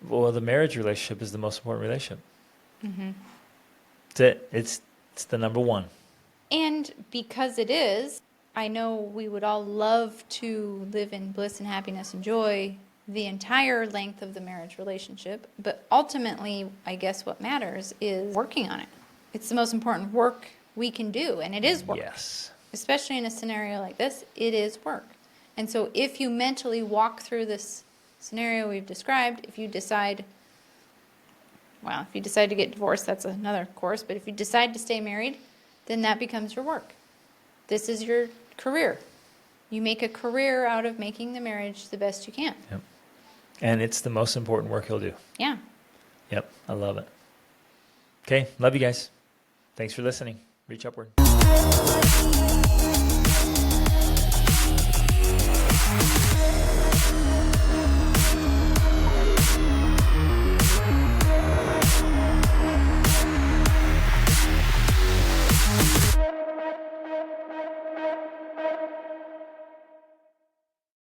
Speaker 1: Well, the marriage relationship is the most important relationship. That's it. It's the number one.
Speaker 2: And because it is, I know we would all love to live in bliss and happiness and joy the entire length of the marriage relationship, but ultimately, I guess what matters is working on it. It's the most important work we can do, and it is work.
Speaker 1: Yes.
Speaker 2: Especially in a scenario like this, it is work. And so if you mentally walk through this scenario we've described, if you decide to get divorced, that's another course, but if you decide to stay married, then that becomes your work. This is your career. You make a career out of making the marriage the best you can.
Speaker 1: Yep. And it's the most important work he'll do.
Speaker 2: Yeah.
Speaker 1: Yep. I love it. Okay. Love you guys. Thanks for listening. Reach upward.